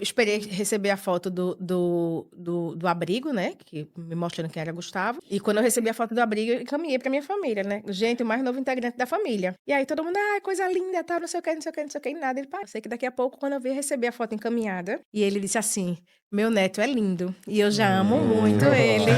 esperei receber a foto do abrigo, né? Que me mostrando quem era Gustavo. E quando eu recebi a foto do abrigo, eu encaminhei pra minha família, né? Gente, o mais novo integrante da família. E aí todo mundo, coisa linda, tá, não sei o que, não sei o que, não sei o que, e nada. Ele, pá, sei que daqui a pouco, quando eu vi receber a foto encaminhada, e ele disse assim, meu neto é lindo. E eu já amo muito ele.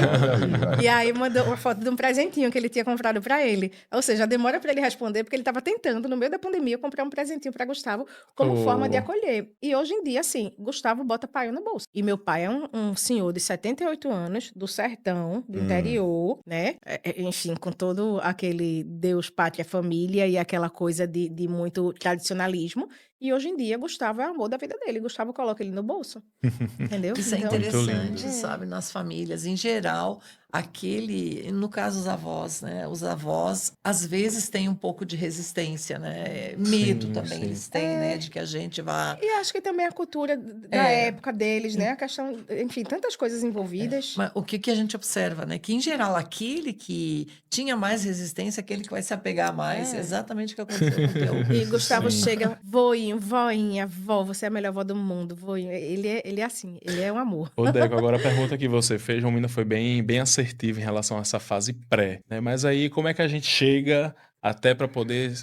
E aí mandou uma foto de um presentinho que ele tinha comprado pra ele. Ou seja, demora pra ele responder, porque ele tava tentando, no meio da pandemia, comprar um presentinho pra Gustavo como forma de acolher. E hoje em dia, assim, Gustavo bota pai no bolso. E meu pai é um senhor de 78 anos, do sertão, do interior, né? Enfim, com todo aquele Deus, pátria, família e aquela coisa de muito tradicionalismo. E hoje em dia, Gustavo é o amor da vida dele. Gustavo coloca ele no bolso. Entendeu? Isso é Então, Muito interessante, lindo. sabe, nas famílias. Em geral, no caso os avós, né? Os avós, às vezes, têm um pouco de resistência, né? Medo Sim, também sim. eles têm, né? De que a gente vá... E acho que também a cultura da época deles, né? A questão, enfim, tantas coisas envolvidas. Mas o que que a gente observa, né? Que, em geral, aquele que tinha mais resistência, aquele que vai se apegar mais. Exatamente o que aconteceu com o teu. E Gustavo Sim. chega, voinho, voinha, vó, você é a melhor vó do mundo, voinho. Ele é assim, ele é um amor. Ô, Deco, agora a pergunta que você fez, Romina, foi bem assertiva em relação a essa fase pré, né? Mas aí, como é que a gente chega até para poder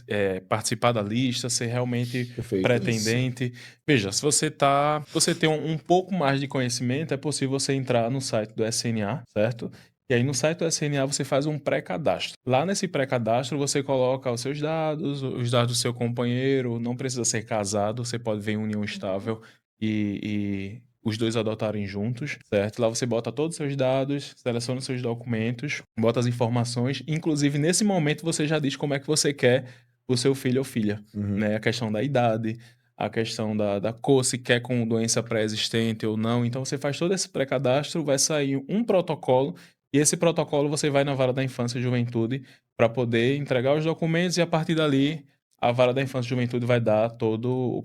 participar da lista, ser realmente Perfeito. pretendente? Veja, se você tem um pouco mais de conhecimento, é possível você entrar no site do SNA, certo? E aí no site do SNA você faz um pré-cadastro. Lá nesse pré-cadastro você coloca os seus dados, os dados do seu companheiro, não precisa ser casado, você pode ver em união estável e os dois adotarem juntos, certo? Lá você bota todos os seus dados, seleciona os seus documentos, bota as informações, inclusive nesse momento você já diz como é que você quer o seu filho ou filha, né? A questão da idade, a questão da cor, se quer com doença pré-existente ou não. Então você faz todo esse pré-cadastro, vai sair um protocolo e esse protocolo você vai na vara da infância e juventude para poder entregar os documentos e a partir dali a vara da infância e juventude vai dar todo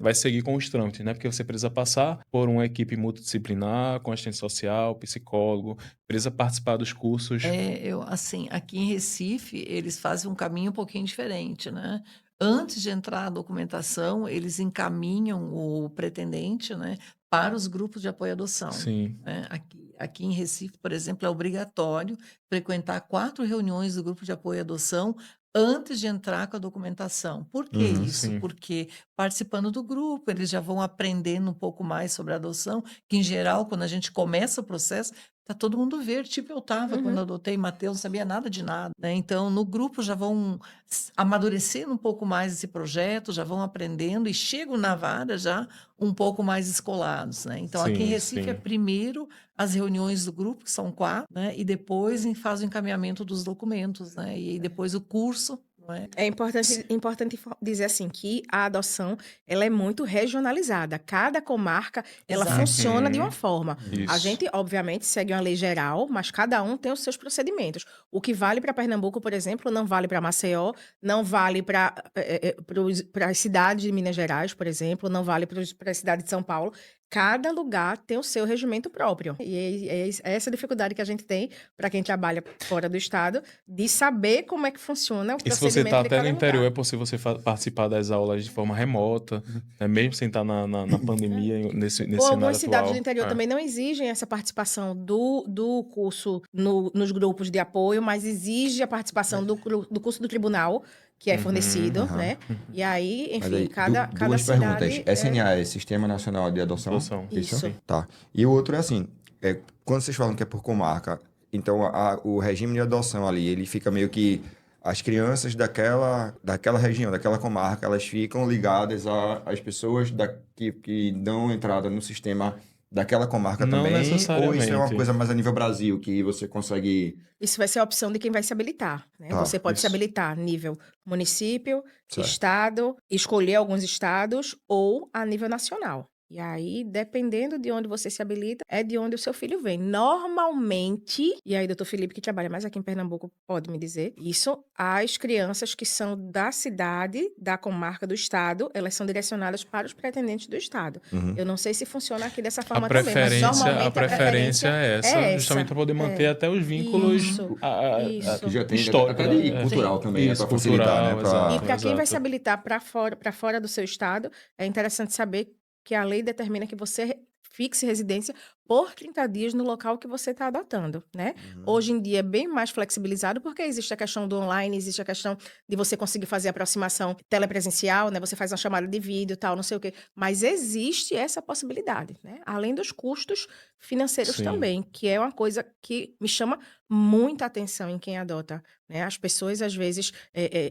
vai seguir com os trâmites, né? Porque você precisa passar por uma equipe multidisciplinar, com assistente social, psicólogo, precisa participar dos cursos. Assim, aqui em Recife, eles fazem um caminho um pouquinho diferente, né? Antes de entrar a documentação, eles encaminham o pretendente, né, para os grupos de apoio à adoção. Sim. Né? Aqui em Recife, por exemplo, é obrigatório frequentar 4 reuniões do grupo de apoio à adoção antes de entrar com a documentação. Por que isso? Sim. Porque participando do grupo, eles já vão aprendendo um pouco mais sobre a adoção, que em geral, quando a gente começa o processo, tá todo mundo verde, tipo eu tava quando adotei Mateus, não sabia nada de nada, né? Então, no grupo já vão amadurecendo um pouco mais esse projeto, já vão aprendendo e chegam na vara já um pouco mais escolados, né? Então, aqui em Sim, Recife sim. é primeiro as reuniões do grupo, que são 4, né? E depois faz o encaminhamento dos documentos, né? E aí depois o curso, não é? É importante dizer assim que a adoção ela é muito regionalizada. Cada comarca ela Exato. funciona de uma Uhum. forma. A Isso. gente, obviamente, segue uma lei geral, mas cada um tem os seus procedimentos. O que vale para Pernambuco, por exemplo, não vale para Maceió, não vale para as cidades de Minas Gerais, por exemplo, não vale para a cidade de São Paulo. Cada lugar tem o seu regimento próprio. E é essa dificuldade que a gente tem para quem trabalha fora do estado, de saber como é que funciona o E se você procedimento está de até no cada interior, lugar. é possível você participar das aulas de forma remota, né? Mesmo sem estar na pandemia, nesse Ou cenário algumas cidades atual. do interior É. também não exigem essa participação do curso nos grupos de apoio, mas exige a participação do curso do tribunal, que é fornecido, Aham. né? E aí, Mas enfim, aí, cada duas perguntas. cidade SNA é Sistema Nacional de Adoção? Adoção. Isso. Tá. E o outro é assim, quando vocês falam que é por comarca, então o regime de adoção ali, ele fica meio que as crianças daquela região, daquela comarca, elas ficam ligadas às pessoas que dão entrada no sistema daquela comarca Não também? Ou isso é uma necessariamente. coisa mais a nível Brasil, que você consegue... Isso vai ser a opção de quem vai se habilitar, né? Tá, Você pode se isso. habilitar a nível município, Certo. estado, escolher alguns estados ou a nível nacional. E aí, dependendo de onde você se habilita, é de onde o seu filho vem. Normalmente, e aí, doutor Felipe, que trabalha mais aqui em Pernambuco, pode me dizer, isso, as crianças que são da cidade, da comarca do estado, elas são direcionadas para os pretendentes do estado. Uhum. Eu não sei se funciona aqui dessa A forma também, mas preferência normalmente a preferência é essa, justamente para poder manter até os vínculos Isso, isso. Que já tem históricos. até de né? cultural Sim. também, Isso, para facilitar, né? cultural, E para quem vai se exato. habilitar para fora do seu estado, é interessante saber que a lei determina que você fixe residência por 30 dias no local que você está adotando, né? Hoje em dia é bem mais flexibilizado porque existe a questão do online, existe a questão de você conseguir fazer aproximação telepresencial, né? Você faz uma chamada de vídeo, tal, não sei o quê. Mas existe essa possibilidade, né? Além dos custos financeiros Sim. também, que é uma coisa que me chama muita atenção em quem adota, né? As pessoas, às vezes,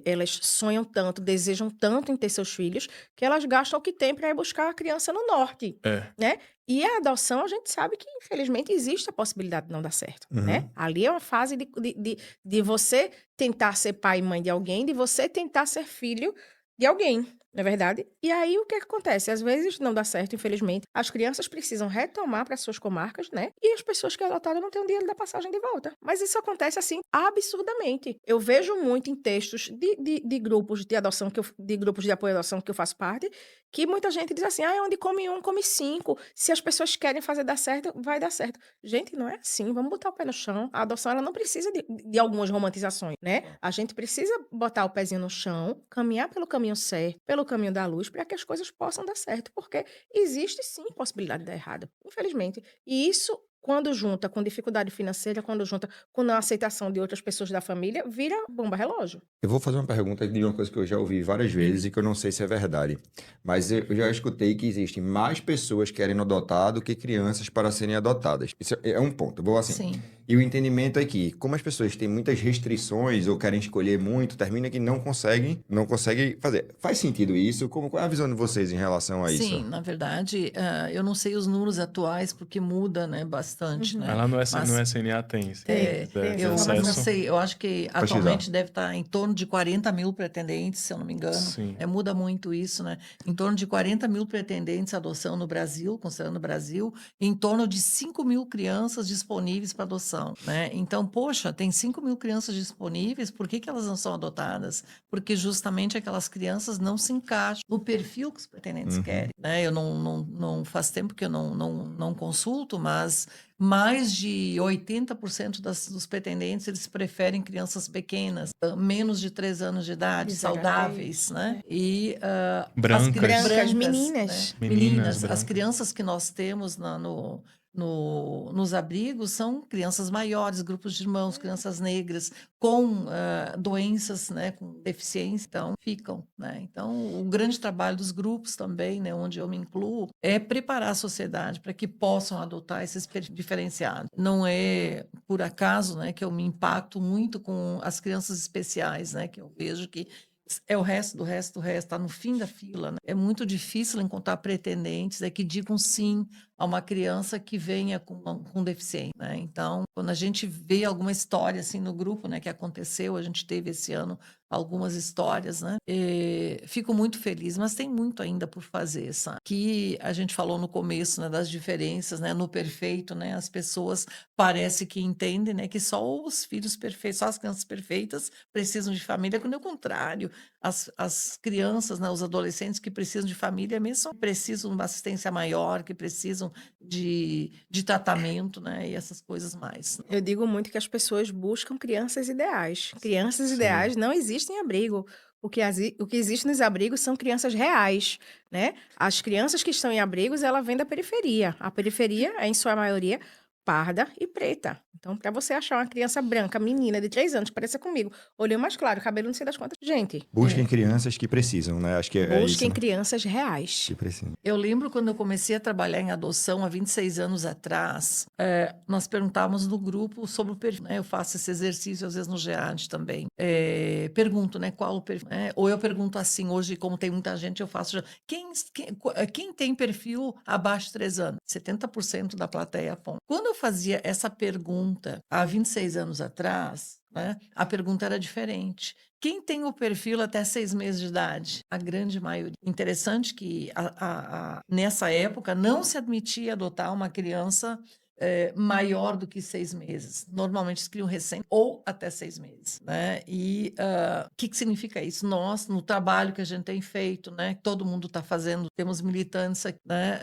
elas sonham tanto, desejam tanto em ter seus filhos, que elas gastam o que tem para ir buscar a criança no norte, É. né? E a adoção, a gente sabe que, infelizmente, existe a possibilidade de não dar certo, né? Ali é uma fase de você tentar ser pai e mãe de alguém, de você tentar ser filho de alguém, não é verdade? E aí, o que é que acontece? Às vezes não dá certo, infelizmente. As crianças precisam retomar para suas comarcas, né? E as pessoas que adotaram não têm o dinheiro da passagem de volta. Mas isso acontece, assim, absurdamente. Eu vejo muito em textos de grupos de adoção, de grupos de apoio à adoção que eu faço parte, que muita gente diz assim, onde come um, come 5. Se as pessoas querem fazer dar certo, vai dar certo. Gente, não é assim. Vamos botar o pé no chão. A adoção, ela não precisa de algumas romantizações, né? A gente precisa botar o pezinho no chão, caminhar pelo caminho certo, pelo caminho da luz, para que as coisas possam dar certo. Porque existe, sim, possibilidade de dar errado, infelizmente. E isso, quando junta com dificuldade financeira, quando junta com não aceitação de outras pessoas da família, vira bomba relógio. Eu vou fazer uma pergunta de uma coisa que eu já ouvi várias vezes e que eu não sei se é verdade. Mas eu já escutei que existem mais pessoas querendo adotar do que crianças para serem adotadas. Isso é um ponto. Eu vou assim. Sim. E o entendimento é que, como as pessoas têm muitas restrições ou querem escolher muito, termina que não conseguem fazer. Faz sentido isso? Qual é a visão de vocês em relação a isso? Sim, na verdade, eu não sei os números atuais, porque muda, né, bastante, Uhum. né? Mas lá no, Mas- no SNA tem, se É, quiser ter eu não acesso. sei, eu acho que Pesquisar. atualmente deve estar em torno de 40 mil pretendentes, se eu não me engano. Sim. Muda muito isso, né? Em torno de 40 mil pretendentes à adoção no Brasil, considerando o Brasil, e em torno de 5 mil crianças disponíveis para adoção, né? Então, poxa, tem 5 mil crianças disponíveis, por que que elas não são adotadas? Porque justamente aquelas crianças não se encaixam no perfil que os pretendentes Uhum. querem, né? Eu não faz tempo que eu não consulto, mas mais de 80% dos pretendentes, eles preferem crianças pequenas, menos de 3 anos de idade, Desagradez, saudáveis, né? E as Brancas. Brancas, né? meninas. Meninas As brancas. crianças que nós temos nos abrigos são crianças maiores, grupos de irmãos, crianças negras com doenças, né, com deficiência, então ficam, né? Então, o grande trabalho dos grupos também, né, onde eu me incluo, é preparar a sociedade para que possam adotar esses perfis diferenciados. Não é por acaso, né, que eu me impacto muito com as crianças especiais, né, que eu vejo que é o resto do resto do resto, está no fim da fila, né? É muito difícil encontrar pretendentes que digam sim a uma criança que venha com deficiência, né? Então, quando a gente vê alguma história assim no grupo, né, que aconteceu, a gente teve esse ano algumas histórias, né? Fico muito feliz, mas tem muito ainda por fazer, sabe? Que a gente falou no começo, né, das diferenças, né, no perfeito, né? As pessoas parece que entendem, né, que só os filhos perfeitos, só as crianças perfeitas precisam de família, quando é o contrário. As crianças, né, os adolescentes que precisam de família mesmo precisam de uma assistência maior, que precisam de tratamento, né, e essas coisas mais. Eu digo muito que as pessoas buscam crianças ideais. Crianças Sim. ideais não existem em abrigo. O que existe nos abrigos são crianças reais, né? As crianças que estão em abrigos, ela vem da periferia. A periferia é, em sua maioria, parda e preta. Então, para você achar uma criança branca, menina de 3 anos, pareça comigo, olhinho mais claro, cabelo não sei das quantas. Gente, Busquem crianças que precisam, né? Acho que é isso, busquem né? crianças reais. Que precisam. Eu lembro quando eu comecei a trabalhar em adoção há 26 anos atrás, nós perguntávamos no grupo sobre o perfil, né? Eu faço esse exercício às vezes no GEAD também. Pergunto, né, qual o perfil, né? Ou eu pergunto assim, hoje, como tem muita gente, eu faço quem tem perfil abaixo de 3 anos? 70% da plateia aponta. Quando eu fazia essa pergunta há 26 anos atrás, né, a pergunta era diferente. Quem tem o perfil até 6 meses de idade? A grande maioria. Interessante que nessa época não se admitia adotar uma criança maior do que 6 meses. Normalmente eles criam recém ou até 6 meses, né? E o que significa isso? Nós, no trabalho que a gente tem feito, né? Todo mundo está fazendo, temos militantes aqui, né?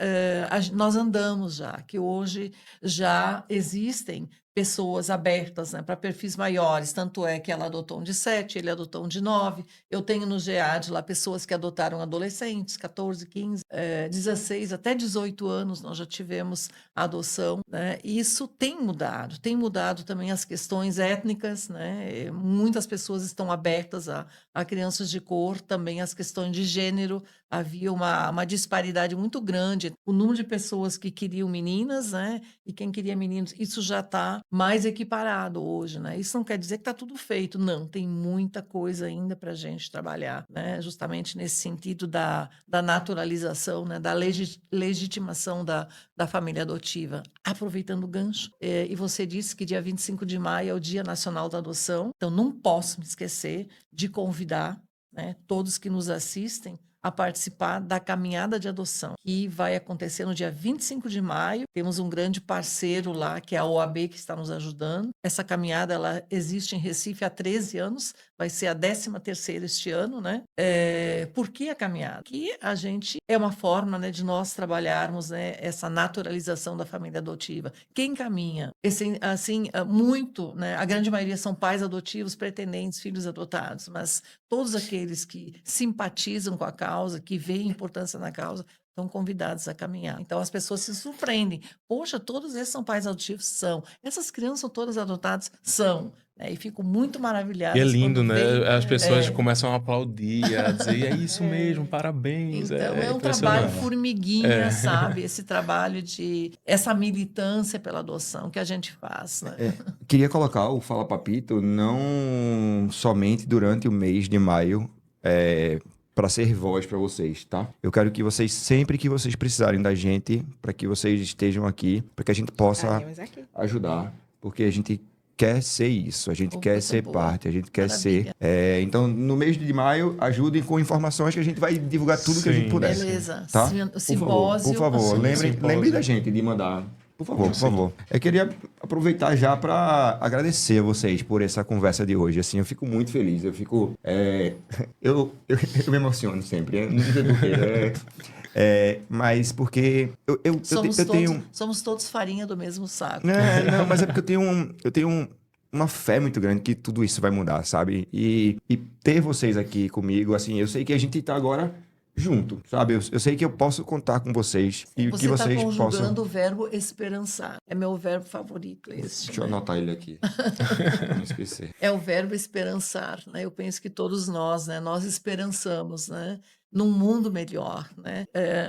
Nós andamos já, que hoje já existem pessoas abertas, né, para perfis maiores, tanto é que ela adotou um de 7, ele adotou um de 9. Eu tenho no GEAD lá pessoas que adotaram adolescentes, 14, 15, 16, até 18 anos nós já tivemos adoção, né? E isso tem mudado também as questões étnicas, né? Muitas pessoas estão abertas a crianças de cor, também as questões de gênero. Havia uma disparidade muito grande, o número de pessoas que queriam meninas, né, e quem queria meninos, isso já está mais equiparado hoje, né? Isso não quer dizer que está tudo feito, não, tem muita coisa ainda para a gente trabalhar, né? Justamente nesse sentido da naturalização, né, da legitimação da família adotiva. Aproveitando o gancho, e você disse que dia 25 de maio é o Dia Nacional da Adoção, então não posso me esquecer de convidar, né, todos que nos assistem a participar da caminhada de adoção, que vai acontecer no dia 25 de maio. Temos um grande parceiro lá, que é a OAB, que está nos ajudando. Essa caminhada, ela existe em Recife há 13 anos, vai ser a 13ª este ano, né? Por que a caminhada? Que a gente é uma forma, né, de nós trabalharmos, né, essa naturalização da família adotiva. Quem caminha? Muito, né? A grande maioria são pais adotivos, pretendentes, filhos adotados, mas todos aqueles que simpatizam com a causa, que veem importância na causa, estão convidados a caminhar. Então, as pessoas se surpreendem. Poxa, todos esses são pais adotivos? São. Essas crianças são todas adotadas? São. Né? E fico muito maravilhada. E é lindo, quando né? veem. As pessoas começam a aplaudir, a dizer, é isso mesmo, parabéns. Então, é um impressionante. trabalho formiguinha, sabe? Esse trabalho essa militância pela adoção que a gente faz, né? Queria colocar o Fala Papito não somente durante o mês de maio, para ser voz para vocês, tá? Eu quero que vocês, sempre que vocês precisarem da gente, para que vocês estejam aqui, para que a gente possa Estaremos aqui. ajudar, porque a gente quer ser isso, a gente Oh, quer coisa ser boa. parte, a gente quer Maravilha. ser. Então, no mês de maio, ajudem com informações que a gente vai divulgar tudo que a gente Sim. puder. Beleza. Tá? O simpósio. Por favor, Sim, lembre simpósio. da gente de mandar. Por favor, por favor. Eu queria aproveitar já para agradecer a vocês por essa conversa de hoje. Assim, eu fico muito feliz. Eu fico. Eu me emociono sempre. Não sei por quê. Mas porque eu tenho. Somos todos farinha do mesmo saco. Não, mas é porque eu tenho uma fé muito grande que tudo isso vai mudar, sabe? E ter vocês aqui comigo, assim, eu sei que a gente tá agora junto, sabe? Eu sei que eu posso contar com vocês e que Você está vocês conjugando possam. o verbo esperançar. É meu verbo favorito esse. Deixa eu né? anotar ele aqui. Pra não esquecer. É o verbo esperançar, né? Eu penso que todos nós, né? Nós esperançamos, né? Num mundo melhor, né?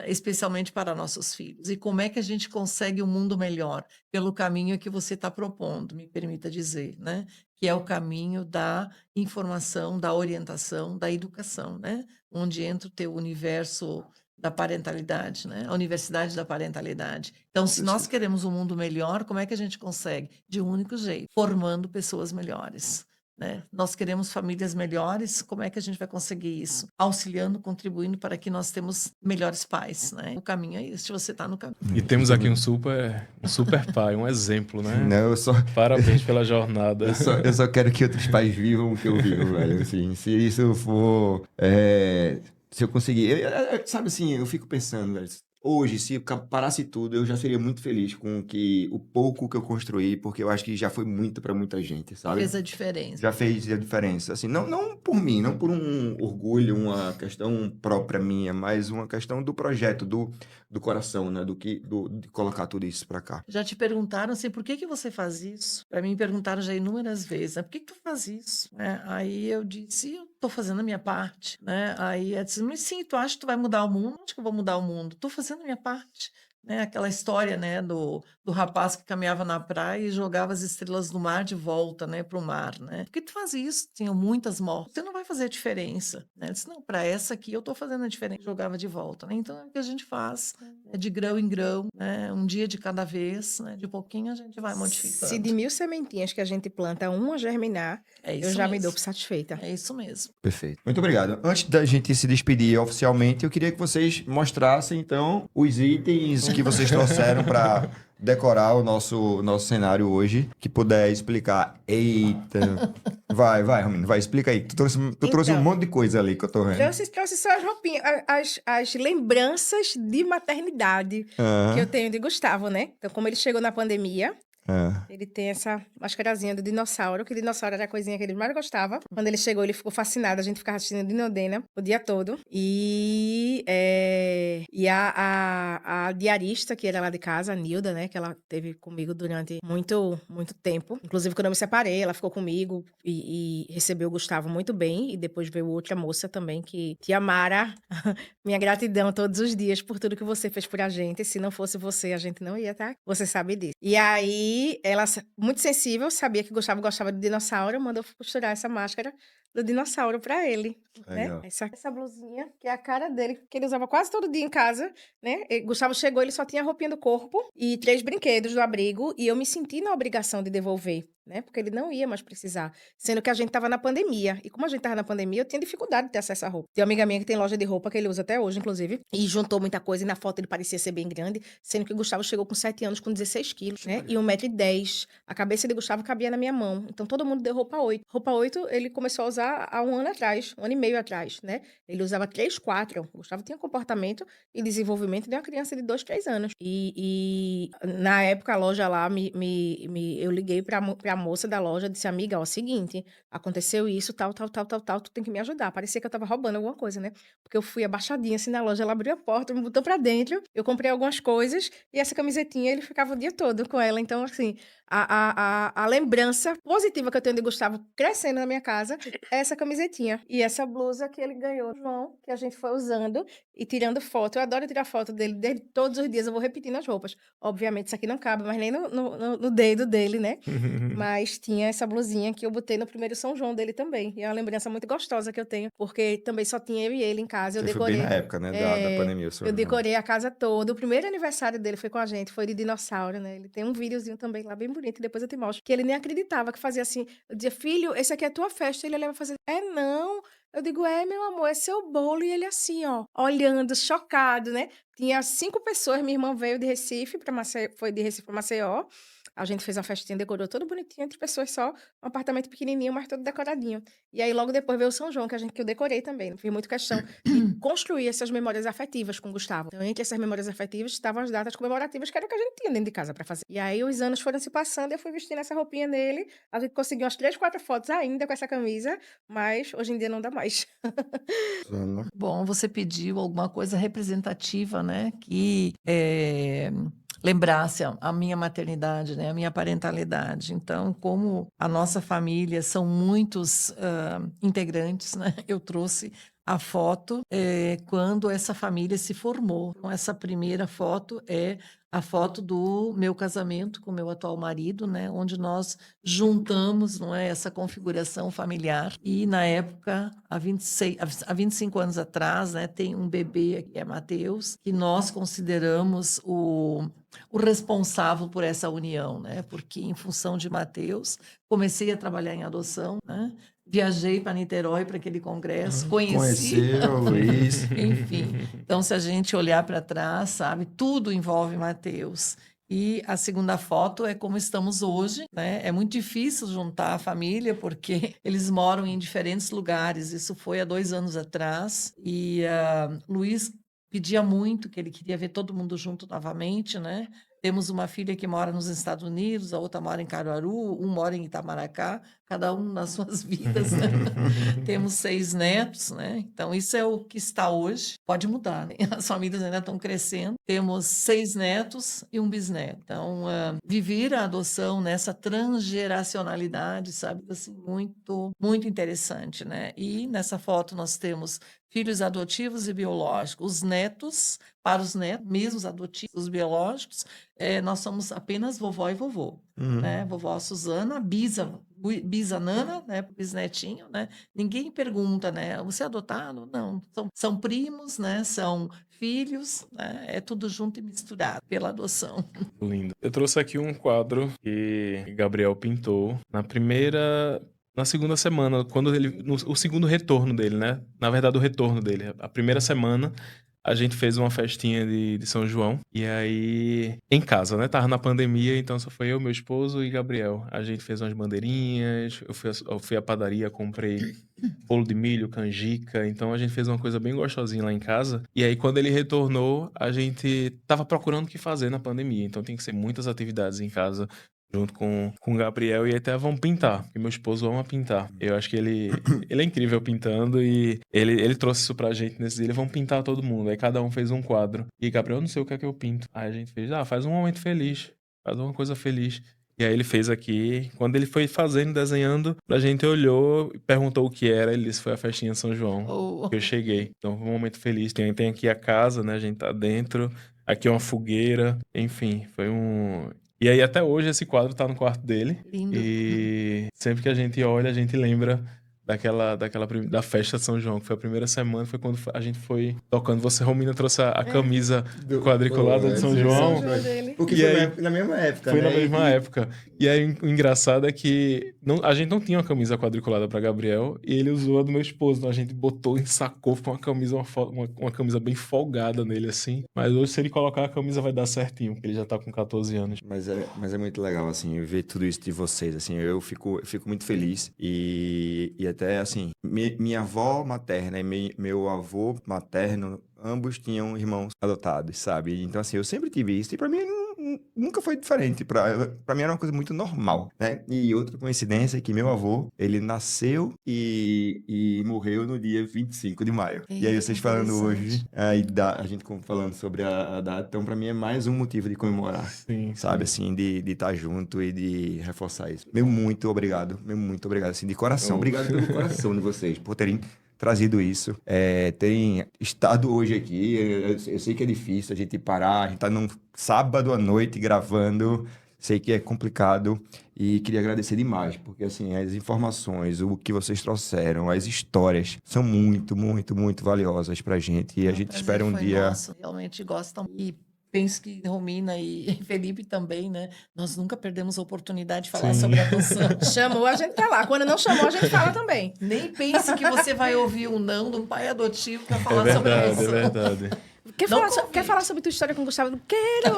Especialmente para nossos filhos. E como é que a gente consegue um mundo melhor? Pelo caminho que você está propondo, me permita dizer, né? Que é o caminho da informação, da orientação, da educação, né? Onde entra o teu universo da parentalidade, né? A universidade da parentalidade. Então, se nós queremos um mundo melhor, como é que a gente consegue? De um único jeito, formando pessoas melhores. Né? Nós queremos famílias melhores, como é que a gente vai conseguir isso? Auxiliando, contribuindo para que nós temos melhores pais, né? O caminho é esse, você está no caminho. E temos aqui um super pai, um exemplo, né? Não, Parabéns pela jornada. eu só quero que outros pais vivam o que eu vivo, velho. Assim, se isso for. Se eu conseguir. Sabe assim, eu fico pensando, velho. Hoje, se eu parasse tudo, eu já seria muito feliz com o pouco que eu construí, porque eu acho que já foi muito pra muita gente, sabe? Fez a diferença. Já fez a diferença. Assim, não por mim, não por um orgulho, uma questão própria minha, mas uma questão do projeto, do coração, né? De colocar tudo isso pra cá. Já te perguntaram assim, por que você faz isso? Para mim, perguntaram já inúmeras vezes, né? Por que tu faz isso? Né? Aí eu disse, eu tô fazendo a minha parte, né? Aí ela disse, mas sim, tu acha que tu vai mudar o mundo? Acho que eu vou mudar o mundo. Tô fazendo a minha parte. Né? Aquela história, né, do rapaz que caminhava na praia e jogava as estrelas do mar de volta, né, para o mar, né? Por que tu faz isso? Tinham muitas mortes. Você não vai fazer a diferença, né? Eu disse, não, para essa aqui eu tô fazendo a diferença. Jogava de volta, né? Então é o que a gente faz, né, de grão em grão, né? Um dia de cada vez, né? De pouquinho a gente vai modificando. Se de 1000 sementinhas que a gente planta, uma germinar, É isso eu já me mesmo. dou por satisfeita. É isso mesmo. Perfeito. Muito obrigado. Antes da gente se despedir oficialmente, eu queria que vocês mostrassem, então, os itens que vocês trouxeram para decorar o nosso cenário hoje, que puder explicar. Eita. Vai, Romino, vai, explica aí. Tu trouxe um Então, monte de coisa ali que eu tô vendo. trouxe só as roupinhas, as lembranças de maternidade que eu tenho de Gustavo, né? Então, como ele chegou na pandemia, ele tem essa mascarazinha do dinossauro, que dinossauro era a coisinha que ele mais gostava. Quando ele chegou, ele ficou fascinado. A gente ficava assistindo Dinodena o dia todo. E a diarista, que era lá de casa, a Nilda, né? Que ela teve comigo durante muito, muito tempo. Inclusive, quando eu me separei, ela ficou comigo e recebeu o Gustavo muito bem. E depois veio outra moça também, que Tia Mara, minha gratidão todos os dias por tudo que você fez por a gente. Se não fosse você, a gente não ia, tá? Você sabe disso. E aí, ela, muito sensível, sabia que Gustavo gostava de dinossauro, mandou costurar essa máscara do dinossauro pra ele, Legal. né? Essa blusinha, que é a cara dele, que ele usava quase todo dia em casa, né? Gustavo chegou, ele só tinha a roupinha do corpo e 3 brinquedos do abrigo, e eu me senti na obrigação de devolver, né? Porque ele não ia mais precisar, sendo que a gente tava na pandemia, e como a gente tava na pandemia, eu tinha dificuldade de ter acesso à roupa. Tem uma amiga minha que tem loja de roupa, que ele usa até hoje, inclusive, e juntou muita coisa, e na foto ele parecia ser bem grande, sendo que o Gustavo chegou com 7 anos, com 16 quilos, né? E 1,10 m. A cabeça de Gustavo cabia na minha mão, então todo mundo deu roupa 8. Roupa 8 ele começou a usar há um ano atrás, 1 ano e meio atrás, né? Ele usava 3, 4. O Gustavo tinha comportamento e desenvolvimento de uma criança de 2, 3 anos. E na época a loja lá, eu liguei pra moça da loja, disse, amiga, ó, seguinte, aconteceu isso, tal, tu tem que me ajudar. Parecia que eu tava roubando alguma coisa, né? Porque eu fui abaixadinha assim na loja, ela abriu a porta, me botou pra dentro, eu comprei algumas coisas e essa camisetinha ele ficava o dia todo com ela. Então, assim, a lembrança positiva que eu tenho de Gustavo crescendo na minha casa é essa camisetinha. E essa blusa que ele ganhou do João, que a gente foi usando. e tirando foto. Eu adoro tirar foto dele, todos os dias eu vou repetindo as roupas. Obviamente, isso aqui não cabe, mas nem no dedo dele, né? Mas tinha essa blusinha que eu botei no primeiro São João dele também. E é uma lembrança muito gostosa que eu tenho, porque também só tinha eu e ele em casa. Eu Você foi bem na decorei. época, né, da É, pandemia, o São eu João. decorei a casa toda. O primeiro aniversário dele foi com a gente, foi de dinossauro, né? Ele tem um videozinho também lá bem bonito, e depois eu te mostro. Que ele nem acreditava que fazia assim. Eu dizia, filho, esse aqui é a tua festa. Ele olhava e fazia, é não. Eu digo, meu amor, é seu bolo. E ele assim, ó, olhando, chocado, né? Tinha 5 pessoas, minha irmã veio de Recife para Maceió, foi de Recife para Maceió. A gente fez uma festinha, decorou tudo bonitinho, entre pessoas só, um apartamento pequenininho, mas todo decoradinho. E aí logo depois veio o São João, que eu decorei também. Fiz muito questão de construir essas memórias afetivas com o Gustavo. Então, entre essas memórias afetivas estavam as datas comemorativas, que era o que a gente tinha dentro de casa para fazer. E aí os anos foram se passando, eu fui vestindo essa roupinha nele. A gente conseguiu umas 3, 4 fotos ainda com essa camisa, mas hoje em dia não dá mais. Ana. Bom, você pediu alguma coisa representativa, né? Que lembrasse a minha maternidade, né? A minha parentalidade. Então, como a nossa família são muitos integrantes, né? Eu trouxe a foto quando essa família se formou. Então, essa primeira foto é a foto do meu casamento com o meu atual marido, né? Onde nós juntamos, não é, essa configuração familiar. E na época, há 25 anos atrás, né, tem um bebê que é Mateus, que nós consideramos o responsável por essa união, né? Porque em função de Mateus, comecei a trabalhar em adoção, né? Viajei para Niterói para aquele congresso, conheci. Conheceu o Luiz. Enfim, então se a gente olhar para trás, sabe, tudo envolve Mateus. E a segunda foto é como estamos hoje, né? É muito difícil juntar a família porque eles moram em diferentes lugares. Isso foi há 2 anos atrás e Luiz pedia muito que ele queria ver todo mundo junto novamente, né? Temos uma filha que mora nos Estados Unidos, a outra mora em Caruaru, um mora em Itamaracá, cada um nas suas vidas, né? Temos 6 netos, né? Então, isso é o que está hoje. Pode mudar, né? As famílias ainda estão crescendo. Temos 6 netos e um bisneto. Então, viver a adoção nessa transgeracionalidade, sabe? Assim, muito, muito interessante, né? E nessa foto nós temos filhos adotivos e biológicos. Os netos, para os netos, mesmo os adotivos, os biológicos, nós somos apenas vovó e vovô, né? Vovó Suzana, bisa Nana, né? Bisnetinho, né? Ninguém pergunta, né? Você é adotado? Não. São primos, né? São filhos, né? É tudo junto e misturado pela adoção. Lindo. Eu trouxe aqui um quadro que Gabriel pintou na segunda semana, o segundo retorno dele, né? Na verdade, o retorno dele. A primeira semana, a gente fez uma festinha de São João. E aí, em casa, né? Tava na pandemia, então só foi eu, meu esposo e Gabriel. A gente fez umas bandeirinhas, eu fui à padaria, comprei bolo de milho, canjica. Então a gente fez uma coisa bem gostosinha lá em casa. E aí, quando ele retornou, a gente tava procurando o que fazer na pandemia. Então tem que ser muitas atividades em casa, junto com o Gabriel, e até vamos pintar, porque meu esposo ama pintar. Eu acho que ele é incrível pintando, e ele trouxe isso pra gente nesse dia, vamos pintar todo mundo. Aí cada um fez um quadro. E Gabriel, não sei o que é que eu pinto. Aí a gente fez, faz um momento feliz, faz uma coisa feliz. E aí ele fez aqui, quando ele foi fazendo, desenhando, a gente olhou e perguntou o que era, ele disse, foi a festinha de São João, que eu cheguei. Então foi um momento feliz. Tem aqui a casa, né, a gente tá dentro, aqui uma fogueira, enfim, foi um... E aí, até hoje, esse quadro tá no quarto dele. Lindo. E sempre que a gente olha, a gente lembra da festa de São João, que foi a primeira semana, foi quando a gente foi tocando. Você, Romina, trouxe a camisa quadriculada de São João. Porque E foi aí, na mesma época, foi né? na mesma época. E aí, o engraçado é que a gente não tinha uma camisa quadriculada pra Gabriel, e ele usou a do meu esposo. Então a gente botou, ensacou, ficou uma camisa, uma camisa bem folgada nele, assim. Mas hoje, se ele colocar a camisa, vai dar certinho, porque ele já tá com 14 anos. Mas é muito legal, assim, ver tudo isso de vocês, assim, eu fico muito feliz. E até, assim, minha avó materna e meu avô materno, ambos tinham irmãos adotados, sabe? Então, assim, eu sempre tive isso, e pra mim nunca foi diferente. Pra mim era uma coisa muito normal, né? E outra coincidência é que meu avô, ele nasceu e morreu no dia 25 de maio. E aí vocês falando hoje, a gente falando sobre a data, então pra mim é mais um motivo de comemorar, Sim, sabe? Assim, de estar junto e de reforçar isso. Meu muito obrigado, assim, de coração. Obrigado pelo coração de vocês, por terem trazido isso, terem estado hoje aqui. Eu sei que é difícil a gente parar, a gente tá num sábado à noite gravando, sei que é complicado e queria agradecer demais, porque assim, as informações, o que vocês trouxeram, as histórias são muito, muito, muito valiosas pra gente e a gente espera um Foi dia... nosso, realmente gostam. E penso que Romina e Felipe também, né? Nós nunca perdemos a oportunidade de falar Sim. sobre adoção. Chamou, a gente tá lá. Quando não chamou, a gente fala também. Nem pense que você vai ouvir um não de um pai adotivo para É falar sobre verdade, é adoção. verdade. Quer falar sobre tua história com o Gustavo? Quero!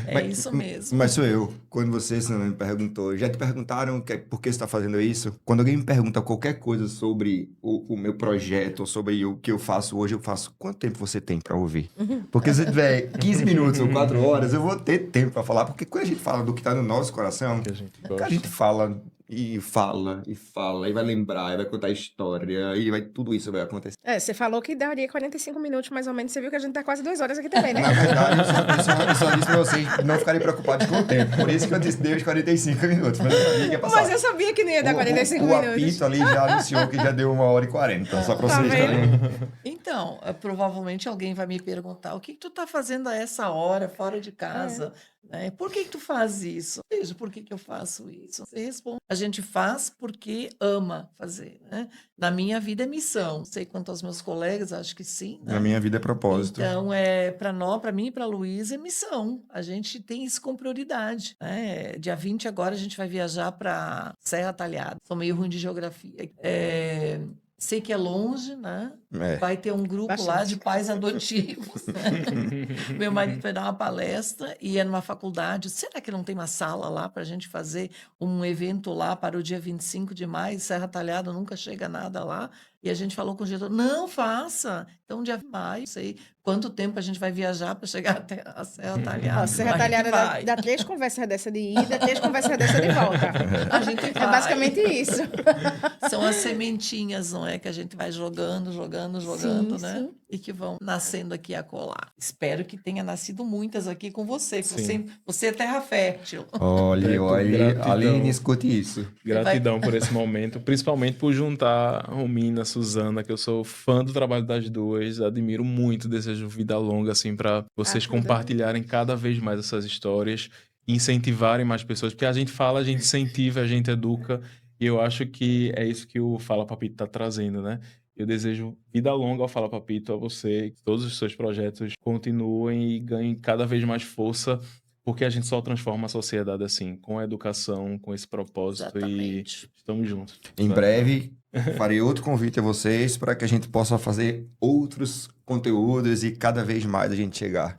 É isso mesmo. Mas sou eu. Quando você, Senhora, me perguntou, já te perguntaram por que você está fazendo isso? Quando alguém me pergunta qualquer coisa sobre o meu projeto, ou sobre o que eu faço hoje, eu faço, quanto tempo você tem para ouvir? Porque se tiver 15 minutos ou 4 horas, eu vou ter tempo para falar. Porque quando a gente fala do que está no nosso coração, Que a gente a gosta. gente fala e fala e fala, e vai lembrar, e vai contar história, e vai, tudo isso vai acontecer. Você falou que daria 45 minutos, mais ou menos. Você viu que a gente tá quase 2 horas aqui também, né? Na verdade, eu só disse pra vocês não ficarem preocupados com o tempo. Por isso que eu disse, dei os 45 minutos. Mas eu sabia que ia passar. Mas eu sabia que não ia dar 45 o minutos. apito ali já anunciou que já deu 1h40. Só pra Tá vocês vendo? terem... Então, provavelmente alguém vai me perguntar o que tu tá fazendo a essa hora fora de casa? Né? Por que tu faz isso? Veja, por que eu faço isso? Você responde. A gente faz porque ama fazer, né? Na minha vida é missão. Não sei quanto aos meus colegas, acho que sim, né? Na minha vida é propósito. Então, para mim e para a Luísa é missão. A gente tem isso com prioridade, né? Dia 20 agora a gente vai viajar para Serra Talhada. Sou meio ruim de geografia. Sei que é longe, né? Vai ter um grupo lá Bastante. de pais adotivos, né? Meu marido vai dar uma palestra e é numa faculdade. Será que não tem uma sala lá para a gente fazer um evento lá para o dia 25 de maio? Serra Talhada nunca chega nada lá. E a gente falou com o diretor, não faça. Então, dia de maio, sei quanto tempo a gente vai viajar para chegar até a Serra Talhada. Ó, Serra Mas a gente Talhada vai. dá 3 conversas dessa de ida, 3 conversas dessa de volta. A gente É vai. basicamente isso. São as sementinhas, não é? Que a gente vai jogando, Sim, né? sim. E que vão nascendo aqui a colar. Espero que tenha nascido muitas aqui com você. Que Sim. você é terra fértil. Olha, Gratidão. Aline, escute isso. Gratidão por esse momento, principalmente por juntar Romina, Suzana, que eu sou fã do trabalho das duas, admiro muito, desejo vida longa, assim, para vocês Tudo bem. compartilharem cada vez mais essas histórias, incentivarem mais pessoas, porque a gente fala, a gente incentiva, a gente educa, e eu acho que é isso que o Fala Papito tá trazendo, né? Eu desejo vida longa ao Fala Papito, a você, que todos os seus projetos continuem e ganhem cada vez mais força, porque a gente só transforma a sociedade assim, com a educação, com esse propósito Exatamente. e estamos juntos. Em breve, farei outro convite a vocês para que a gente possa fazer outros conteúdos e cada vez mais a gente chegar.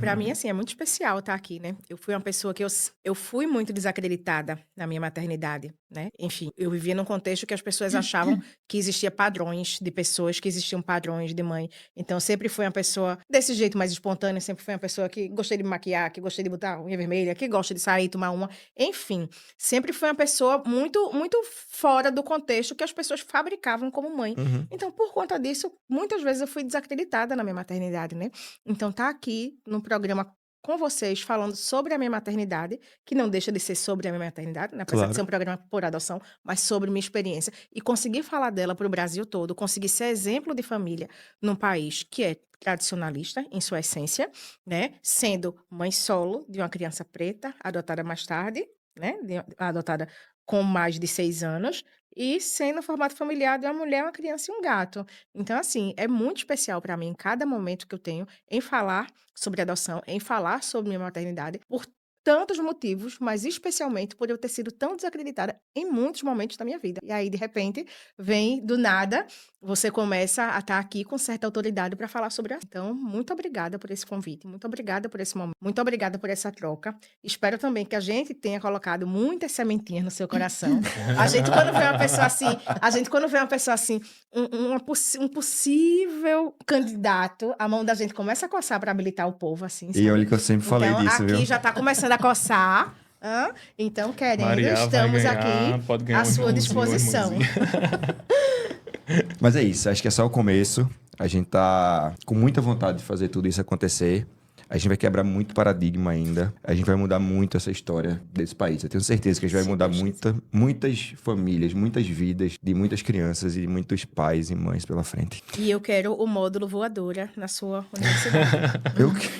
Pra mim, assim, é muito especial estar aqui, né? Eu fui uma pessoa que eu fui muito desacreditada na minha maternidade, né? Enfim, eu vivia num contexto que as pessoas achavam que existia padrões de pessoas, que existiam padrões de mãe. Então, eu sempre fui uma pessoa desse jeito mais espontânea, sempre fui uma pessoa que gostei de me maquiar, que gostei de botar unha vermelha, que gosta de sair, tomar uma. Enfim, sempre fui uma pessoa muito, muito fora do contexto que as pessoas fabricavam como mãe. Então, por conta disso, muitas vezes eu fui desacreditada na minha maternidade, né? Então, tá aqui no programa com vocês, falando sobre a minha maternidade, que não deixa de ser sobre a minha maternidade, né? Apesar Claro. de ser um programa por adoção, mas sobre minha experiência. E conseguir falar dela para o Brasil todo, conseguir ser exemplo de família num país que é tradicionalista em sua essência, né? Sendo mãe solo de uma criança preta, adotada mais tarde, né? Adotada com mais de 6 anos, e sendo formato familiar de uma mulher, uma criança e um gato. Então, assim, é muito especial para mim, cada momento que eu tenho em falar sobre adoção, em falar sobre minha maternidade, por tantos motivos, mas especialmente por eu ter sido tão desacreditada em muitos momentos da minha vida. E aí, de repente, vem do nada, você começa a estar aqui com certa autoridade para falar sobre a... Então, muito obrigada por esse convite, muito obrigada por esse momento, muito obrigada por essa troca. Espero também que a gente tenha colocado muitas sementinhas no seu coração. A gente, quando vê uma pessoa assim, um possível candidato, a mão da gente começa a coçar para habilitar o povo, assim, E sabe? olha que eu sempre falei Então, disso, aqui viu? já está começando a coçar. Então, querendo, Maria vai estamos ganhar, aqui pode ganhar à sua irmãozinho, disposição. irmãzinho. Mas é isso, acho que é só o começo. A gente tá com muita vontade de fazer tudo isso acontecer. A gente vai quebrar muito paradigma ainda. A gente vai mudar muito essa história desse país. Eu tenho certeza que a gente vai Sim, mudar com muitas famílias, muitas vidas de muitas crianças e muitos pais e mães pela frente. E eu quero o módulo voadora na sua universidade.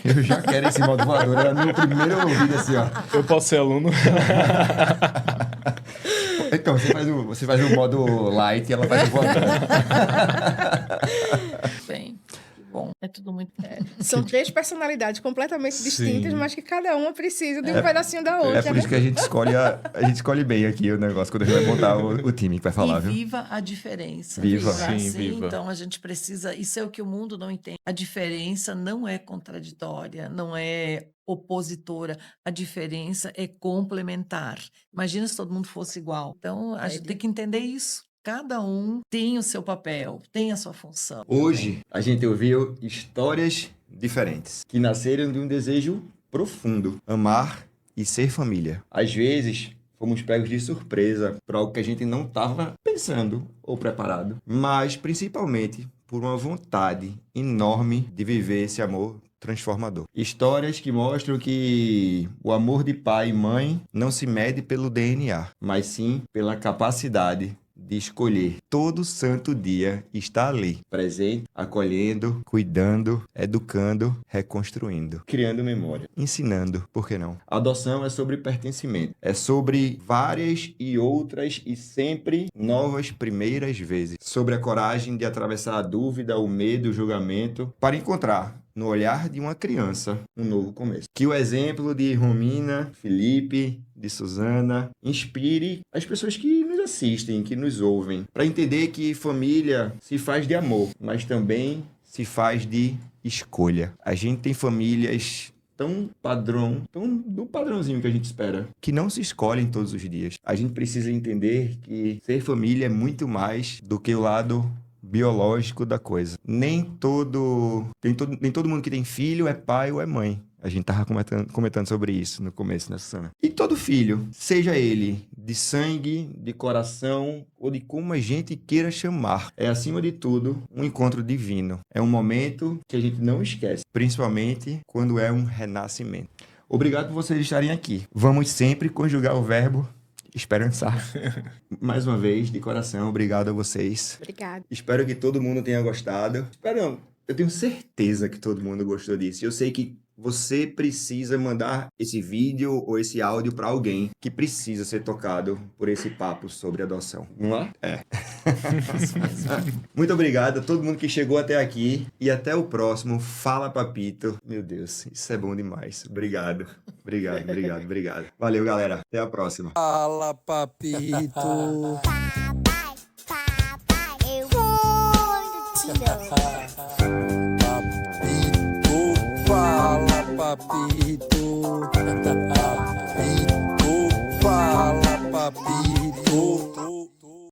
Eu já quero esse modo voador. Era meu primeiro ouvido assim, ó. Eu posso ser aluno? Então, você faz o modo light e ela faz o voador. Bem, que bom. É tudo muito São 3 personalidades completamente distintas, Sim. mas que cada uma precisa de um pedacinho da outra, É por né? isso que a gente escolhe bem aqui o negócio quando a gente vai montar o time que vai falar, E viu? viva a diferença. Viva. Sim, Assim, viva. então a gente precisa. Isso é o que o mundo não entende. A diferença não é contraditória, não é opositora. A diferença é complementar. Imagina se todo mundo fosse igual. Então a gente tem que entender isso. Cada um tem o seu papel, tem a sua função. Hoje, a gente ouviu histórias diferentes, que nasceram de um desejo profundo, amar e ser família. Às vezes, fomos pegos de surpresa por algo que a gente não estava pensando ou preparado, mas principalmente por uma vontade enorme de viver esse amor transformador. Histórias que mostram que o amor de pai e mãe não se mede pelo DNA, mas sim pela capacidade de escolher todo santo dia estar ali, presente, acolhendo, cuidando, educando, reconstruindo, criando memória, ensinando, por que não? Adoção é sobre pertencimento, é sobre várias e outras e sempre novas primeiras vezes, sobre a coragem de atravessar a dúvida, o medo, o julgamento, para encontrar no olhar de uma criança um novo começo. Que o exemplo de Romina, Felipe, de Suzana inspire as pessoas que nos assistem, que nos ouvem, para entender que família se faz de amor, mas também se faz de escolha. A gente tem famílias tão do padrãozinho que a gente espera, que não se escolhem todos os dias. A gente precisa entender que ser família é muito mais do que o lado biológico da coisa. Nem todo mundo que tem filho é pai ou é mãe. A gente tava comentando sobre isso no começo, né, Susana? E todo filho, seja ele de sangue, de coração ou de como a gente queira chamar, é acima de tudo um encontro divino. É um momento que a gente não esquece, principalmente quando é um renascimento. Obrigado por vocês estarem aqui. Vamos sempre conjugar o verbo esperançar. Mais uma vez, de coração, obrigado a vocês. Obrigada. Espero que todo mundo tenha gostado. Eu tenho certeza que todo mundo gostou disso. Eu sei que você precisa mandar esse vídeo ou esse áudio para alguém que precisa ser tocado por esse papo sobre adoção. Não é? É. Muito obrigado a todo mundo que chegou até aqui e até o próximo Fala Papito. Meu Deus, isso é bom demais. Obrigado. Obrigado. Valeu, galera. Até a próxima. Fala, papito. Papai, eu vou te dar. Papito, fala, papito. Papito, fala, papito.